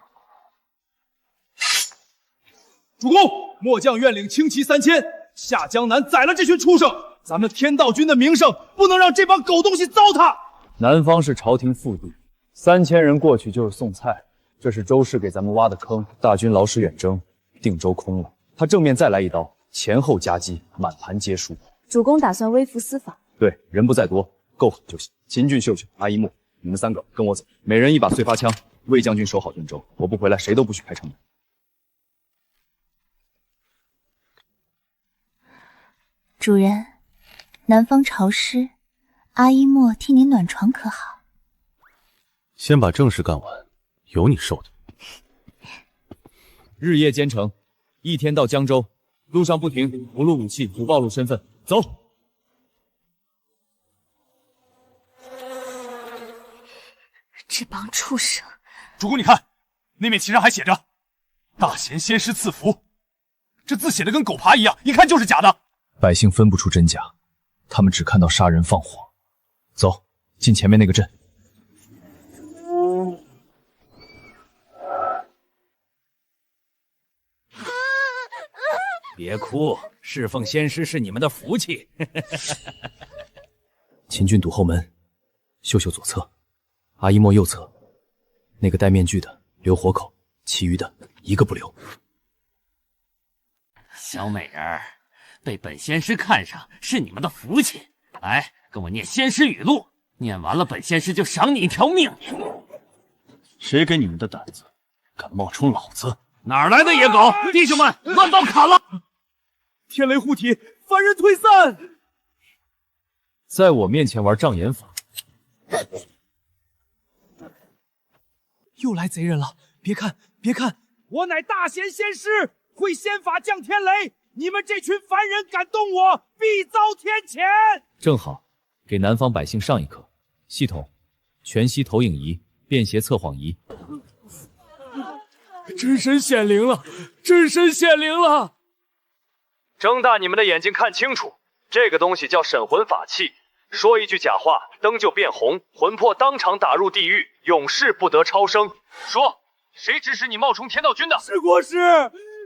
主公，末将愿领轻骑3000，下江南宰了这群畜生。咱们天道军的名声不能让这帮狗东西糟蹋。南方是朝廷腹地，3000人过去就是送菜，这是周氏给咱们挖的坑。大军劳师远征，定州空了，他正面再来一刀，前后夹击，满盘皆输。主公打算微服私访？对，人不在多，够狠就行。秦俊、秀秀、阿一木，你们3个跟我走，每人1把碎发枪。魏将军守好顿州，我不回来，谁都不许开城门。主人，南方潮湿，阿一莫替您暖床可好？先把正事干完，有你受的。日夜兼程，一天到江州，路上不停，不录武器，不暴露身份。走。这帮畜生！主公，你看，那面旗上还写着“大贤仙师赐福”，这字写的跟狗爬一样，一看就是假的。百姓分不出真假，他们只看到杀人放火。走，进前面那个镇。别哭，侍奉仙师是你们的福气。秦俊堵后门，秀秀左侧，阿一莫右侧，那个戴面具的留活口，其余的一个不留。小美人儿，被本仙师看上是你们的福气。来，跟我念仙师语录，念完了本仙师就赏你一条命。谁给你们的胆子，敢冒充老子？哪来的野狗？弟兄们，乱刀砍了！天雷护体，凡人退散！在我面前玩障眼法，又来贼人了！别看，别看！我乃大贤仙师，会仙法降天雷。你们这群凡人敢动我，必遭天谴！正好给南方百姓上一课。系统，全息投影仪，便携测谎仪。真神显灵了！真神显灵了！睁大你们的眼睛看清楚，这个东西叫审魂法器。说一句假话，灯就变红，魂魄当场打入地狱，永世不得超生。说，谁指使你冒充天道军的？是国师，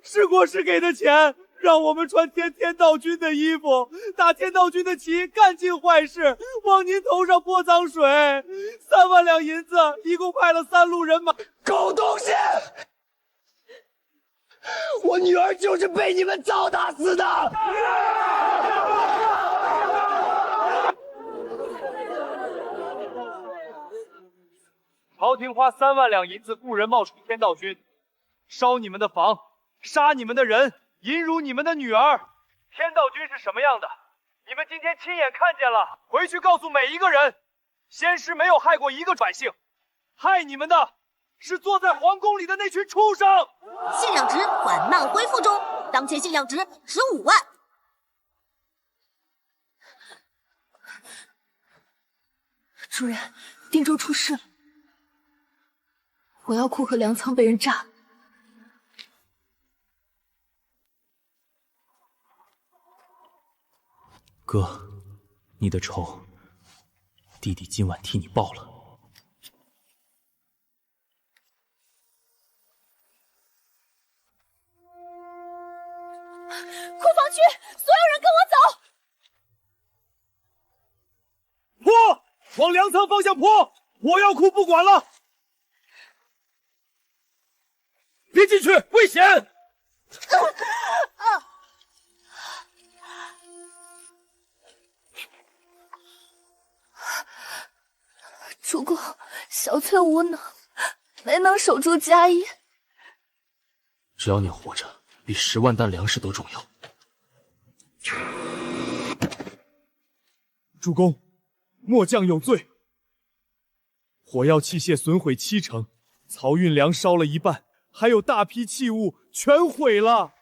是国师给的钱，让我们穿天道军的衣服，打天道军的旗，干尽坏事，往您头上泼脏水。3万两银子，一共派了3路人马。狗东西！我女儿就是被你们糟蹋死的！朝廷花3万两银子雇人冒充天道军，烧你们的房，杀你们的人，淫辱你们的女儿。天道军是什么样的？你们今天亲眼看见了，回去告诉每一个人，仙师没有害过一个百姓，害你们的是坐在皇宫里的那群畜生。信仰值缓慢恢复中，当前信仰值15万。主人，定州出事了，火药库和粮仓被人炸了。哥，你的仇，弟弟今晚替你报了。库房区，所有人跟我走！破！往粮仓方向破！火药库不管了！别进去，危险！主公，小翠无能，没能守住家业。只要你活着，比10万担粮食都重要。主公，末将有罪。火药器械损毁70%，漕运粮烧了一半，还有大批器物全毁了。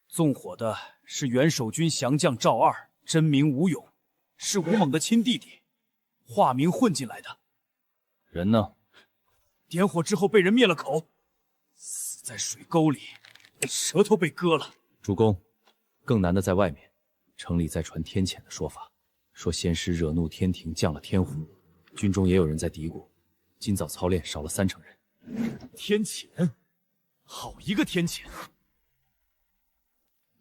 纵火的是元守军降将赵二，真名吴勇，是吴猛的亲弟弟，化名混进来的。人呢？点火之后被人灭了口，死在水沟里，舌头被割了。主公，更难的在外面，城里在传天谴的说法，说仙师惹怒天庭，降了天狐。军中也有人在嘀咕，今早操练少了30%人。天谴，好一个天谴！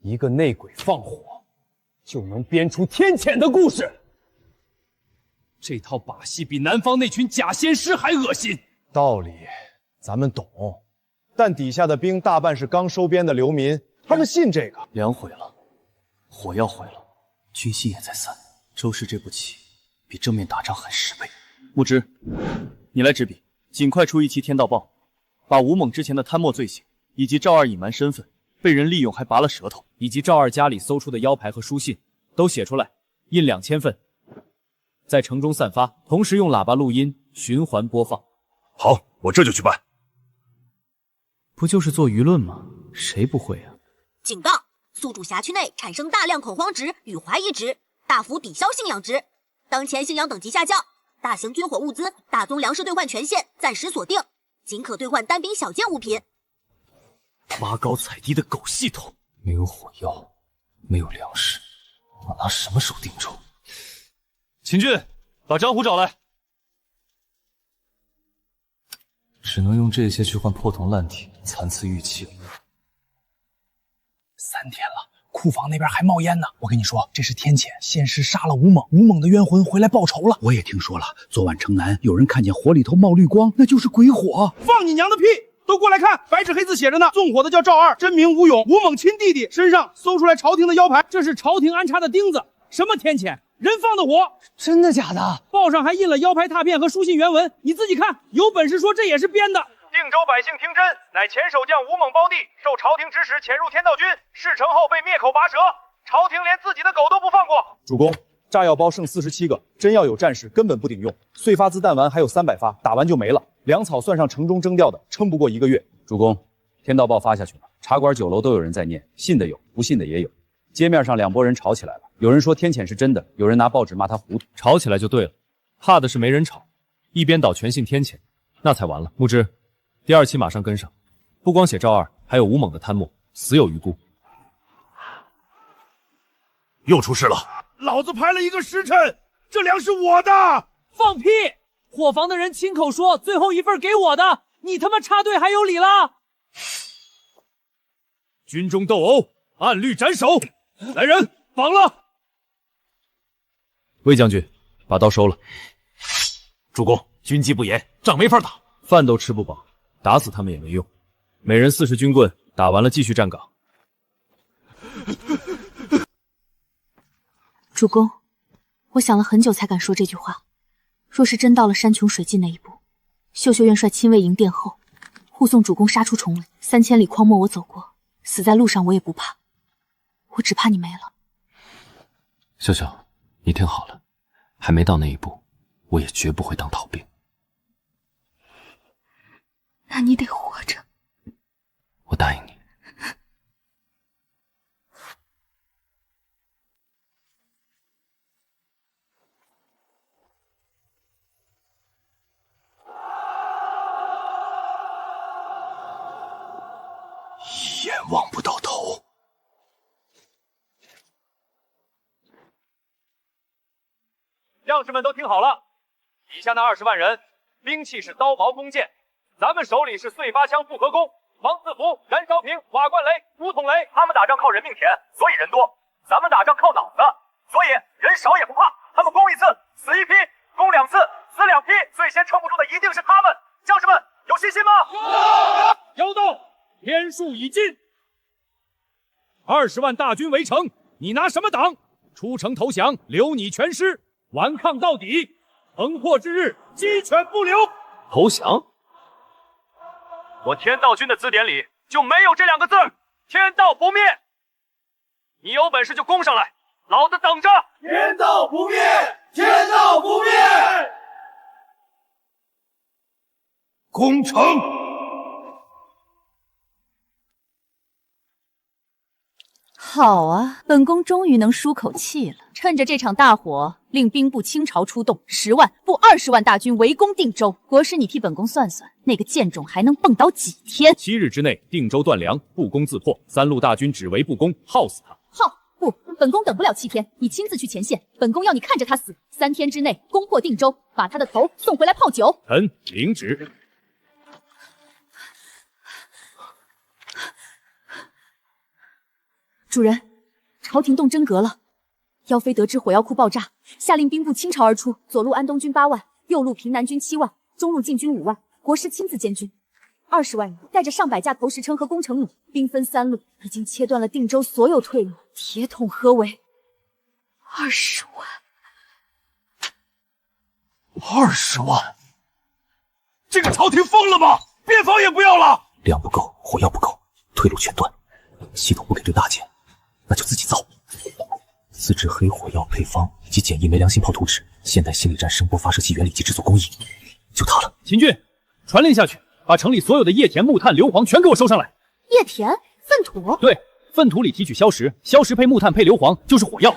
一个内鬼放火，就能编出天谴的故事。这套把戏比南方那群假仙师还恶心。道理咱们懂，但底下的兵大半是刚收编的流民，他们信这个。粮毁了，火药毁了，军心也在散。周氏这步棋比正面打仗狠10倍。牧之，你来执笔，尽快出一期《天道报》，把吴猛之前的贪墨罪行，以及赵二隐瞒身份、被人利用还拔了舌头，以及赵二家里搜出的腰牌和书信，都写出来，印2000份。在城中散发，同时用喇叭录音循环播放。好，我这就去办。不就是做舆论吗？谁不会啊？警告：宿主辖区内产生大量恐慌值与怀疑值，大幅抵消信仰值。当前信仰等级下降，大型军火物资、大宗粮食兑换权限暂时锁定，仅可兑换单兵小件物品。挖高踩低的狗系统，没有火药，没有粮食，我拿什么守定州？秦俊，把张虎找来。只能用这些去换破铜烂铁、残次玉器了。3天了，库房那边还冒烟呢。我跟你说，这是天谴，仙师杀了吴猛，吴猛的冤魂回来报仇了。我也听说了，昨晚城南有人看见火里头冒绿光，那就是鬼火。放你娘的屁！都过来看，白纸黑字写着呢。纵火的叫赵二，真名吴勇，吴猛亲弟弟，身上搜出来朝廷的腰牌，这是朝廷安插的钉子。什么天谴？人放的火，真的假的？报上还印了腰牌拓片和书信原文，你自己看。有本事说这也是编的。定州百姓听真，乃前守将吴猛胞弟，受朝廷指使潜入天道军，事成后被灭口拔舌，朝廷连自己的狗都不放过。主公，炸药包剩47个，真要有战士根本不顶用。碎发子弹丸还有300发，打完就没了。粮草算上城中征调的，撑不过1个月。主公，天道报发下去了，茶馆酒楼都有人在念，信的有，不信的也有。街面上2拨人吵起来了，有人说天谴是真的，有人拿报纸骂他糊涂。吵起来就对了，怕的是没人吵，一边倒全信天谴，那才完了。牧之，第2期马上跟上，不光写赵二，还有吴猛的贪墨，死有余辜。又出事了！老子派了一个时辰，这粮是我的！放屁！伙房的人亲口说最后一份给我的，你他妈插队还有理了？军中斗殴，按律斩首。来人，绑了！魏将军，把刀收了。主公，军纪不严，仗没法打，饭都吃不饱，打死他们也没用。每人40军棍，打完了继续站岗。主公，我想了很久才敢说这句话。若是真到了山穷水尽那一步，秀秀元帅亲卫营殿后，护送主公杀出重围，3000里荒漠我走过，死在路上我也不怕，我只怕你没了。秀秀，你听好了，还没到那一步，我也绝不会当逃兵。那你得活着。我答应你。一眼望不到头。将士们都听好了，以下那20万人，兵器是刀矛弓箭，咱们手里是碎发枪、复合弓、王四符、燃烧瓶、瓦罐雷、五桶雷。他们打仗靠人命填，所以人多；咱们打仗靠脑子，所以人少也不怕。他们攻一次死一批，攻2次死2批，最先撑不住的一定是他们。将士们有信心吗？有动，天数已尽。20万大军围城，你拿什么挡？出城投降，留你全尸，顽抗到底，城破之日，鸡犬不留。投降？我天道军的字典里就没有这2个字，天道不灭。你有本事就攻上来，老子等着。天道不灭，天道不灭。攻城！好啊，本宫终于能舒口气了。趁着这场大火，令兵部倾巢出动，10万不20万大军围攻定州。国师，你替本宫算算，那个贱种还能蹦跶几天？7日之内，定州断粮，不攻自破。3路大军只围不攻，耗死他。耗不，本宫等不了7天，你亲自去前线，本宫要你看着他死。3天之内攻破定州，把他的头送回来泡酒。臣领旨。主人，朝廷动真格了。妖妃得知火药库爆炸，下令兵部倾巢而出，左路安东军8万，右路平南军7万，中路晋军5万，国师亲自监军，20万人带着上百架投石车和攻城弩，兵分3路，已经切断了定州所有退路，铁桶合围。20万，20万！这个朝廷疯了吗？边防也不要了？粮不够，火药不够，退路全断，系统不给这大钱，那就自己造。自制黑火药配方以及简易煤良心炮图纸，现代心理战声波发射器原理及制作工艺，就它了。秦军，传令下去，把城里所有的液田、木炭、硫磺全给我收上来。液田、粪土？对，粪土里提取硝石，硝石配木炭配硫磺就是火药。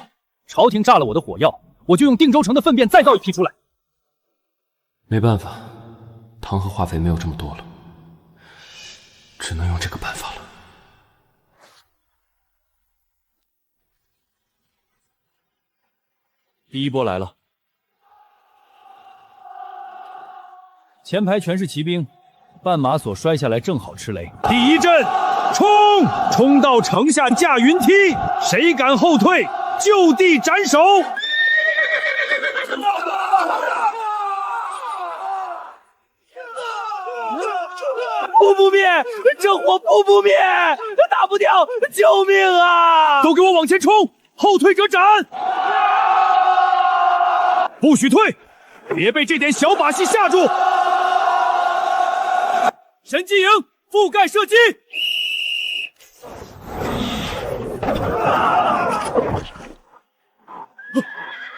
朝廷炸了我的火药，我就用定州城的粪便再造一批出来。没办法，糖和化肥没有这么多了，只能用这个办法了。第一波来了，前排全是骑兵，绊马索摔下来正好吃雷。第一阵，冲到城下架云梯，谁敢后退，就地斩首。不灭，这火不灭，打不掉，救命啊！都给我往前冲，后退者斩！不许退，别被这点小把戏吓住！神机营覆盖射击！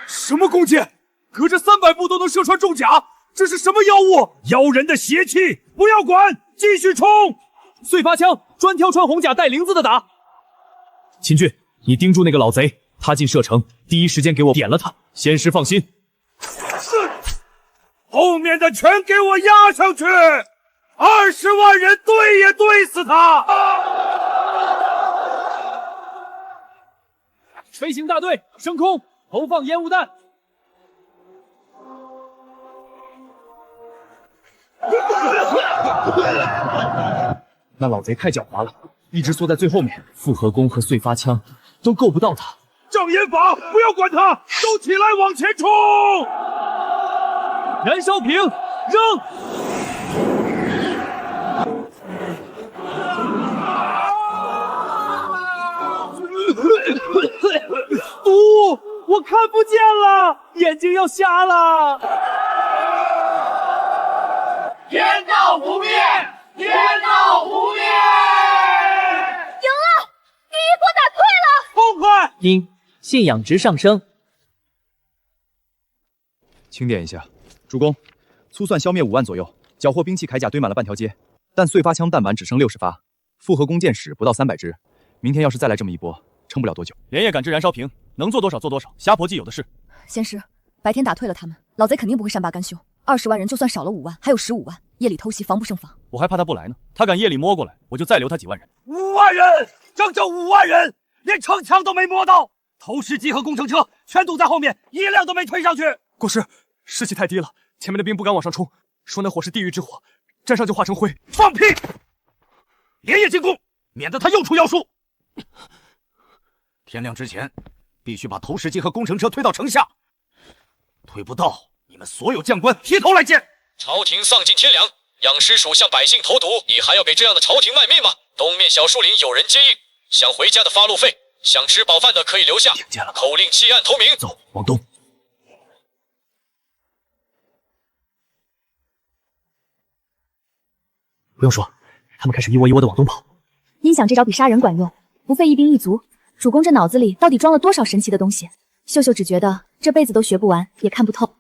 什么弓箭？隔着300步都能射穿重甲，这是什么妖物？妖人的邪气！不要管，继续冲！碎发枪专挑穿红甲带翎子的打。秦俊，你盯住那个老贼，他进射程，第一时间给我点了他。仙师放心。是，后面的全给我压上去！20万人对也对死他！飞行大队升空，投放烟雾弹。那老贼太狡猾了，一直缩在最后面，复合弓和碎发枪都够不到他。障眼法，不要管他，都起来往前冲！燃烧瓶扔！毒！我看不见了，眼睛要瞎了！天道不灭，天道不灭！赢了，羽翼国打退了，痛快！因信仰值上升。清点一下，主公，粗算消灭5万左右，缴获兵器铠甲堆满了半条街，但碎发枪弹丸只剩60发，复合弓箭矢不到300支。明天要是再来这么一波，撑不了多久。连夜赶制燃烧瓶，能做多少做多少，瞎婆计有的是。仙师，白天打退了他们，老贼肯定不会善罢甘休。20万人就算少了5万，还有15万，夜里偷袭防不胜防。我还怕他不来呢，他敢夜里摸过来，我就再留他几万人。 5万人，整整5万人，连城墙都没摸到，投石机和工程车全堵在后面，一辆都没推上去。国师，士气太低了，前面的兵不敢往上冲，说那火是地狱之火，沾上就化成灰。放屁！连夜进攻，免得他又出妖术。天亮之前，必须把投石机和工程车推到城下。推不到，你们所有将官提头来见。朝廷丧尽天良，养尸属向百姓投毒，你还要给这样的朝廷卖命吗？东面小树林有人接应，想回家的发路费，想吃饱饭的可以留下。听见了，口令弃暗投明。走，往东。不用说，他们开始一窝一窝的往东跑。音响这招比杀人管用，不费一兵一卒。主公这脑子里到底装了多少神奇的东西？秀秀只觉得这辈子都学不完，也看不透。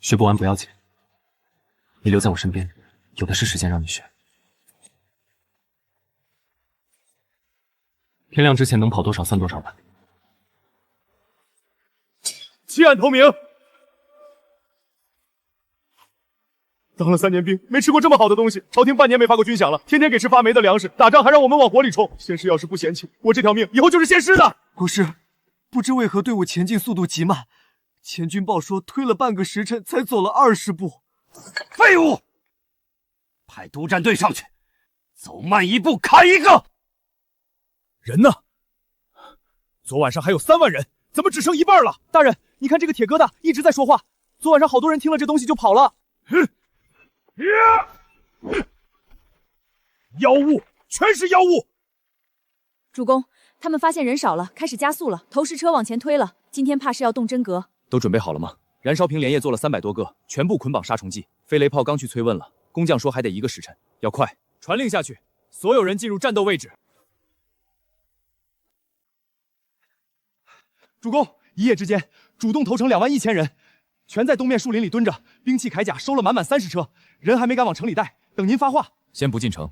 学不完不要紧，你留在我身边，有的是时间让你学。天亮之前能跑多少算多少吧。弃暗投明。当了3年兵，没吃过这么好的东西。朝廷半年没发过军饷了，天天给吃发霉的粮食，打仗还让我们往火里冲。仙师要是不嫌弃，我这条命以后就是仙师的。国师，不知为何队伍前进速度极慢，前军报说推了半个时辰才走了20步。废物！派督战队上去，走慢1步砍1个。人呢？昨晚上还有3万人，怎么只剩一半了？大人，你看这个铁疙瘩一直在说话，昨晚上好多人听了这东西就跑了。妖物，全是妖物！主公，他们发现人少了，开始加速了，投石车往前推了。今天怕是要动真格。都准备好了吗？燃烧瓶连夜做了300多个，全部捆绑杀虫剂。飞雷炮刚去催问了，工匠说还得1个时辰，要快。传令下去，所有人进入战斗位置。主公，一夜之间主动投诚2万1千人。全在东面树林里蹲着，兵器铠甲收了满满30车，人还没敢往城里带。等您发话，先不进城，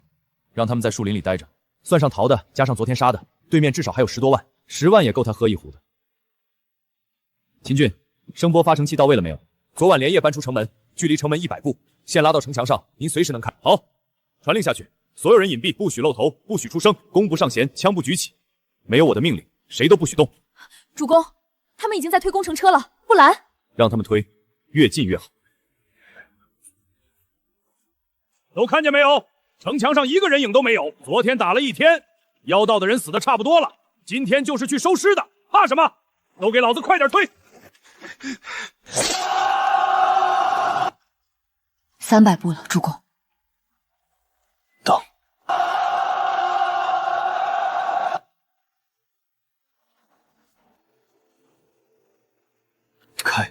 让他们在树林里待着，算上逃的，加上昨天杀的，对面至少还有10多万，10万也够他喝一壶的。秦俊，声波发成器到位了没有？昨晚连夜搬出城门，距离城门100步，线拉到城墙上，您随时能看。好，传令下去，所有人隐蔽，不许露头，不许出声，弓不上弦，枪不举起，没有我的命令，谁都不许动。主公，他们已经在推工程车了，不拦。让他们推，越近越好。都看见没有？城墙上1个人影都没有。昨天打了1天，妖道的人死的差不多了，今天就是去收尸的，怕什么？都给老子快点推！300步了，主公。等。开。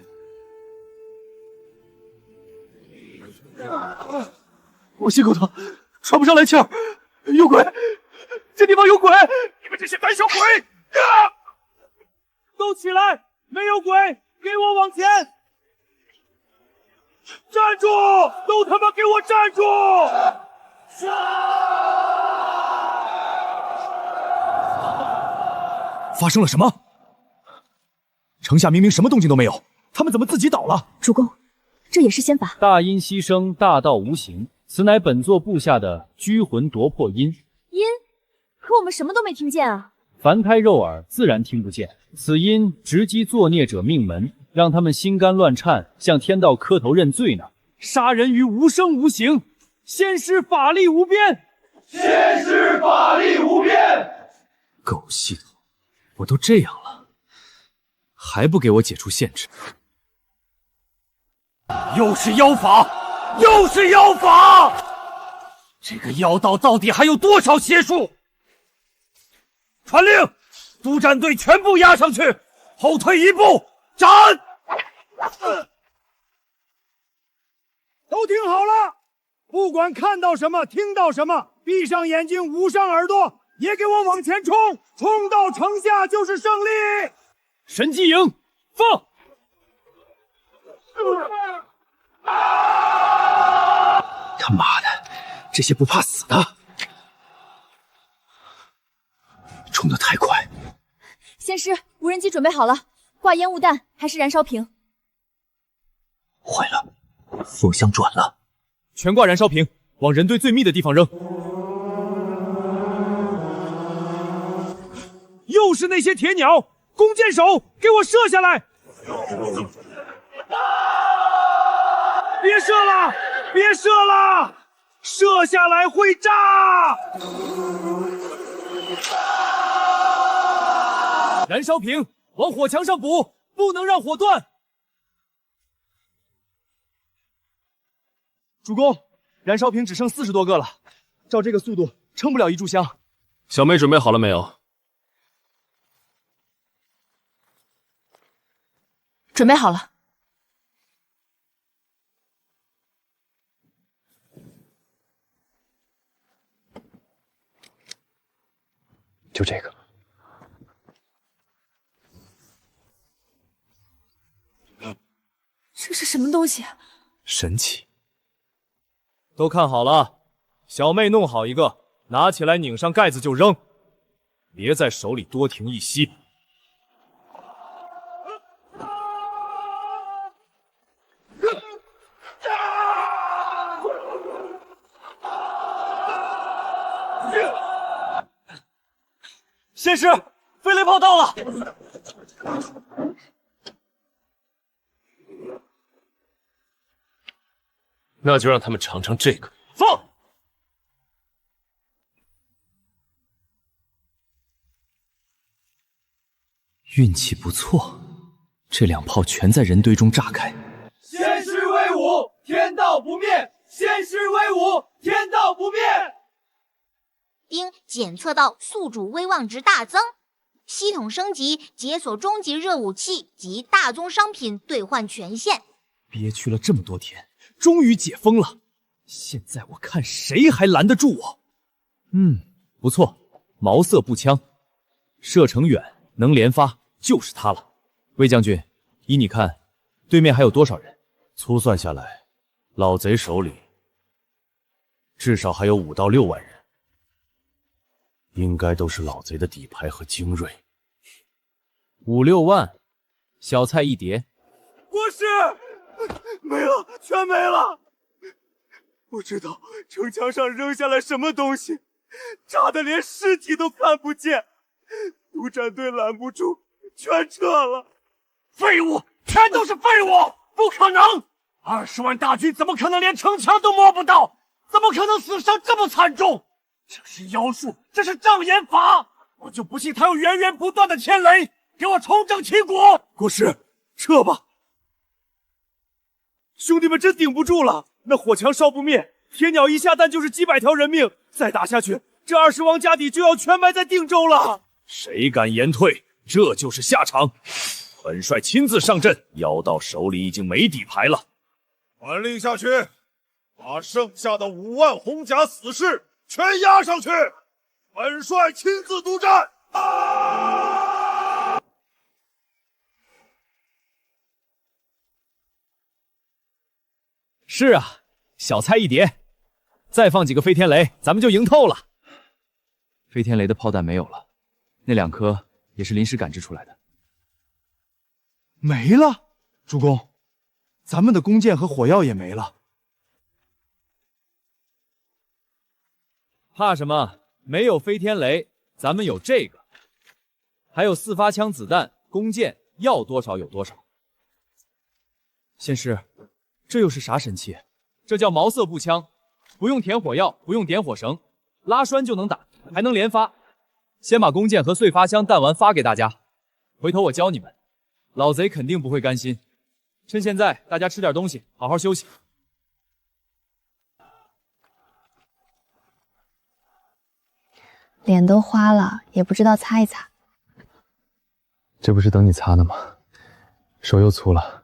我心口疼，喘不上来气儿，有鬼！这地方有鬼！你们这些胆小鬼！都起来！没有鬼，给我往前！站住！都他妈给我站住！发生了什么？城下明明什么动静都没有，他们怎么自己倒了？主公，这也是仙法。大音希声，大道无形，此乃本座部下的拘魂夺魄音。音？可我们什么都没听见啊！凡开肉耳，自然听不见。此音直击作孽者命门，让他们心肝乱颤，向天道磕头认罪呢。杀人于无声无形，仙师法力无边。仙师法力无边。狗系统，我都这样了，还不给我解除限制？又是妖法，又是妖法！这个妖道到底还有多少邪术？传令，督战队全部压上去，后退1步，斩！都都听好了，不管看到什么，听到什么，闭上眼睛，捂上耳朵，也给我往前冲，冲到城下就是胜利！神机营，放！他妈的，这些不怕死的，冲得太快！仙师，无人机准备好了，挂烟雾弹还是燃烧瓶？坏了，风向转了，全挂燃烧瓶，往人堆最密的地方扔。又是那些铁鸟，弓箭手，给我射下来！别射了，别射了，射下来会炸！燃烧瓶往火墙上补，不能让火断。主公，燃烧瓶只剩40多个了，照这个速度，撑不了1炷香。小妹准备好了没有？准备好了。就这个。这是什么东西？神奇。都看好了，小妹弄好一个，拿起来拧上盖子就扔，别在手里多停一息。仙师，飞雷炮到了！那就让他们尝尝这个。放！运气不错，这2炮全在人堆中炸开。仙师威武，天道不灭！仙师威武，天道不灭！丁检测到宿主威望值大增，系统升级，解锁终极热武器及大宗商品兑换权限。憋屈了这么多天，终于解封了。现在我看谁还拦得住我？不错，毛瑟步枪，射程远，能连发，就是它了。魏将军，依你看，对面还有多少人？粗算下来，老贼手里至少还有5到6万人。应该都是老贼的底牌和精锐，5、6万，小菜一碟。国师，没了，全没了！不知道城墙上扔下来什么东西，炸得连尸体都看不见。督战队拦不住，全撤了。废物，全都是废物！不可能！20万大军怎么可能连城墙都摸不到？怎么可能死伤这么惨重？这是妖术，这是障眼法！我就不信他有源源不断的天雷，给我重整旗鼓！国师，撤吧！兄弟们真顶不住了，那火墙烧不灭，铁鸟一下弹就是几百条人命，再打下去，这20王家底就要全埋在定州了。谁敢言退，这就是下场。本帅亲自上阵，妖道手里已经没底牌了。传令下去，把剩下的5万红甲死士全压上去！本帅亲自督战。是啊，小菜一碟，再放几个飞天雷，咱们就赢透了。飞天雷的炮弹没有了，那2颗也是临时赶制出来的。没了，主公，咱们的弓箭和火药也没了。怕什么？没有飞天雷，咱们有这个，还有4发枪子弹、弓箭，要多少有多少。仙师，这又是啥神器？这叫毛瑟步枪，不用填火药，不用点火绳，拉栓就能打，还能连发。先把弓箭和碎发枪弹丸发给大家，回头我教你们。老贼肯定不会甘心。趁现在，大家吃点东西，好好休息。脸都花了，也不知道擦一擦。这不是等你擦的吗？手又粗了，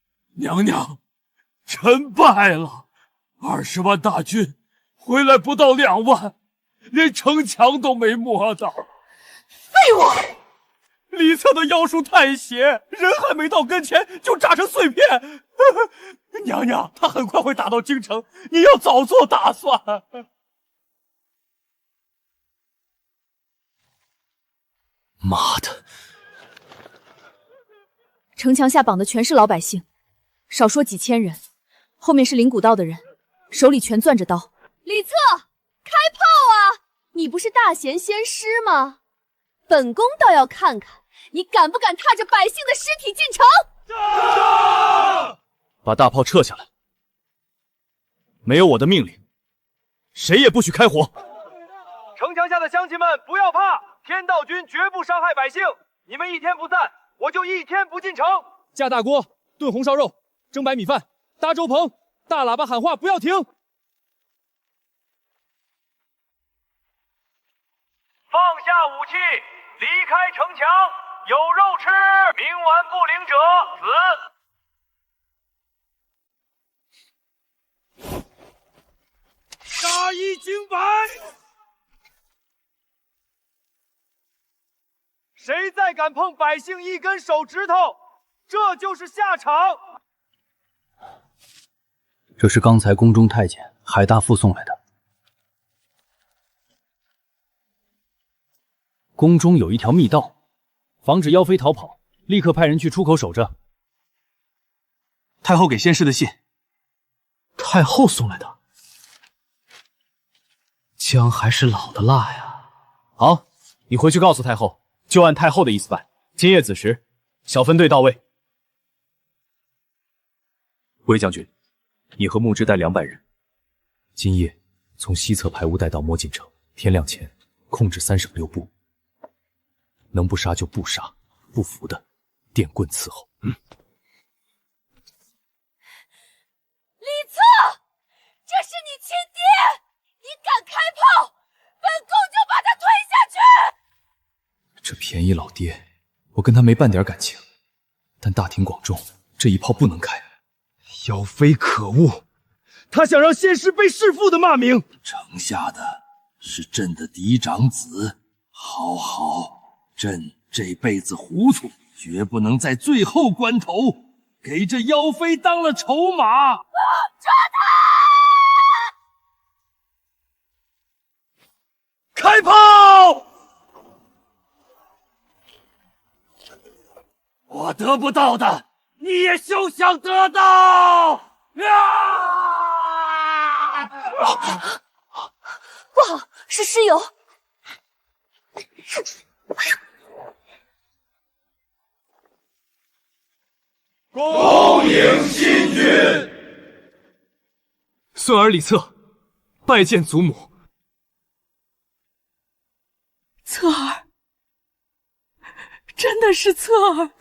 娘娘，臣败了。20万大军回来不到2万，连城墙都没摸到。废物！李策的妖术太邪，人还没到跟前就炸成碎片。娘娘，他很快会打到京城，你要早做打算。妈的！城墙下绑的全是老百姓，少说几千人，后面是领古道的人，手里全攥着刀。李策，开炮啊！你不是大贤先师吗？本宫倒要看看你敢不敢踏着百姓的尸体进城！把大炮撤下来，没有我的命令，谁也不许开火。城墙下的乡亲们不要怕，天道军绝不伤害百姓。你们一天不散，我就一天不进城。架大锅，炖红烧肉，蒸白米饭，搭粥棚，大喇叭喊话不要停。放下武器，离开城墙，有肉吃，明晚不领者死。大义经白，谁再敢碰百姓一根手指头，这就是下场。这是刚才宫中太监海大富送来的。宫中有一条密道，防止妖妃逃跑，立刻派人去出口守着。太后给先师的信，太后送来的，姜还是老的辣呀。好，你回去告诉太后，就按太后的意思办。今夜子时，小分队到位。魏将军，你和木之带200人，今夜从西侧排5带到魔锦城，天亮前控制3省6部。能不杀就不杀，不服的电棍伺候。李策，这是你亲爹，你敢开炮，本宫就把他推下去。这便宜老爹，我跟他没半点感情，但大庭广众，这一炮不能开。妖妃可恶，她想让先师背弑父的骂名。城下的是朕的嫡长子，好。朕这辈子糊涂，绝不能在最后关头给这妖妃当了筹码。抓他！开炮！我得不到的，你也休想得到！不好，是尸油。恭迎新君。孙儿李策，拜见祖母。策儿，真的是策儿。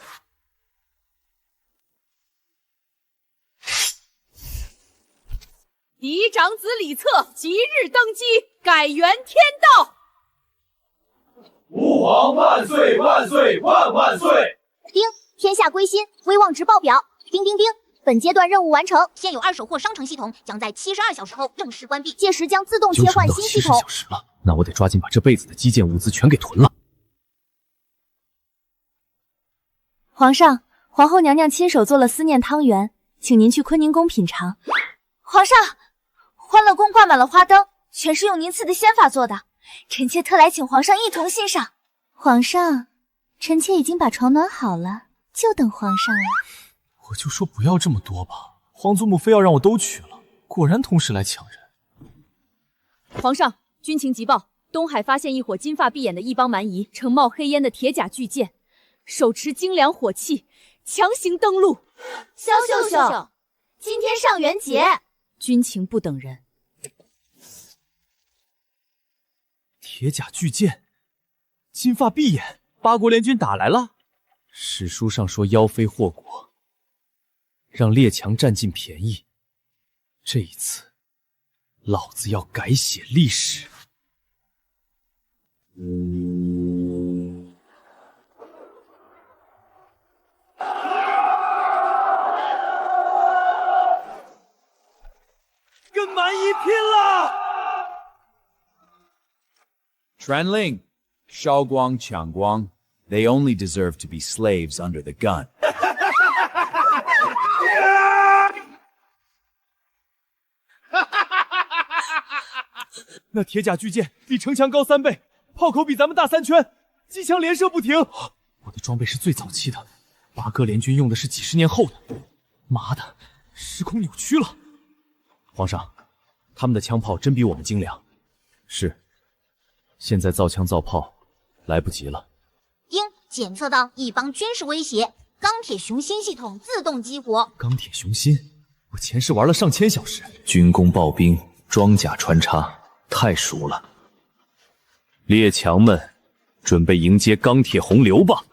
嫡长子李策即日登基，改元天道。吾皇万岁万岁万万岁！叮，天下归心，威望值爆表。叮叮叮，本阶段任务完成，现有2手货商城系统将在72小时后正式关闭，届时将自动切换新系统。70小时了，那我得抓紧把这辈子的基建物资全给囤了。皇上，皇后娘娘亲手做了思念汤圆，请您去坤宁宫品尝。皇上，欢乐宫挂满了花灯，全是用您赐的仙法做的。臣妾特来请皇上一同欣赏。皇上，臣妾已经把床暖好了，就等皇上了。我就说不要这么多吧，皇祖母非要让我都取了，果然同时来抢人。皇上，军情急报，东海发现一伙金发碧眼的一帮蛮夷，乘冒黑烟的铁甲巨舰，手持精良火器，强行登陆。萧秀秀，今天上元节，军情不等人。铁甲巨舰，金发碧眼，8国联军打来了。史书上说妖妃祸国，让列强占尽便宜。这一次，老子要改写历史。传令，烧光抢光 ，They only deserve to be slaves under the gun。那铁甲巨剑比城墙高3倍，炮口比咱们大3圈，机枪连射不停。我的装备是最早期的，八哥联军用的是几10年后的。妈的，时空扭曲了！皇上，他们的枪炮真比我们精良。是，现在造枪造炮来不及了。应检测到一方军事威胁，钢铁雄心系统自动激活。钢铁雄心，我前世玩了上千小时，军工刨冰，装甲穿插。太熟了，列强们，准备迎接钢铁洪流吧！